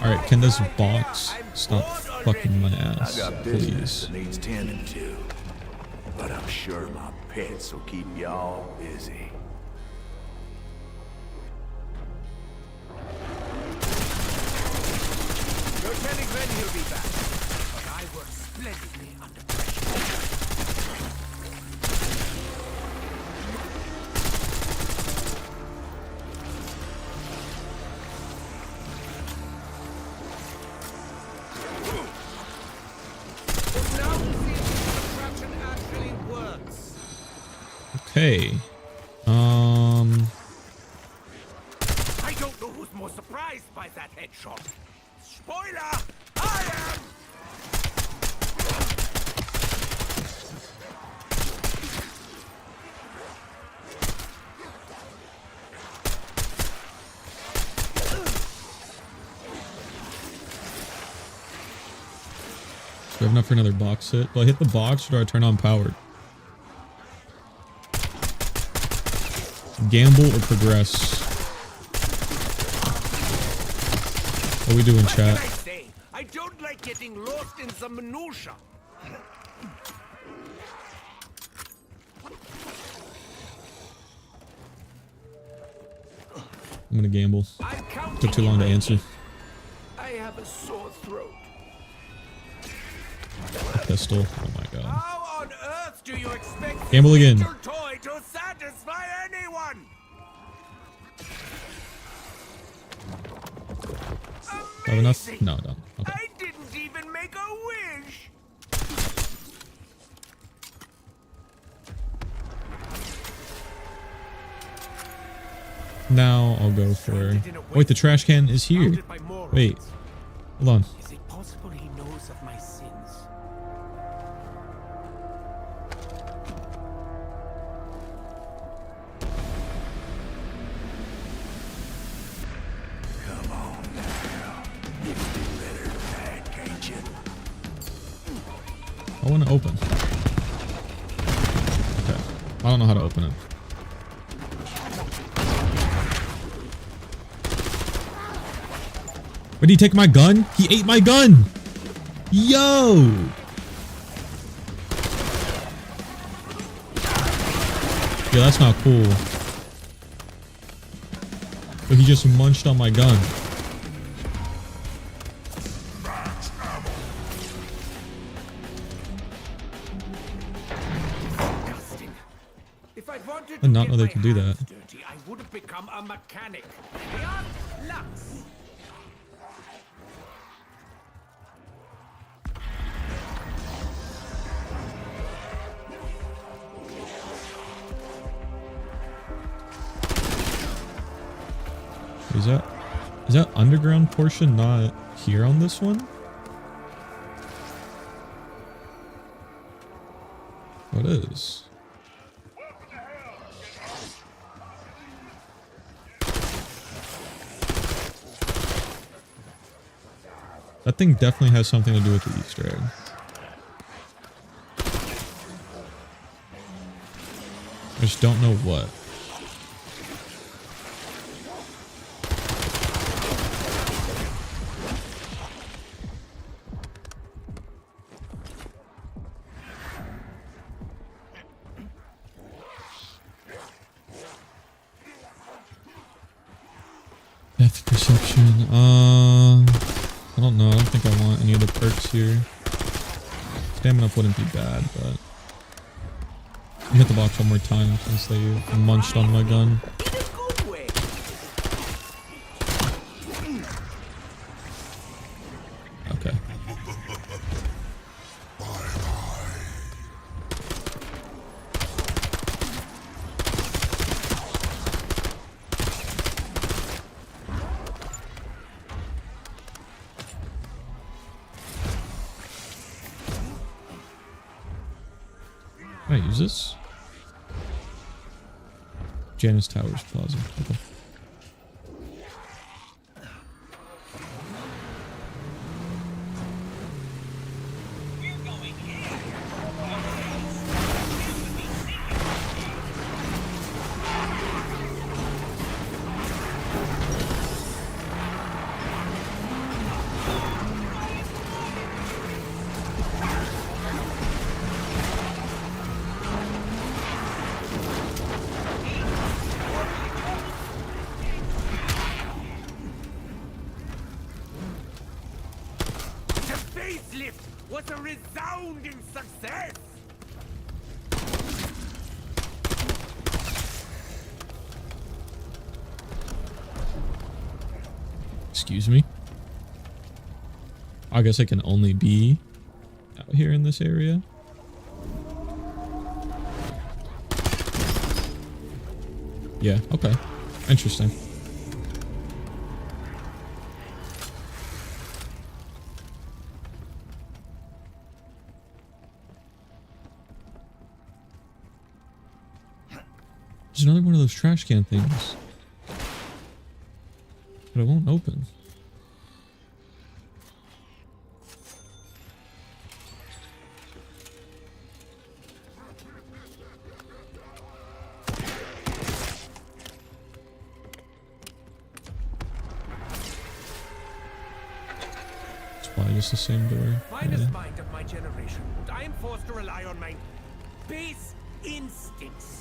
Speaker 1: Alright, can this box stop fucking my ass,
Speaker 8: I got business
Speaker 1: please?
Speaker 8: that needs tending to, but I'm sure my pets will keep y'all busy.
Speaker 10: You're telling when he'll be back, but I work splendidly under pressure. But now to see if this attraction actually works.
Speaker 1: Okay.
Speaker 10: I don't know who's more surprised by that headshot. Spoiler! I am!
Speaker 1: Do I have enough for another box hit? Do I hit the box or do I turn on powered? Gamble or progress? What are we doing,
Speaker 10: What can I
Speaker 1: chat?
Speaker 10: say? I don't like getting lost in the minutia.
Speaker 1: I'm gonna gamble.
Speaker 10: I'm counting
Speaker 1: Took too long to
Speaker 10: you.
Speaker 1: answer.
Speaker 10: I have a sore throat.
Speaker 1: A pistol. Oh my god.
Speaker 10: How on earth do you expect this
Speaker 1: Gamble again.
Speaker 10: little toy to satisfy anyone?
Speaker 1: Have enough?
Speaker 10: Amazing.
Speaker 1: No, no. Okay.
Speaker 10: I didn't even make a wish.
Speaker 1: Now I'll go for... Wait, the trash can is here.
Speaker 10: Surrounded by morons.
Speaker 1: Wait. Hold on.
Speaker 10: Is it possible he knows of my sins?
Speaker 8: Come on now. You can do better than that, can't you?
Speaker 1: I want to open. Okay. I don't know how to open it. Wait, did he take my gun? He ate my gun! Yo! Yeah, that's not cool. But he just munched on my gun.
Speaker 10: Disgusting. If I'd wanted
Speaker 1: I did not
Speaker 10: to
Speaker 1: know they
Speaker 10: get
Speaker 1: could
Speaker 10: my
Speaker 1: do that.
Speaker 10: hands dirty, I would have become a mechanic. Beyond Lux.
Speaker 1: Is that underground portion not here on this one? What is?
Speaker 9: That thing definitely has something to do with the Easter egg. I just don't know what. Depth perception. I don't know. I don't think I want any of the perks here. Stamina up wouldn't be bad, but I'll hit the box one more time since they munched on my gun. Okay. Can I use this? Janus Towers Plaza. Okay.
Speaker 10: Was a resounding success!
Speaker 9: Excuse me? I guess I can only be out here in this area. Yeah, okay. Interesting. There's another one of those trash can things. But it won't open. It's probably just the same door.
Speaker 10: Finest mind of my generation, I am forced to rely on my base instincts.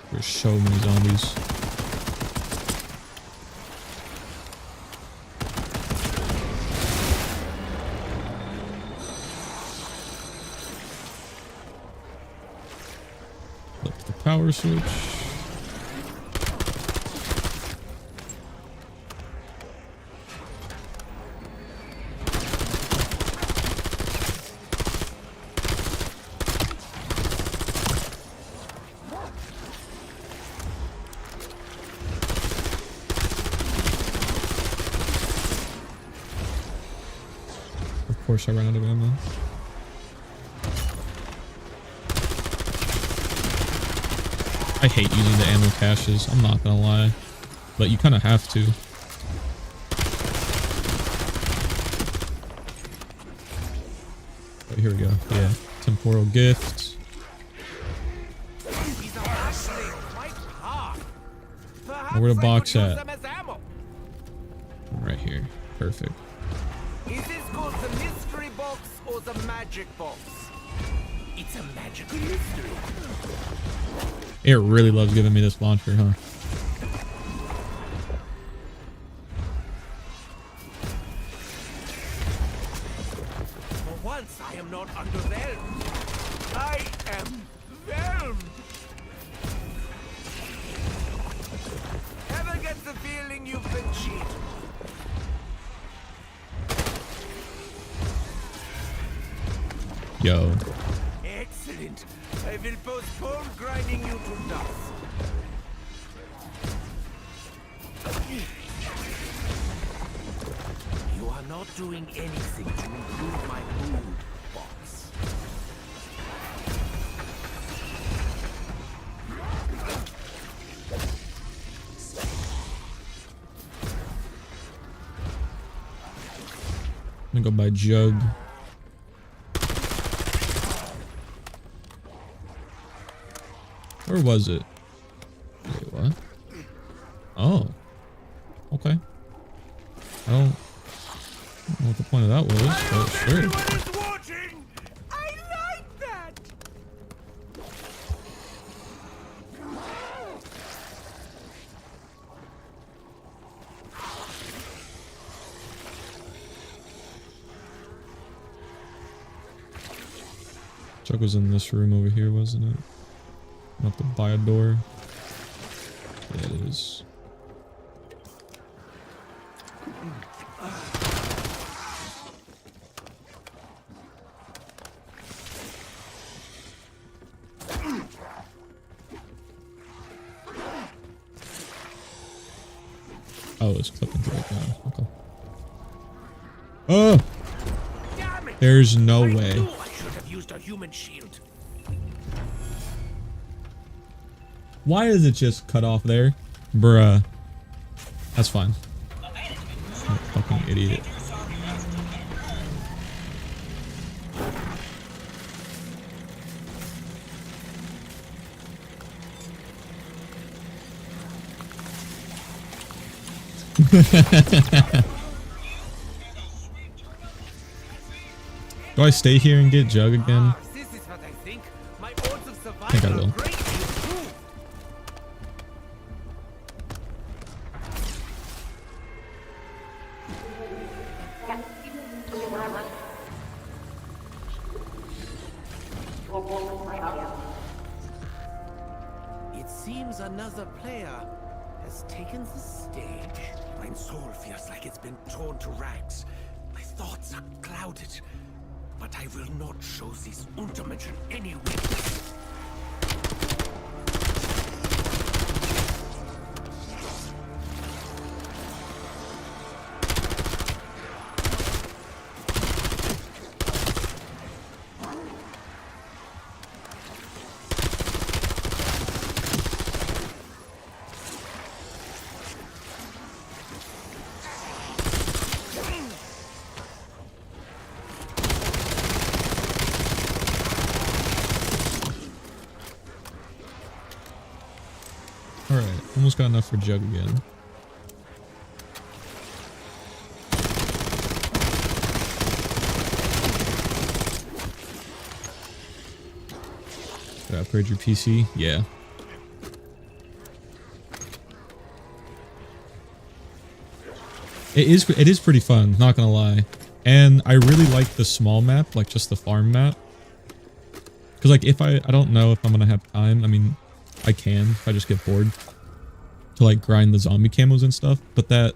Speaker 9: There's so many zombies. Flip the power switch. Of course I ran out of ammo. I hate using the ammo caches, I'm not gonna lie. But you kind of have to. Oh, here we go. Yeah. Temporal gift. Where the box at? Right here. Perfect.
Speaker 10: Is this called the mystery box or the magic box? It's a magical mystery.
Speaker 9: It really loves giving me this launcher, huh?
Speaker 10: For once, I am not underwhelmed. I am whelmed. shield.
Speaker 9: Yo.
Speaker 10: Excellent. I will postpone grinding you to dust. You are not doing anything to improve my mood, boss.
Speaker 9: I'm gonna go by Jug. Where was it? Wait, what? Oh. Okay. I don't know what the point of that was, but sure.
Speaker 10: Everyone is watching. I like that.
Speaker 9: Chuck was in this room over here, wasn't it? Not the bio door. Yeah, it is. Oh, it's clipping through it now. Okay. Oh!
Speaker 10: Damn it.
Speaker 9: There's no
Speaker 10: I
Speaker 9: way.
Speaker 10: knew I should have used a human shield.
Speaker 9: Why is it just cut off there? Bruh. That's fine. Fucking idiot. Do I stay here and get Jug again?
Speaker 10: This is what I think. My odds of
Speaker 9: I think I
Speaker 10: survival
Speaker 9: will.
Speaker 10: are greatly improved. It seems another player has taken the stage. My soul feels like it's been torn to rags. My thoughts are clouded. But I will not show this Untermenschen any weakness.
Speaker 9: Alright, almost got enough for Jug again. Did I upgrade your PC? Yeah. It is pretty fun, not gonna lie. And I really like the small map, like just the farm map. Cause like if I don't know if I'm gonna have time, I mean I can if I just get bored to like grind the zombie camos and stuff, but that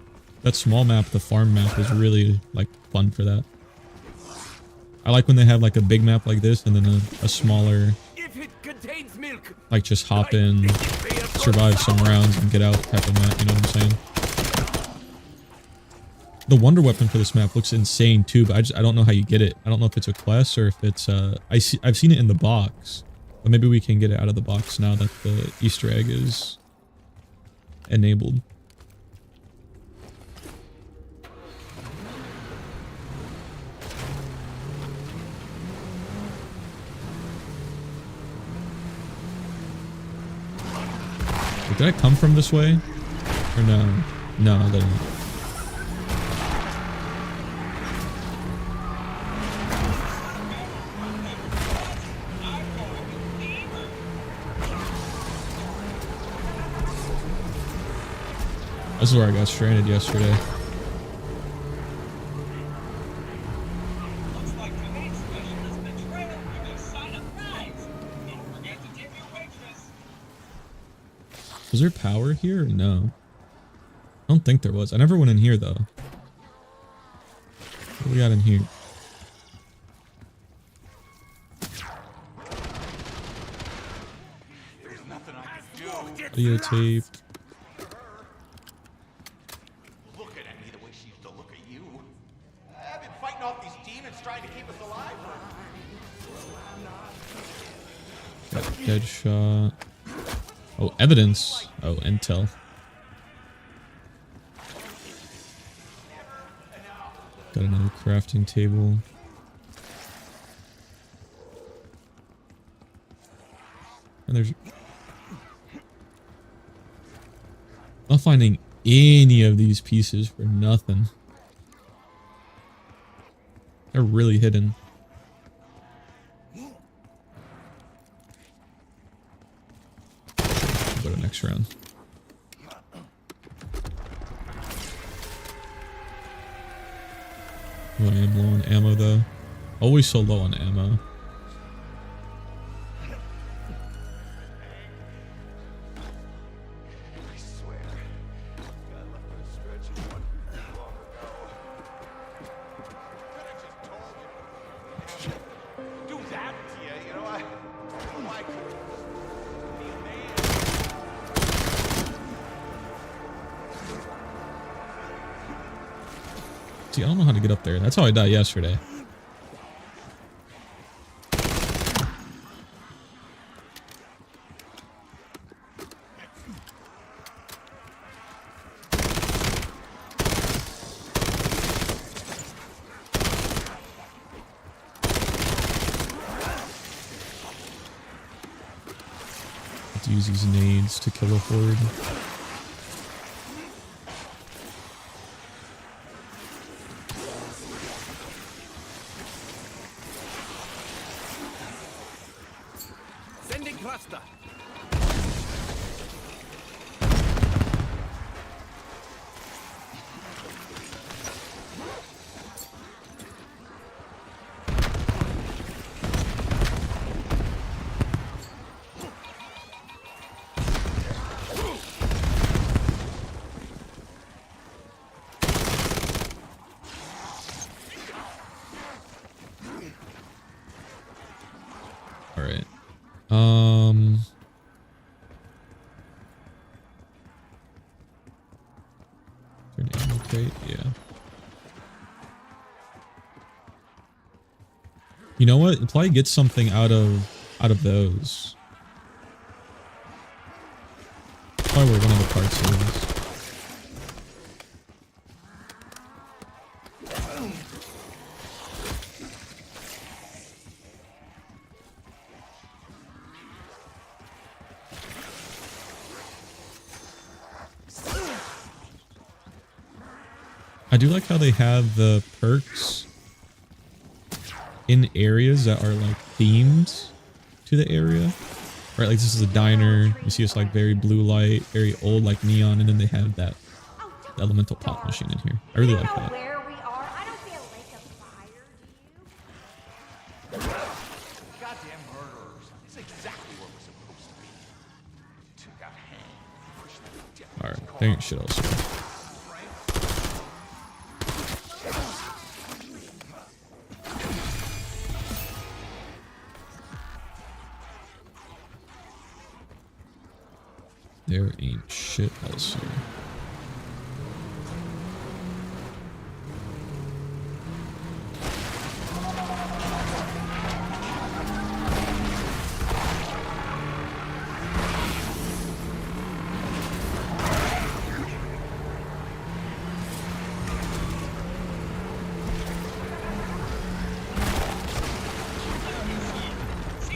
Speaker 9: small map, the farm map, is really like fun for that. I like when they have like a big map like this and then a smaller,
Speaker 10: If it contains milk,
Speaker 9: like just hop in, survive some rounds and get out type of map, you know what I'm saying? The wonder weapon for this map looks insane too, but I don't know how you get it. I don't know if it's a quest or if it's I've seen it in the box, but maybe we can get it out of the box now that the Easter egg is enabled. Did I come from this way? Or no? No, I didn't. This is where I got stranded yesterday. Was there power here or no? I don't think there was. I never went in here though. What do we got in here? Audio tape.
Speaker 11: Looking at me the way she used to look at you. I've been fighting off these demons trying to keep us alive.
Speaker 9: Got Deadshot. Oh, evidence. Oh, intel. Got another crafting table. And there's... Not finding any of these pieces for nothing. They're really hidden. Go to next round. Oh, I am low on ammo though. Always so low on ammo.
Speaker 11: Do that to you, you know, I like
Speaker 9: See, I don't know how to get up there. That's how I died yesterday. Have to use these nades to kill a horde.
Speaker 10: Sending cluster.
Speaker 9: All right. Is there an ammo crate? Yeah. You know what? Probably get something out of those. Probably where one of the parts is. I do like how they have the perks in areas that are like themed to the area. Right, like this is a diner. You see it's like very blue light, very old like neon, and then they have that elemental pop machine in here. I really like that.
Speaker 12: Where we are, I don't feel like a fire, do you?
Speaker 11: goddamn murderers. It's exactly where we're supposed to be. Took out hand. Pushed that death.
Speaker 9: Alright, there ain't shit else here. There ain't shit else here.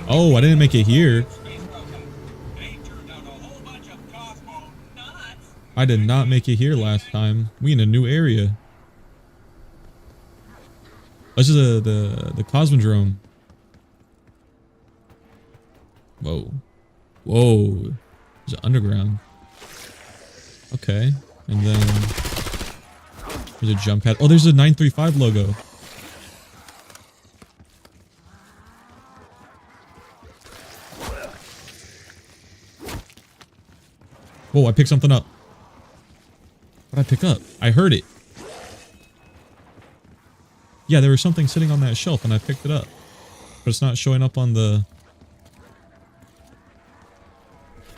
Speaker 9: Oh, I didn't make it here. I did not make it here last time. We in a new area. This is the Cosmodrome. Whoa. Whoa. There's underground. Okay. And then there's a jump pad. Oh, there's a 935 logo. Whoa, I picked something up. What did I pick up? I heard it. Yeah, there was something sitting on that shelf and I picked it up. But it's not showing up on the...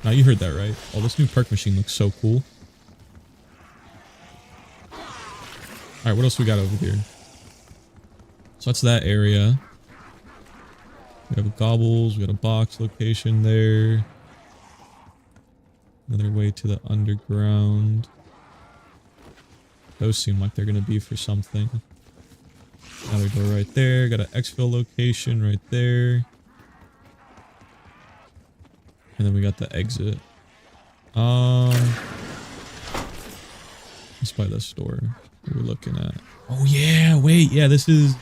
Speaker 9: Now you heard that, right? Oh, this new perk machine looks so cool. Alright, what else we got over here? So that's that area. We have gobbles, we got a box location there. Another way to the underground. Those seem like they're gonna be for something. Another door right there. Got an exfil location right there. And then we got the exit. Let's buy this door. What are we looking at? Oh yeah, wait, yeah, this is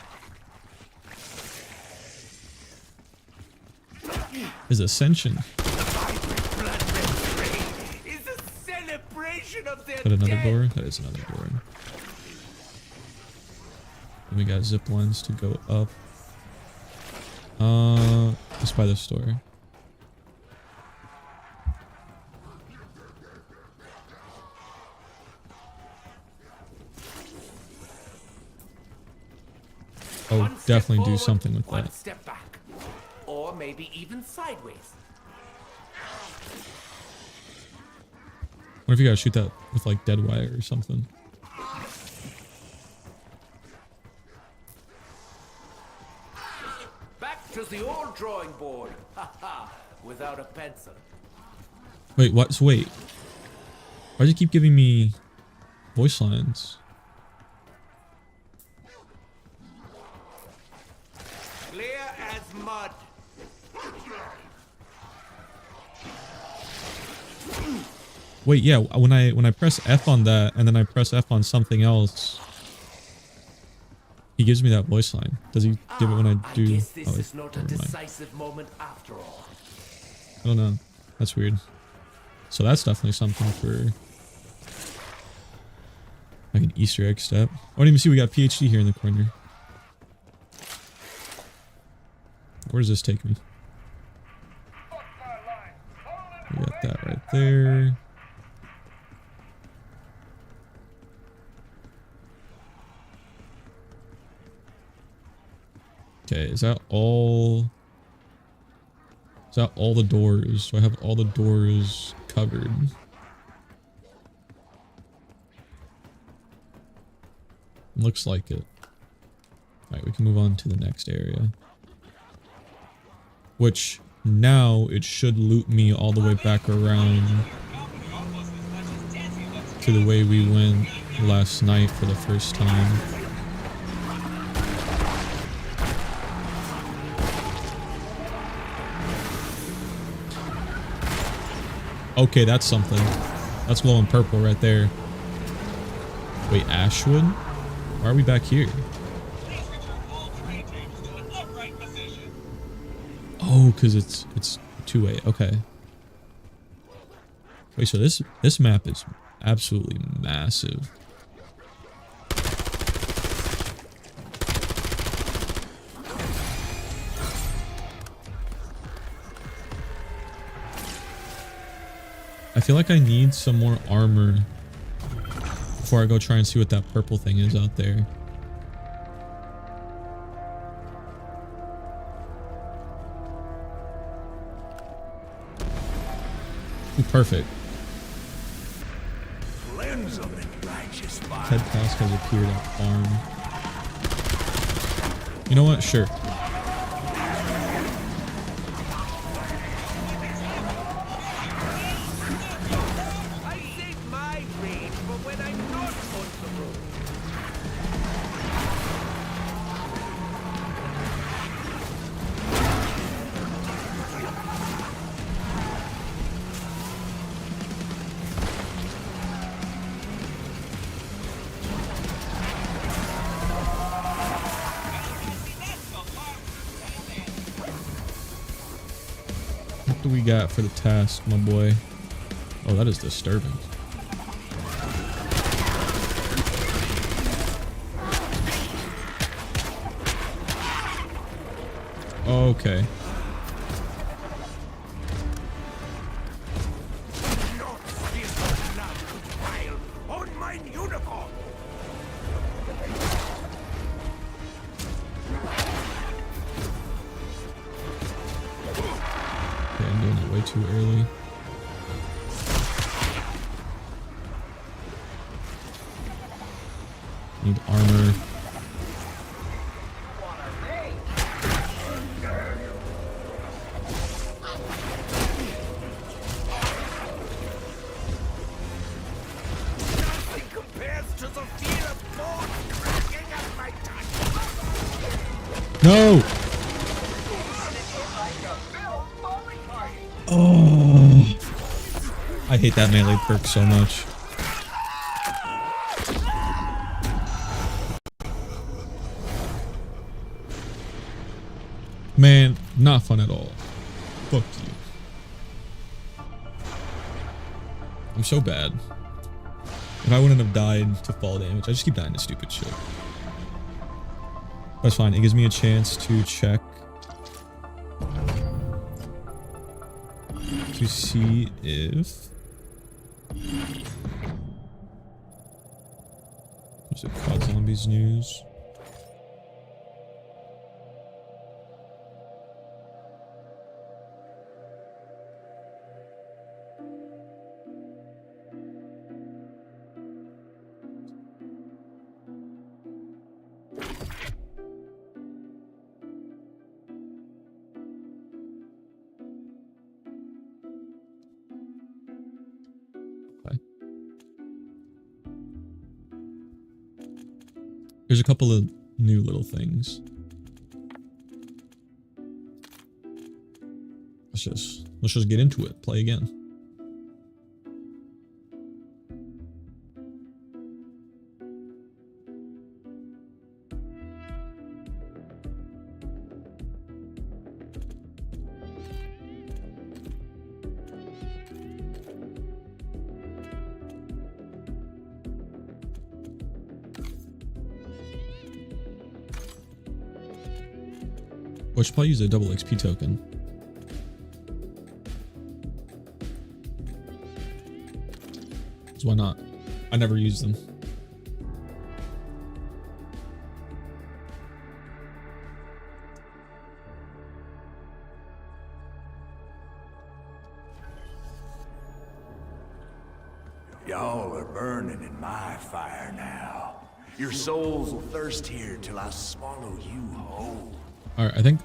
Speaker 9: Ascension. Is that another door? That is another door. And we got zip lines to go up. Let's buy this door. Oh, definitely do something with that.
Speaker 10: Step back, or maybe even sideways.
Speaker 9: What if you gotta shoot that with like dead wire or something?
Speaker 10: Back to the old drawing board. Haha, without a pencil.
Speaker 9: Wait, what? So wait. Why does it keep giving me voice lines?
Speaker 10: Clear as mud.
Speaker 9: Wait, yeah, when I press F on that and then I press F on something else, he gives me that voice line. Does he give it when I do?
Speaker 10: I guess this
Speaker 9: Oh,
Speaker 10: is not a
Speaker 9: never mind.
Speaker 10: decisive moment after all.
Speaker 9: I don't know. That's weird. So that's definitely something for like an Easter egg step. I don't even see we got PhD here in the corner. Where does this take me? We got that right there. Okay, is that all? Is that all the doors? So I have all the doors covered. Looks like it. Alright, we can move on to the next area. Which, now it should loop me all the way back around to the way we went last night for the first time. Okay, that's something. That's glowing purple right there. Wait, Ashwood? Why are we back here? Oh, because it's two-way. Okay. Wait, so this map is absolutely massive. I feel like I need some more armor before I go try and see what that purple thing is out there. Ooh, perfect. Ted Task has appeared at farm. You know what? Sure. What do we got for the task, my boy? Oh, that is disturbing. Okay.
Speaker 10: On my
Speaker 1: too early. Need armor.
Speaker 10: Nothing compares to the feel of bones cracking at my touch.
Speaker 1: No! Oh, I hate that melee perk so much. Man, not fun at all. Fuck you. I'm so bad. If I wouldn't have died to fall damage, I just keep dying to stupid shit. That's fine. It gives me a chance to check to see if what's it called? Zombies news. There's a couple of new little things. Let's just get into it. Play again. Or should probably use a double XP token. So why not? I never use them.
Speaker 8: Y'all are burning in my fire now. Your souls will thirst here till I swallow you whole.
Speaker 1: Alright, I think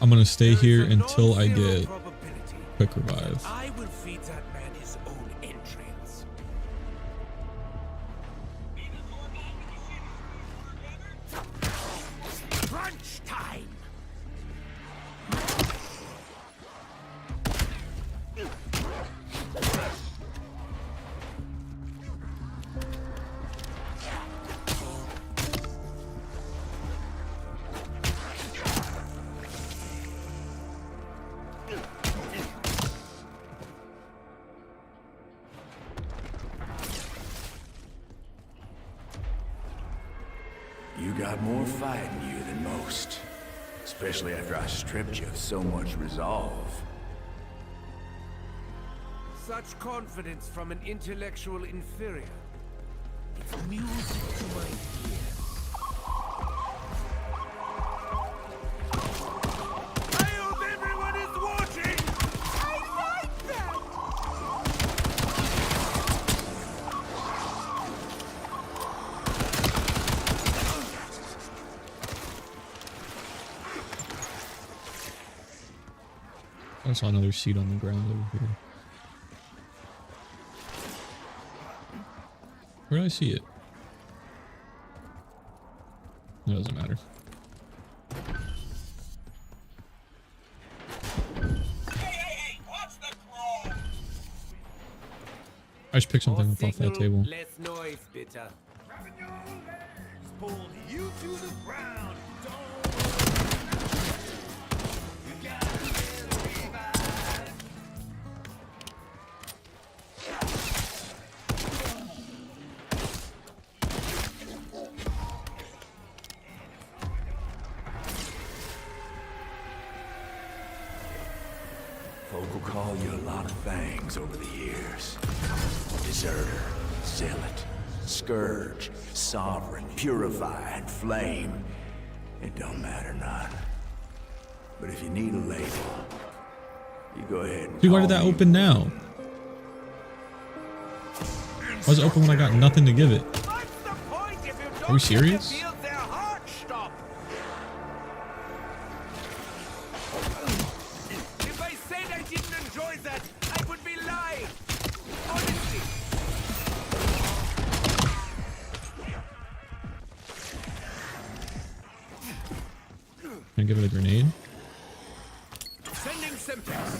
Speaker 1: I'm gonna stay here until I get quick revive.
Speaker 10: I will feed that man his own entrails. Crunch time!
Speaker 8: You got more fight in you than most. Especially after I stripped you of so much resolve.
Speaker 10: Such confidence from an intellectual inferior. It's music to my ears. I hope everyone is watching! I like that!
Speaker 1: I saw another seed on the ground over here. Where did I see it? It doesn't matter. I should pick something up off that table.
Speaker 10: Less noise, bitter.
Speaker 11: Pulled you to the ground.
Speaker 8: Folk will call you a lot of things over the years. Deserter, zealot, scourge, sovereign, purify, and flame. It don't matter none. But if you need a label, You go ahead. And
Speaker 9: Dude, why did
Speaker 8: call
Speaker 9: that
Speaker 8: me.
Speaker 9: open now? Why was it open when I got nothing to give it?
Speaker 10: What's the point if you don't
Speaker 9: Are we serious?
Speaker 10: feel their heart stop? If I said I didn't enjoy that, I would be lying. Honestly.
Speaker 9: Can I give it a grenade?
Speaker 10: Sending Semtex.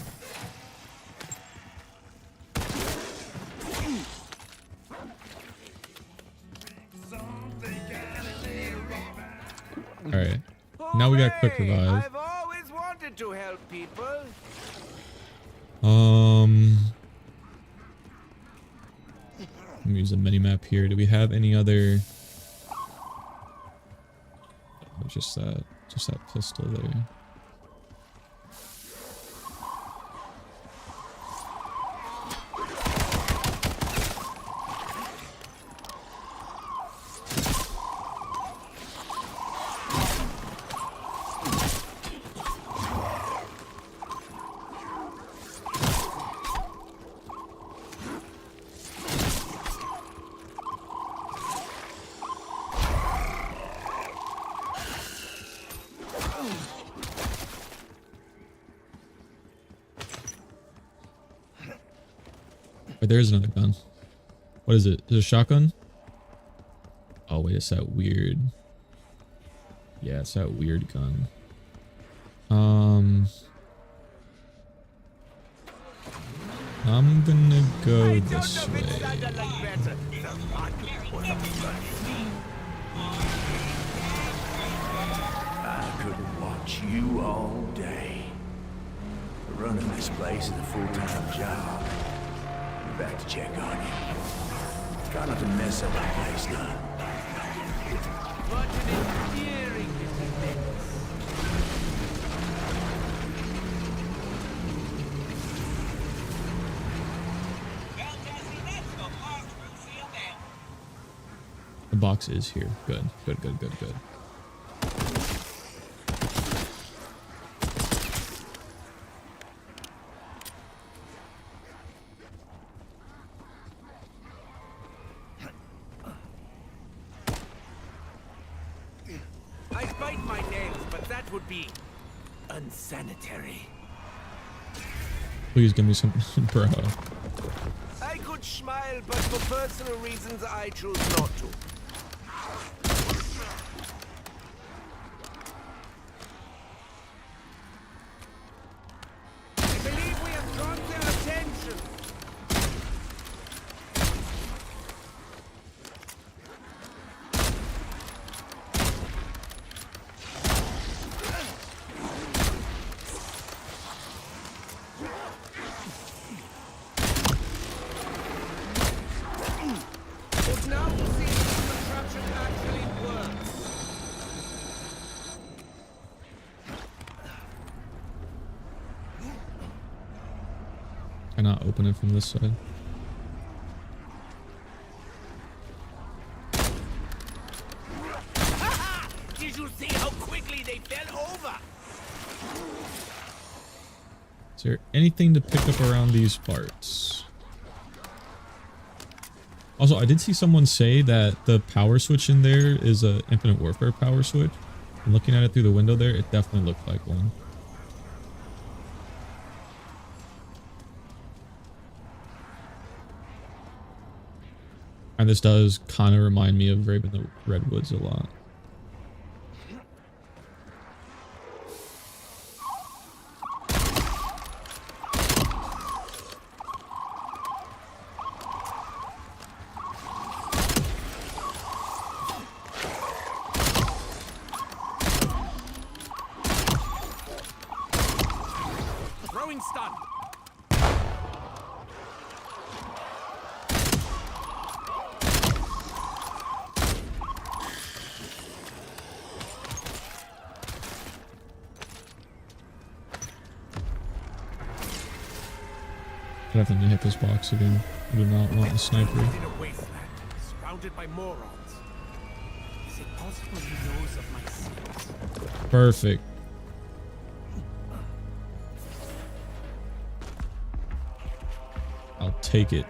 Speaker 9: Alright. Now we got quick revive.
Speaker 10: I've always wanted to help people.
Speaker 9: Let me use the mini map here. Do we have any other? Oh, just that pistol there. Wait, there is another gun. What is it? Is it a shotgun? Oh wait, it's that weird. Yeah, it's that weird gun. I'm gonna go this way.
Speaker 8: I could watch you all day. Running this place is a full-time job. We're back to check on you. Try not to mess up the place now.
Speaker 10: What an endearing little mix.
Speaker 9: The box is here. Good, good, good, good, good.
Speaker 10: I bite my nails, but that would be unsanitary.
Speaker 9: Please give me some, bro.
Speaker 10: I could smile, but for personal reasons, I choose not to. I believe we have got their attention. But now we'll see if the contraption actually works.
Speaker 9: Cannot open it from this side.
Speaker 10: Did you see how quickly they fell over?
Speaker 9: Is there anything to pick up around these parts? Also, I did see someone say that the power switch in there is a Infinite Warfare power switch. And looking at it through the window there, it definitely looked like one. And this does kind of remind me of Raven the Redwoods a lot.
Speaker 10: Throwing stun.
Speaker 9: Definitely hit this box again. I do not want the sniper.
Speaker 10: In a wasteland, surrounded by morons. Is it possible he knows of my secrets?
Speaker 9: Perfect.
Speaker 1: I'll take it.